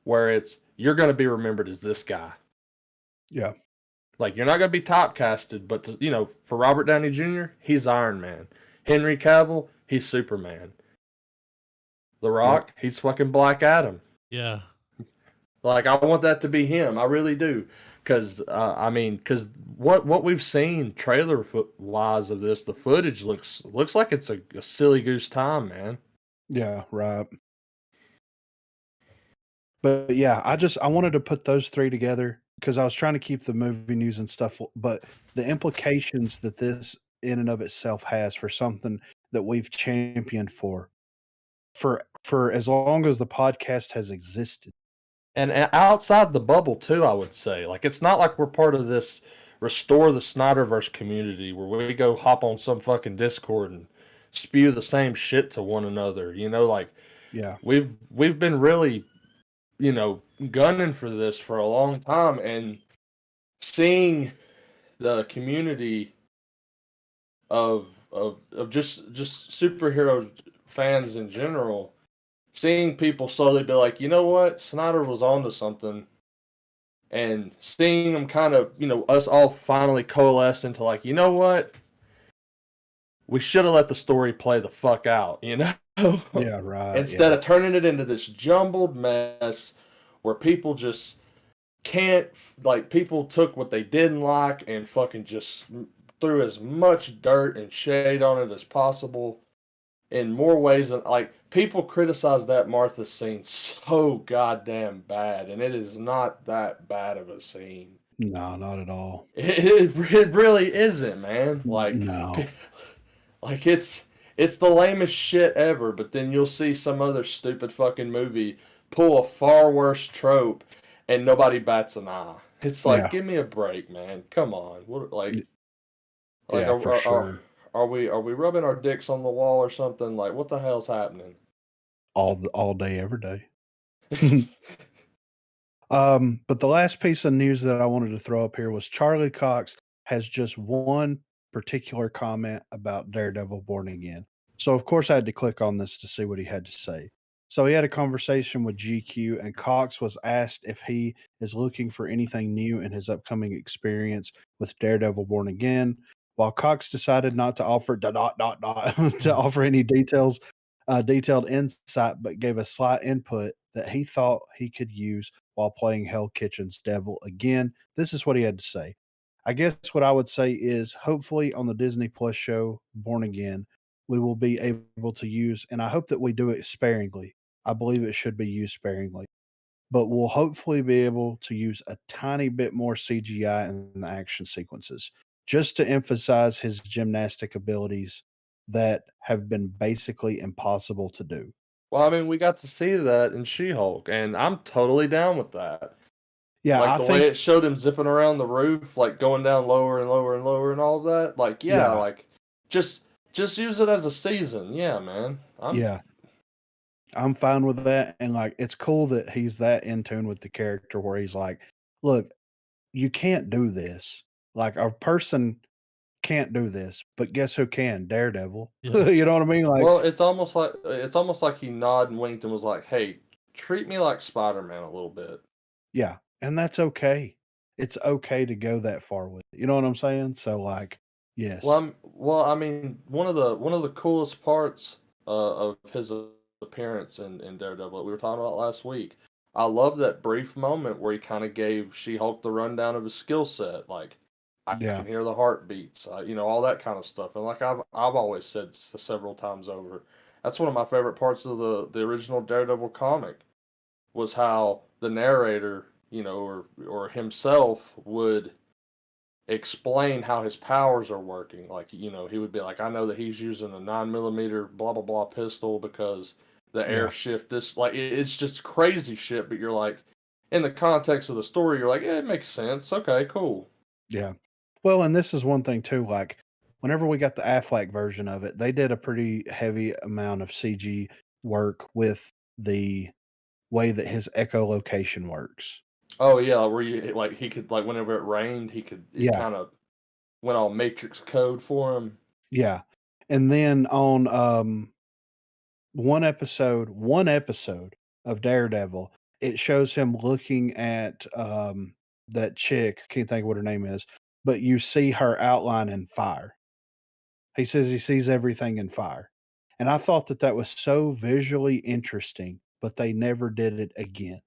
where it's, you're going to be remembered as this guy. Yeah. Like, you're not going to be typecasted, but for Robert Downey Jr., he's Iron Man. Henry Cavill, he's Superman. The Rock, he's fucking Black Adam. Yeah. Like, I want that to be him. I really do. Because, because what we've seen trailer wise of this, the footage looks like it's a silly goose time, man. Yeah, right. But yeah, I wanted to put those three together because I was trying to keep the movie news and stuff, but the implications that this in and of itself has for something that we've championed for as long as the podcast has existed. And outside the bubble too, I would say. Like, it's not like we're part of this restore the Snyderverse community where we go hop on some fucking Discord and spew the same shit to one another. Like, yeah, we've been really, gunning for this for a long time, and seeing the community of just superhero fans in general, seeing people slowly be like, you know what, Snyder was onto something, and seeing them kind of, us all finally coalesce into like, you know what, we should have let the story play the fuck out, Yeah, right. Instead of turning it into this jumbled mess where people just can't, like, people took what they didn't like and fucking just threw as much dirt and shade on it as possible in more ways than, like, people criticize that Martha scene so goddamn bad, and it is not that bad of a scene. No, not at all. It really isn't, man. Like, no. Like, it's the lamest shit ever, but then you'll see some other stupid fucking movie pull a far worse trope and nobody bats an eye. It's like, give me a break, man. Come on. What, like for sure. Are we rubbing our dicks on the wall or something? Like, what the hell's happening? All day, every day. But the last piece of news that I wanted to throw up here was Charlie Cox has just one particular comment about Daredevil Born Again. So of course I had to click on this to see what he had to say. So he had a conversation with GQ, and Cox was asked if he is looking for anything new in his upcoming experience with Daredevil Born Again. While Cox decided not to offer to offer any detailed insight, but gave a slight input that he thought he could use while playing Hell Kitchen's Devil again. This is what he had to say. I guess what I would say is hopefully on the Disney Plus show, Born Again, we will be able to use, and I hope that we do it sparingly. I believe it should be used sparingly, but we'll hopefully be able to use a tiny bit more CGI in the action sequences just to emphasize his gymnastic abilities that have been basically impossible to do. Well, I mean, we got to see that in She-Hulk, and I'm totally down with that. Yeah, Like I the way think it showed him zipping around the roof, like going down lower and lower and lower and all of that. Like, yeah, yeah, like just just use it as a season. Yeah, man. yeah. I'm fine with that, and, like, it's cool that he's that in tune with the character where he's like, "Look, you can't do this. Like, a person can't do this, but guess who can? Daredevil." Yeah. You know what I mean? Like, Well, it's almost like he nodded and winked and was like, "Hey, treat me like Spider-Man a little bit." yeah, and that's okay. It's okay to go that far with it. You know what I'm saying? So, like, yes. I mean, one of the coolest parts of his appearance in Daredevil that we were talking about last week. I love that brief moment where he kind of gave She-Hulk the rundown of his skill set. Like, I Yeah, can hear the heartbeats, you know, all that kind of stuff. And like I've always said several times over, that's one of my favorite parts of the original Daredevil comic was how the narrator, you know, or himself would explain how his powers are working. Like, you know, he would be like, I know that he's using a 9mm blah blah blah pistol because the air yeah, shift this like it's just crazy shit, but you're like in the context of the story, you're like, yeah, it makes sense. Okay, cool. yeah. Well, and this is one thing too, like, whenever we got the Affleck version of it, they did a pretty heavy amount of CG work with the way that his echolocation works. Oh yeah, where you like he could like whenever it rained, it Yeah, kind of went all Matrix code for him. yeah. And then on, one episode of Daredevil, it shows him looking at, that chick, I can't think of what her name is, but you see her outline in fire. He says he sees everything in fire. And I thought that that was so visually interesting, but they never did it again.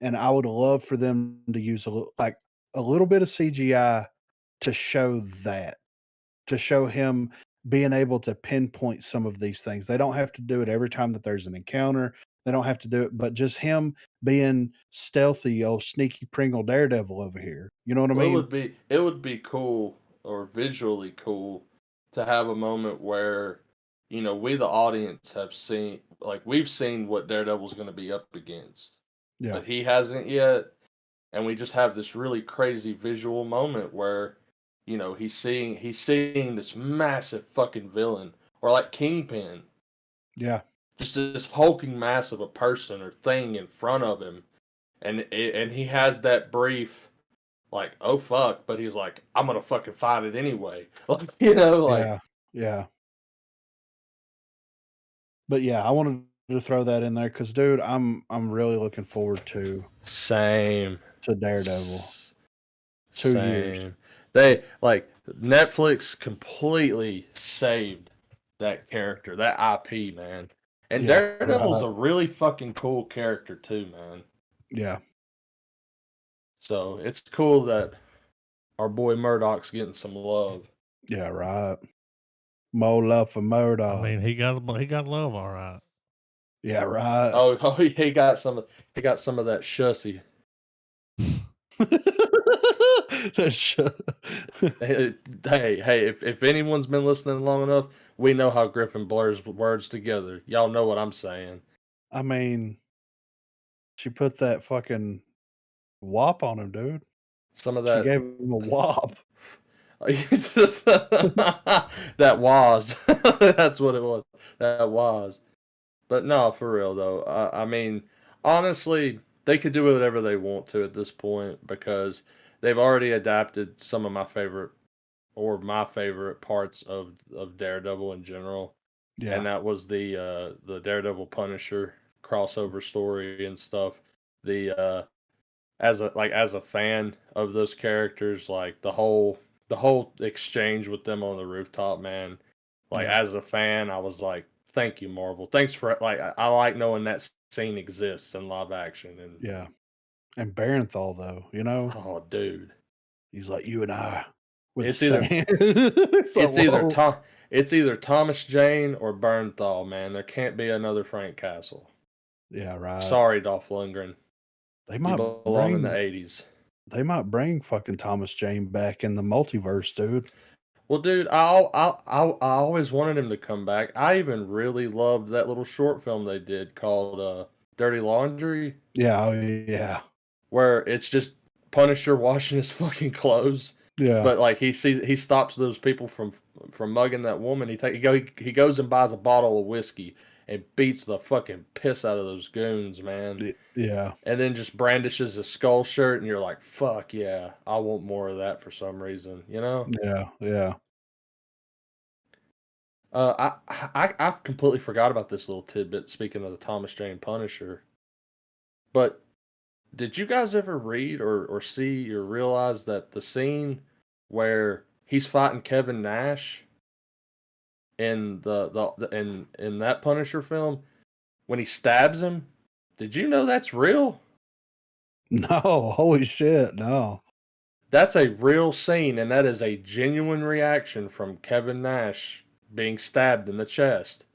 And I would love for them to use a little bit of CGI to show that, to show him being able to pinpoint some of these things. They don't have to do it every time that there's an encounter. They don't have to do it, but just him being stealthy, old sneaky Pringle Daredevil over here. You know what I Well, mean? it would be cool or visually cool to have a moment where, you know, we the audience have seen like we've seen what Daredevil's going to be up against, Yeah. but he hasn't yet, and we just have this really crazy visual moment where, you know, he's seeing this massive fucking villain or like Kingpin, Yeah. just this hulking mass of a person or thing in front of him, and he has that brief like, oh fuck, but he's like, I'm gonna fucking fight it anyway. Like, you know, like Yeah. Yeah. But yeah, I wanted to throw that in there because, dude, I'm really looking forward same, to Daredevil. 2 years. same. They like Netflix completely saved that character, that IP, man. And Yeah, Daredevil's right. a really fucking cool character too, man. Yeah. So it's cool that our boy Murdoch's getting some love. Yeah, right. More love for I Murdoch. mean, he got love, all right. Yeah, right. Oh, he got some of that shussy. That's Hey, if anyone's been listening long enough, we know how Griffin blurs words together. Y'all know what I'm saying. I mean, she put that fucking wop on him, dude. Some of She that. gave him a wop. It's just that was. That's what it was. That was. But no, for real though. I mean, honestly, they could do whatever they want to at this point because they've already adapted some of my favorite parts of Daredevil in general, and Yeah. that was the Daredevil Punisher crossover story and stuff. The as a fan of those characters, like the whole exchange with them on the rooftop, man. Like Yeah. as a fan, I was like, thank you, Marvel. Thanks for like I like knowing that scene exists in live action and Yeah. And Barenthal, though, you know? oh dude. He's like, you and I with It's the either same. it's either Thomas Jane or Bernthal, man. There can't be another Frank Castle. Yeah, right. Sorry, Dolph Lundgren. They You might belong in the bring 80s. they might bring fucking Thomas Jane back in the multiverse, dude. Well, dude, I always wanted him to come back. I even really loved that little short film they did called Dirty Laundry, Yeah, oh yeah. where it's just Punisher washing his fucking clothes. Yeah. But like he stops those people from mugging that woman. He goes and buys a bottle of whiskey and beats the fucking piss out of those goons, man. Yeah. And then just brandishes a skull shirt, and you're like, fuck yeah, I want more of that for some reason, you know? Yeah, yeah. I completely forgot about this little tidbit. Speaking of the Thomas Jane Punisher, but did you guys ever read or see or realize that the scene where he's fighting Kevin Nash in in that Punisher film, when he stabs him, did you know that's real? No, holy shit, no. That's a real scene, and that is a genuine reaction from Kevin Nash being stabbed in the chest.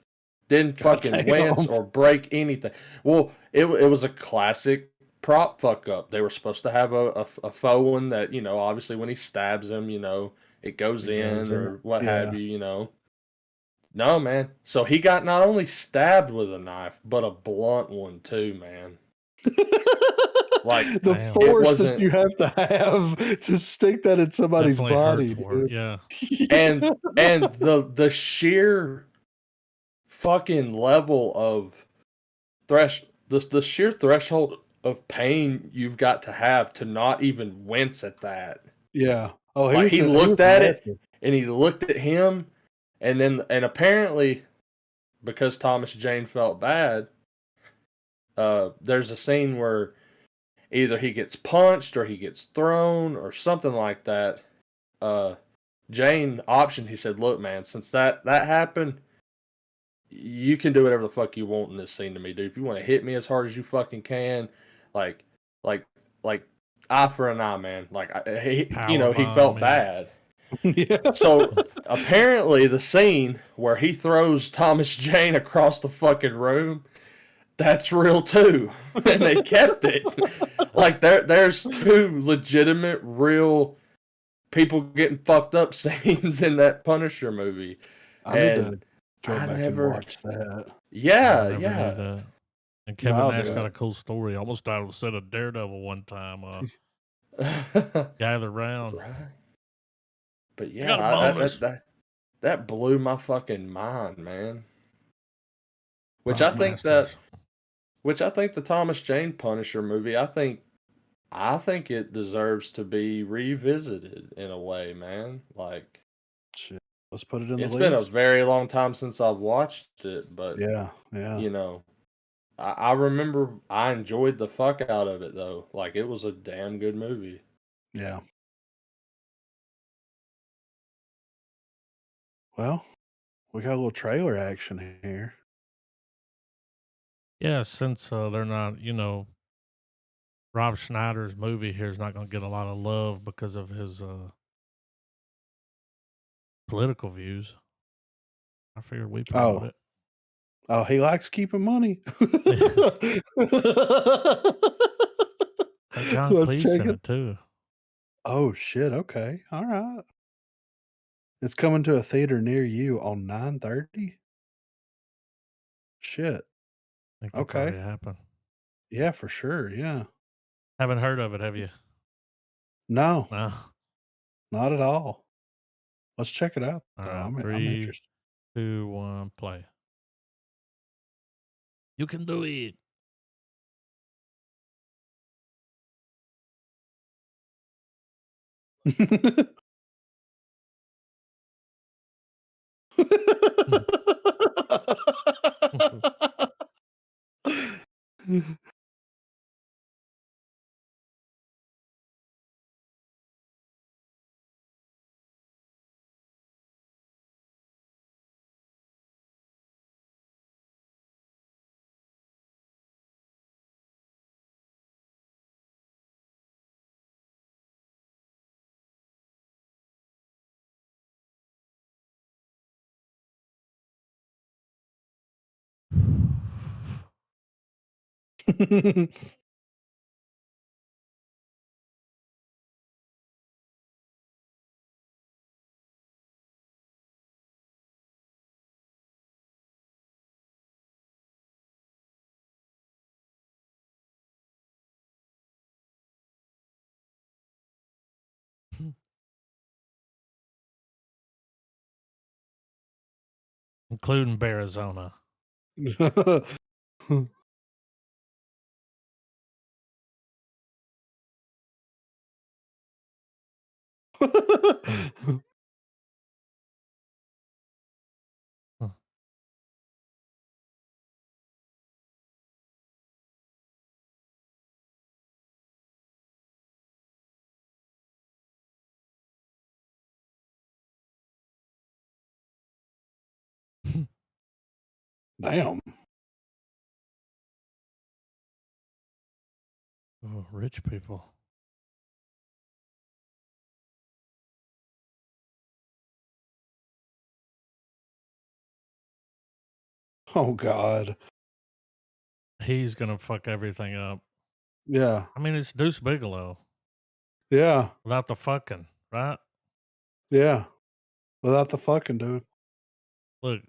Didn't fucking wince or break anything. Well, it was a classic prop fuck up. They were supposed to have a faux one that, obviously when he stabs him, it goes in or what have you, No, man. So he got not only stabbed with a knife, but a blunt one too, man. Like the force that you have to stick that in somebody's body, dude. Yeah. And the sheer fucking level of the sheer threshold of pain you've got to have to not even wince at that. Yeah. Oh, he looked at it and he looked at him, and apparently because Thomas Jane felt bad, there's a scene where either he gets punched or he gets thrown or something like that. Jane optioned. He said, "Look, man, since that happened, you can do whatever the fuck you want in this scene to me, dude. If you want to hit me as hard as you fucking can, like eye for an eye, man. Like he felt bad." Yeah. So apparently, the scene where he throws Thomas Jane across the fucking room, that's real too, and they kept it. Like there's two legitimate, real people getting fucked up scenes in that Punisher movie. I need to go back and watch that. Yeah, I yeah. Knew that. And Kevin Nash got a cool story. Almost died on the set of Daredevil one time. Gather round. Right. But yeah, that blew my fucking mind, man. Which I think the Thomas Jane Punisher movie, I think it deserves to be revisited in a way, man. Like, shit. Let's put it in the list. It's been a very long time since I've watched it, but yeah. I remember I enjoyed the fuck out of it though. Like, it was a damn good movie. Yeah. Well, we got a little trailer action here. Yeah, since they're not, Rob Schneider's movie here is not going to get a lot of love because of his political views. I figured we promote it. Oh, he likes keeping money. John Cleese in it too. Oh shit! Okay, all right. It's coming to a theater near you on 9/30. Shit. I think that's already happened. Yeah, for sure. Yeah. Haven't heard of it, have you? No. No. Not at all. Let's check it out. All Though. right, I'm 3, interested. 2, 1, play. You can do it. Including Arizona. Damn. Oh, rich people. Oh God. He's gonna fuck everything up. Yeah. I mean, it's Deuce Bigelow. Yeah. Without the fucking, right? Yeah. Without the fucking, dude. Look.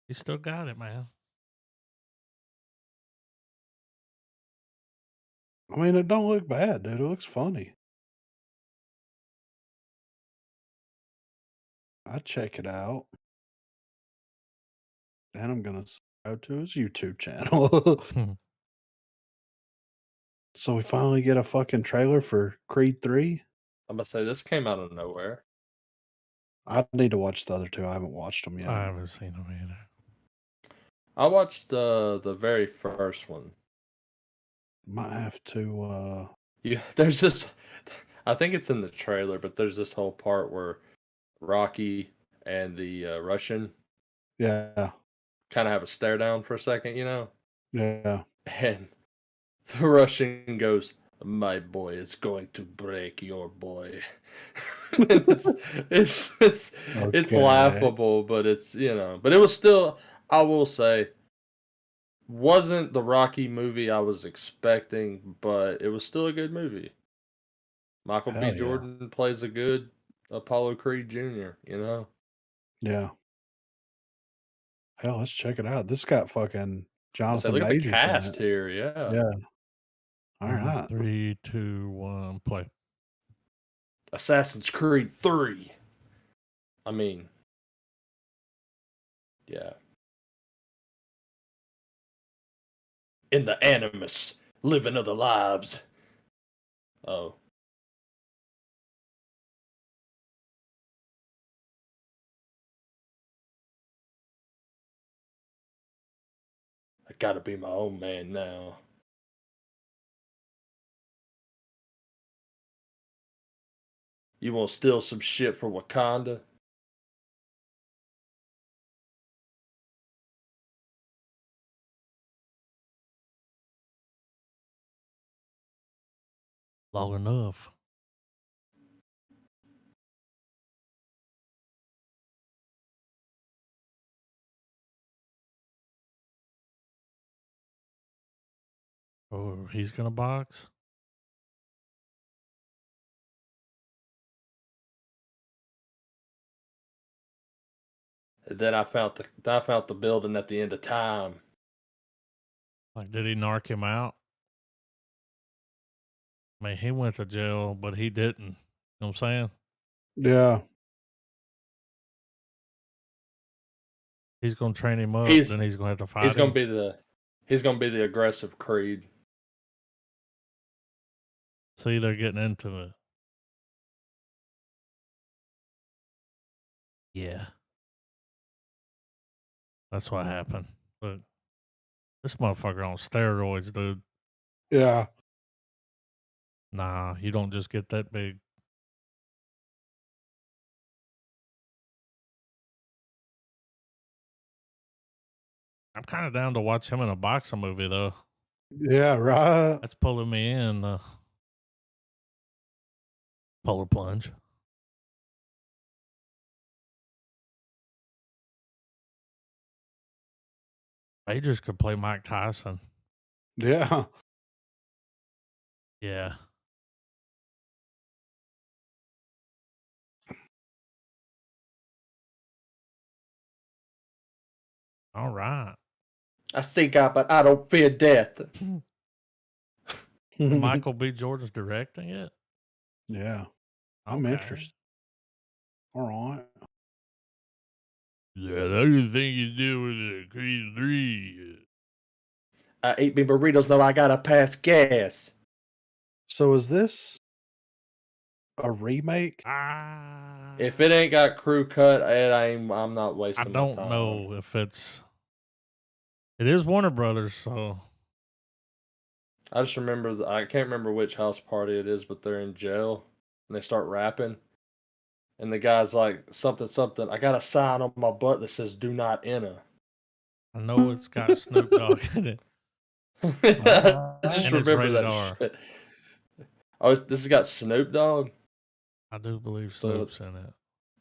You still got it, man. I mean, it don't look bad, dude. It looks funny. I'd check it out. And I'm gonna subscribe to his YouTube channel. So we finally get a fucking trailer for Creed 3? I'm gonna say this came out of nowhere. I need to watch the other two. I haven't watched them I yet. haven't seen them either. I watched the very first one. Might have to Yeah, there's this. I think it's in the trailer, but there's this whole part where Rocky and the Russian yeah. kind of have a stare down for a second, you know? Yeah. And the Russian goes, "My boy is going to break your boy." And it's Okay. laughable, but it's, you know, but it was still, I will say, wasn't the Rocky movie I was expecting, but it was still a good movie. Michael B. Hell yeah. Jordan plays a good Apollo Creed Jr., you know? Yeah. Hell, let's check it out. This got fucking I say, Jonathan look at the Majors in cast it. here, yeah. Yeah. All right. 3, 2, 1, play. Assassin's Creed 3. I mean, yeah. In the Animus, living other lives. Oh. I gotta be my own man now. You wanna steal some shit for Wakanda? Long enough. Oh, he's gonna box? And then I found the building at the end of time. Like, did he narc him out? I mean, he went to jail, but he didn't. You know what I'm saying? Yeah. He's gonna train him up, He's then he's gonna have to fight he's gonna him. be the aggressive Creed. See, they're getting into it. Yeah. That's what happened. But this motherfucker on steroids, dude. Yeah. Nah, you don't just get that big. I'm kind of down to watch him in a boxing movie, though. Yeah, right. That's pulling me in. Polar plunge. Majors could play Mike Tyson. Yeah. Yeah. All right. I see God, but I don't fear death. Michael B. Jordan's directing it? Yeah. I'm interested. All right. Yeah, how do you think you do with the Creed 3? I ate me burritos, no, I gotta pass gas. So is this a remake? If it ain't got crew cut, I'm not wasting my time. I don't know if it's... It is Warner Brothers, so... I just remember, I can't remember which house party it is, but they're in jail, and they start rapping. And the guy's like, something, I got a sign on my butt that says, do not enter. I know it's got Snoop Dogg in it. I just And remember it's rated that R. shit. Oh, this has got Snoop Dogg? I do believe Snoop's in it.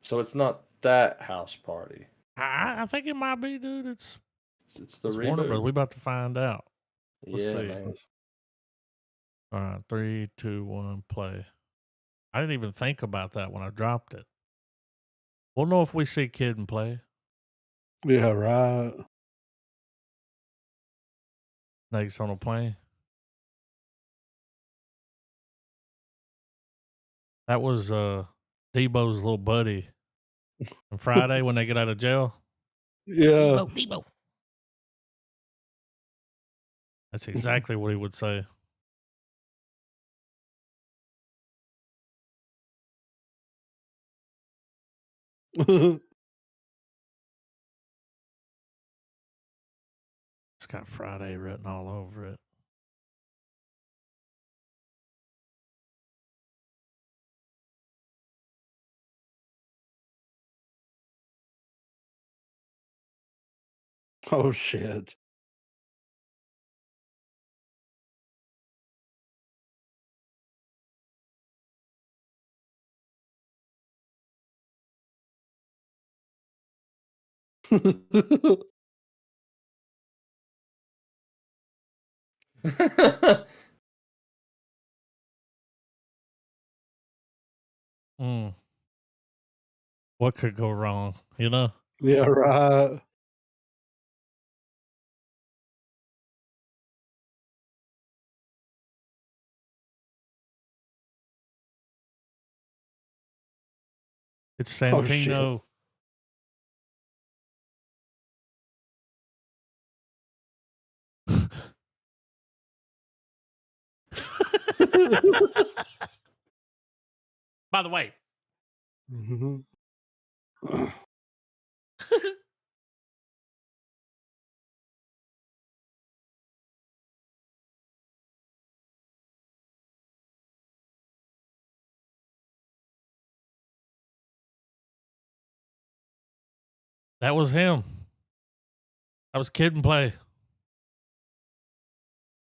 So it's not that house party. I think it might be, dude. It's the Warner Brothers. We about to find out. Let's see. Man. All right, 3, 2, 1, play. I didn't even think about that when I dropped it. We'll know if we see Kid and Play. Yeah, right. Next on a plane. That was Debo's little buddy on Friday when they get out of jail. Yeah. Debo. That's exactly what he would say. It's got Friday written all over it. Oh, shit. What could go wrong, you know? Yeah, right. It's Santino. Oh, By the way. That was him. That was Kid and Play.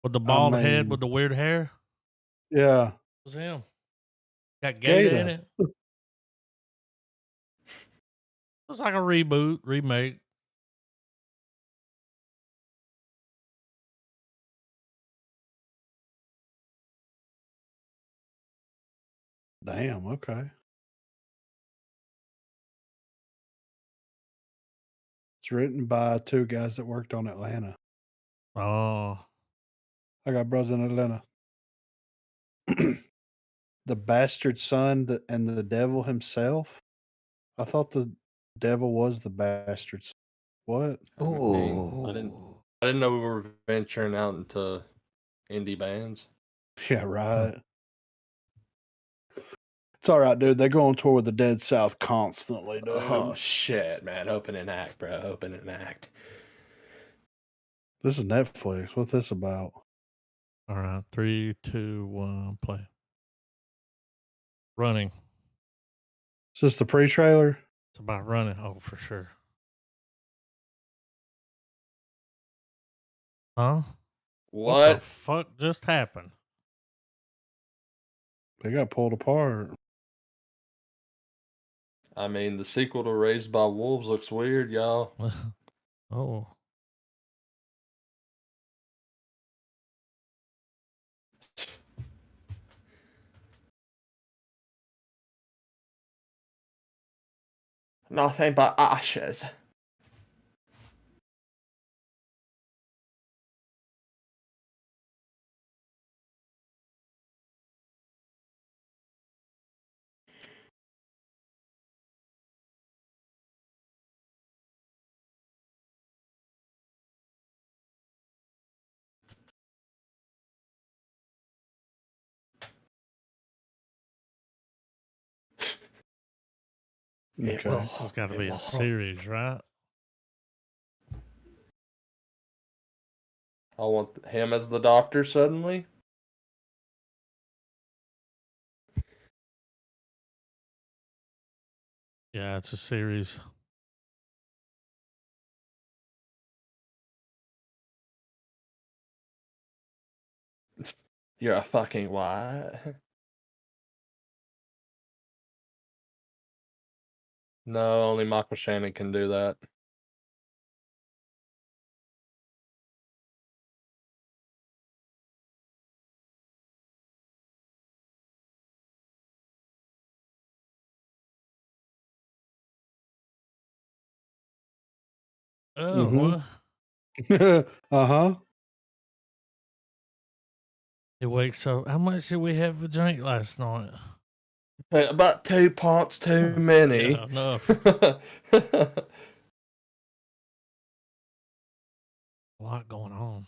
With the bald head with the weird hair. Yeah. It was him. Got Gata in it. It was like a reboot, remake. Damn, okay. It's written by 2 guys that worked on Atlanta. Oh. I got brothers in Atlanta. The Bastard Son and the Devil himself? I thought the devil was the bastard son. What? I didn't know we were venturing out into indie bands. Yeah, right. It's all right, dude. They go on tour with the Dead South constantly, dude. Oh, shit, man. Opening act, bro. Opening act. This is Netflix. What's this about? All right. 3, 2, 1, play. Running. Is this the pre-trailer? It's about running. Oh, for sure. Huh? What the fuck just happened? They got pulled apart. I mean, the sequel to Raised by Wolves looks weird, y'all. Oh. Nothing but ashes. Okay. It's got to be a series, right? I want him as the doctor suddenly. Yeah, it's a series. You're a fucking what? No, only Michael Shannon can do that. Oh, what? Uh-huh. He wakes up. How much did we have for drink last night? About 2 pints too many. Yeah, enough. A lot going on.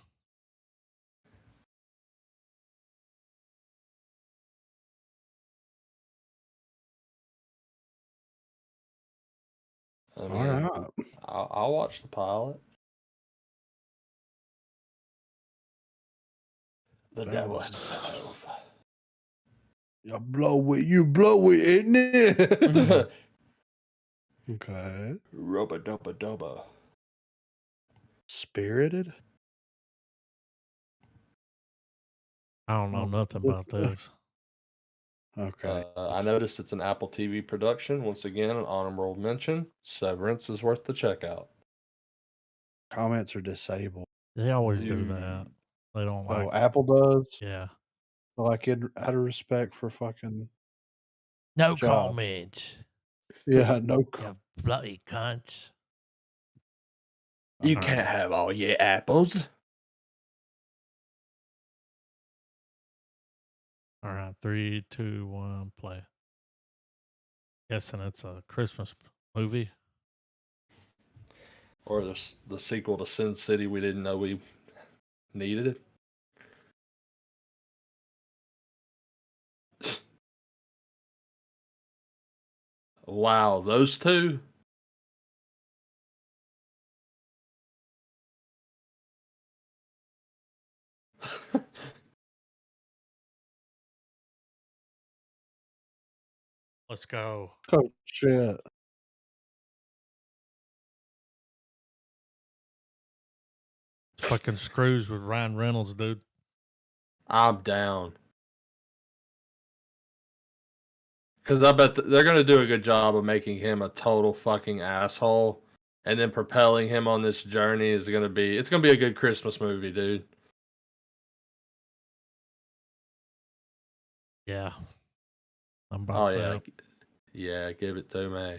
I mean, all right. I'll watch the pilot. The devil himself. You blow it, isn't it? Okay. Rubba dubba dubba. Spirited? I don't know nothing about this. Okay. I noticed it's an Apple TV production. Once again, an honorable mention. Severance is worth the checkout. Comments are disabled. They always do that. They don't like. Oh, Apple does? Yeah. Like it out of respect for fucking No jobs. comments. Yeah, no You bloody cunts. You can't have all your apples. All right, 3, 2, 1, play. Guessing it's a Christmas movie. Or the sequel to Sin City we didn't know we needed. Wow, those two? Let's go. Oh, shit. Fucking Screws with Ryan Reynolds, dude. I'm down. Because I bet they're going to do a good job of making him a total fucking asshole. And then propelling him on this journey is going to be... It's going to be a good Christmas movie, dude. Yeah. I'm about that. Yeah, give it to me.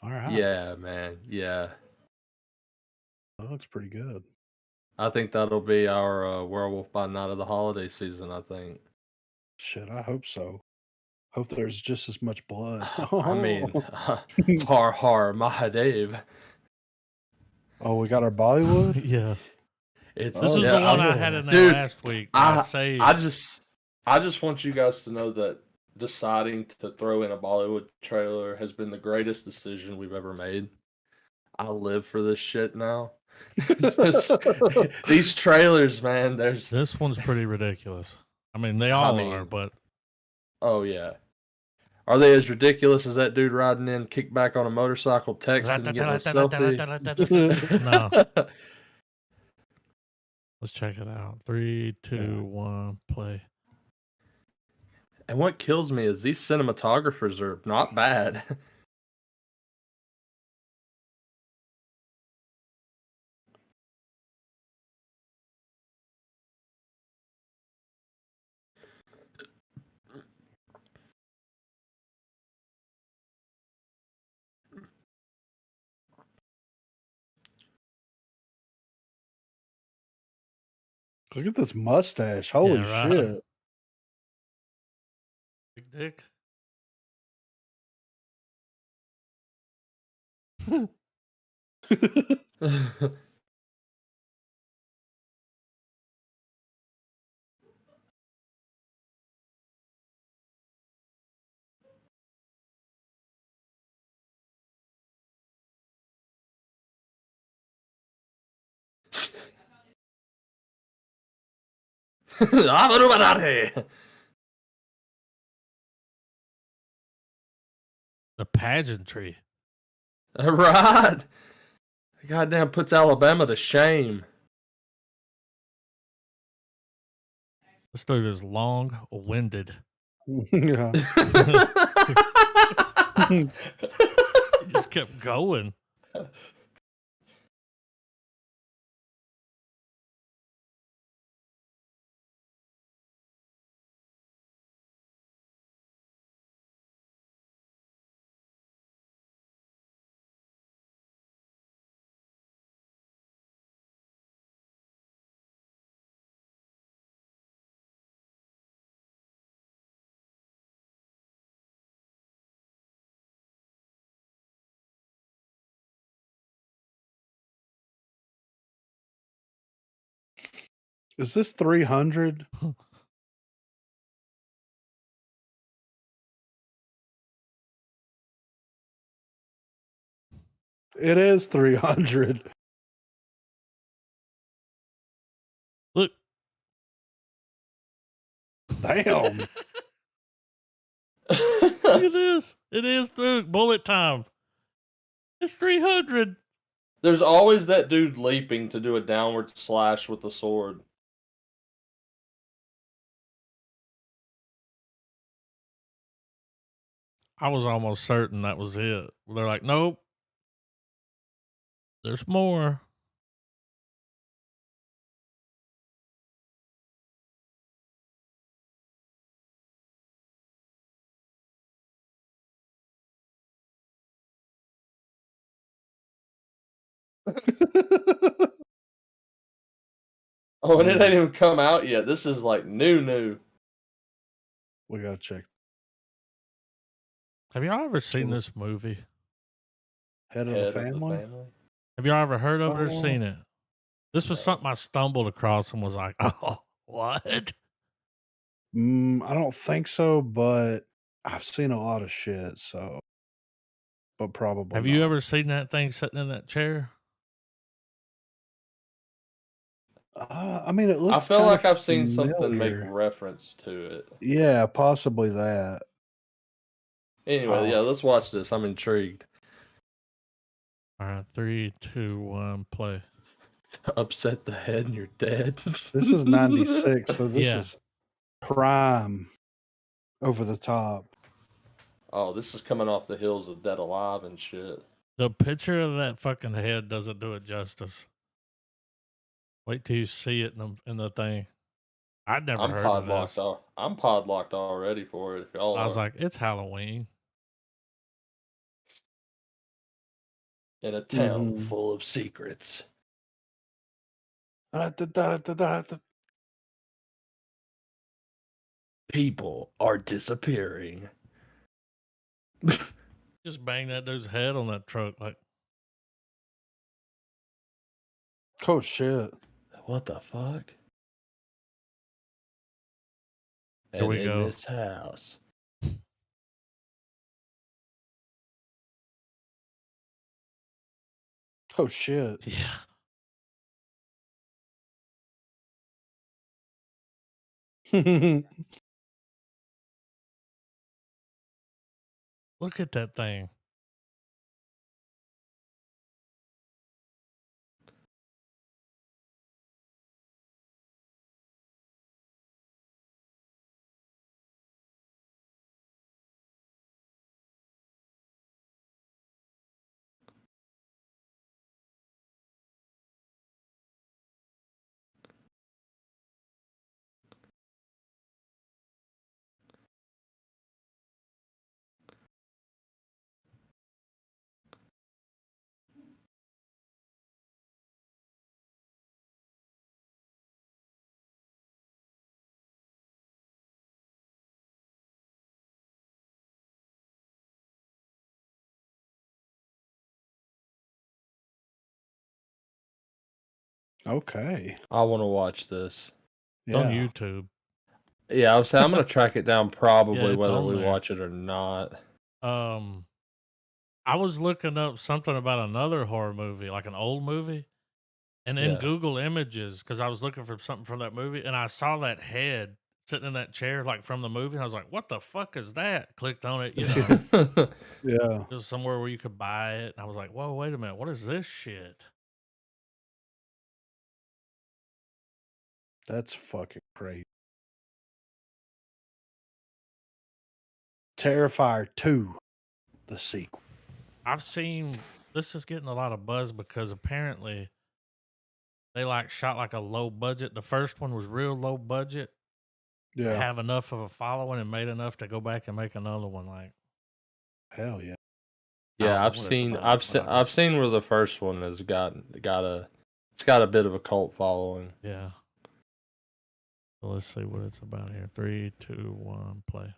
All right. Yeah, man. Yeah. That looks pretty good. I think that'll be our Werewolf by Night of the holiday season, I think. Shit, I hope so. Hope there's just as much blood. I mean, har har Mahadev. Oh, we got our Bollywood? Yeah. This is the one I had in there last week. I just want you guys to know that deciding to throw in a Bollywood trailer has been the greatest decision we've ever made. I live for this shit now. These trailers, man. This one's pretty ridiculous. I mean, they all are, but oh yeah. Are they as ridiculous as that dude riding in kickback on a motorcycle, texting, getting a selfie? No. Let's check it out. 3, 2, 1, play. And what kills me is these cinematographers are not bad. Look at this mustache. Holy shit. Big dick. The pageantry. Right. Goddamn puts Alabama to shame. This dude is long-winded. Yeah. He just kept going. Is this 300? It is 300. Look. Damn. Look at this. It is through bullet time. It's 300. There's always that dude leaping to do a downward slash with the sword. I was almost certain that was it. They're like, nope. There's more. Oh, and it ain't even come out yet. This is like new. We gotta check. Have y'all ever seen this movie? Head of the Family? Have y'all ever heard of it or seen it? This was something I stumbled across and was like, oh, what? I don't think so, but I've seen a lot of shit, so. But probably Have you ever seen that thing sitting in that chair? I mean, it looks. I feel like I've seen something make reference to it. Yeah, possibly that. Anyway, yeah, let's watch this. I'm intrigued. All right, 3, 2, 1, play. Upset the head and you're dead. This is 96, so this is prime over the top. Oh, this is coming off the heels of Dead Alive and shit. The picture of that fucking head doesn't do it justice. Wait till you see it in the thing. I'd never heard of this. I'm podlocked already for it. If y'all I was like, it's Halloween. In a town full of secrets. People are disappearing. Just bang that dude's head on that truck. Like, oh, shit. What the fuck? Here we go. In this house. Oh, shit. Yeah. Look at that thing. Okay. I want to watch this. It's on YouTube. Yeah, I was saying I'm gonna track it down probably it's whether on we there. watch it or not. I was looking up something about another horror movie, like an old movie, and in Google Images, because I was looking for something from that movie, and I saw that head sitting in that chair, like from the movie, and I was like, "What the fuck is that?" Clicked on it, you know. Yeah. It was somewhere where you could buy it, and I was like, "Whoa, wait a minute, what is this shit?" That's fucking crazy. Terrifier 2, the sequel. I've seen this is getting a lot of buzz because apparently they like shot like a low budget. The first one was real low budget. Yeah. Have enough of a following and made enough to go back and make another one. Like, hell yeah. Yeah, I've seen where the first one has got a bit of a cult following. Yeah. So let's see what it's about here. 3, 2, 1, play.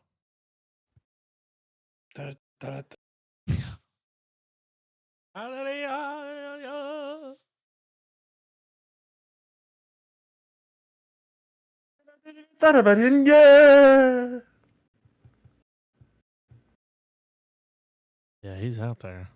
Yeah, he's out there.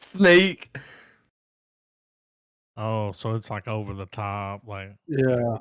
Snake. Oh, so it's like over the top, like yeah.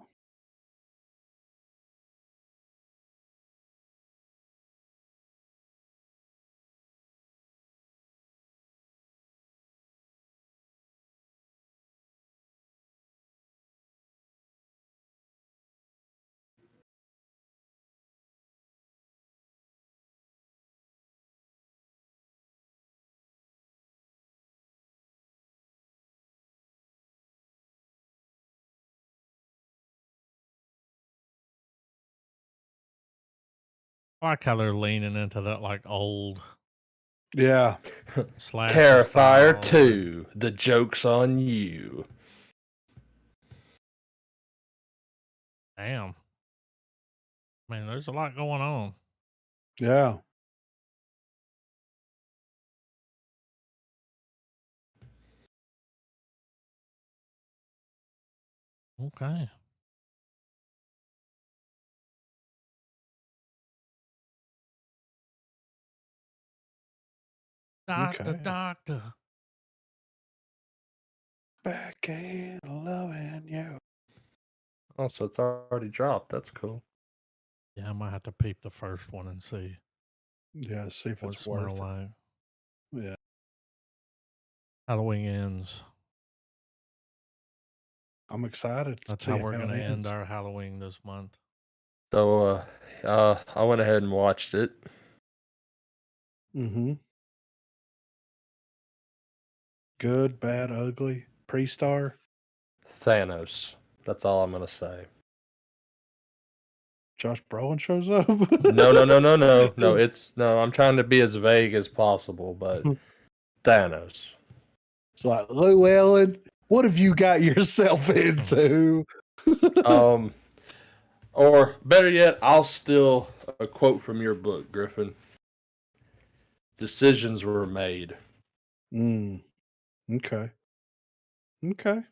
I like how they're leaning into that like old slasher Terrifier style. 2, the joke's on you. Damn. Man, there's a lot going on. Yeah. Okay. Doctor. Back in loving you. Oh, so it's already dropped. That's cool. Yeah, I might have to peep the first one and see. Yeah, see if it's more worth like. it. Yeah. Halloween ends. I'm excited. That's how we're going to end our Halloween this month. So, I went ahead and watched it. Mm-hmm. Good, bad, ugly. Pre-star. Thanos. That's all I'm going to say. Josh Brolin shows up? No, I'm trying to be as vague as possible, but Thanos. It's like, Llewellyn, what have you got yourself into? Or better yet, I'll steal a quote from your book, Griffin. decisions were made. Okay. Okay.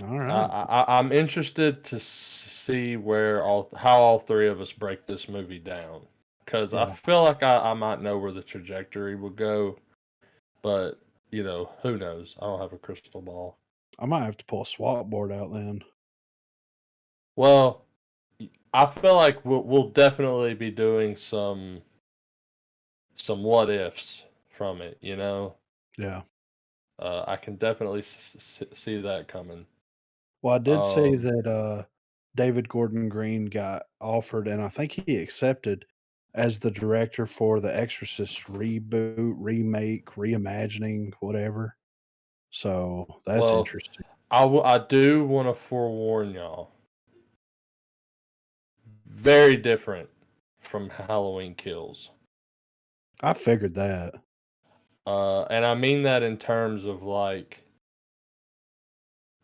All right. I'm interested to see how all three of us break this movie down, because I feel like I might know where the trajectory will go, but who knows? I don't have a crystal ball. I might have to pull a swap board out then. Well, I feel like we'll definitely be doing some what ifs from it. Yeah. I can definitely see that coming. Well, I did see that David Gordon Green got offered, and I think he accepted as the director for the Exorcist reboot, remake, reimagining, whatever. So that's interesting. I do want to forewarn y'all. Very different from Halloween Kills. I figured that. And I mean that in terms of like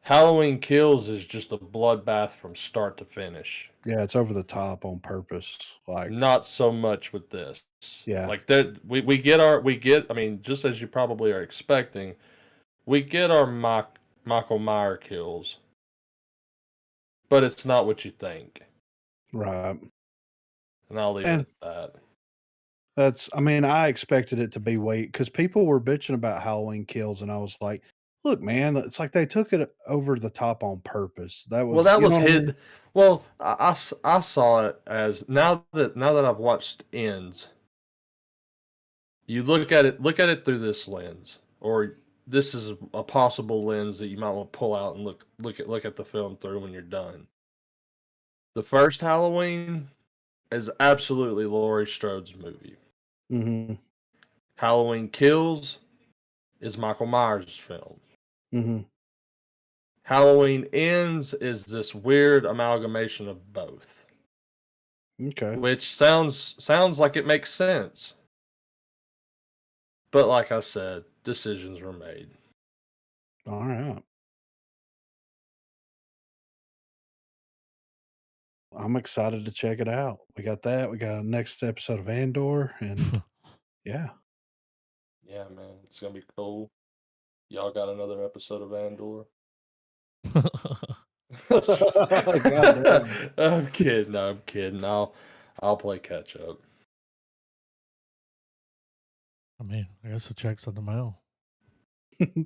Halloween Kills is just a bloodbath from start to finish. Yeah, it's over the top on purpose. Like not so much with this. Yeah. Like that we get I mean, just as you probably are expecting, we get our Michael Myers kills. But it's not what you think. Right. And I'll leave it at that. I expected it to be because people were bitching about Halloween Kills, and I was like, look, man, it's like they took it over the top on purpose. That was hidden. Well, I saw it as now that I've watched Ends. You look at it through this lens, or this is a possible lens that you might want to pull out and look at the film through when you're done. The first Halloween is absolutely Laurie Strode's movie. Mm-hmm. Halloween Kills is Michael Myers' film. Mm-hmm. Halloween Ends is this weird amalgamation of both. Okay. Which sounds like it makes sense. But like I said, decisions were made. All right. I'm excited to check it out. We got that. We got a next episode of Andor, and yeah. Yeah, man, it's gonna be cool. Y'all got another episode of Andor? I'm kidding. I'll play catch up. I mean, I guess the check's in the mail.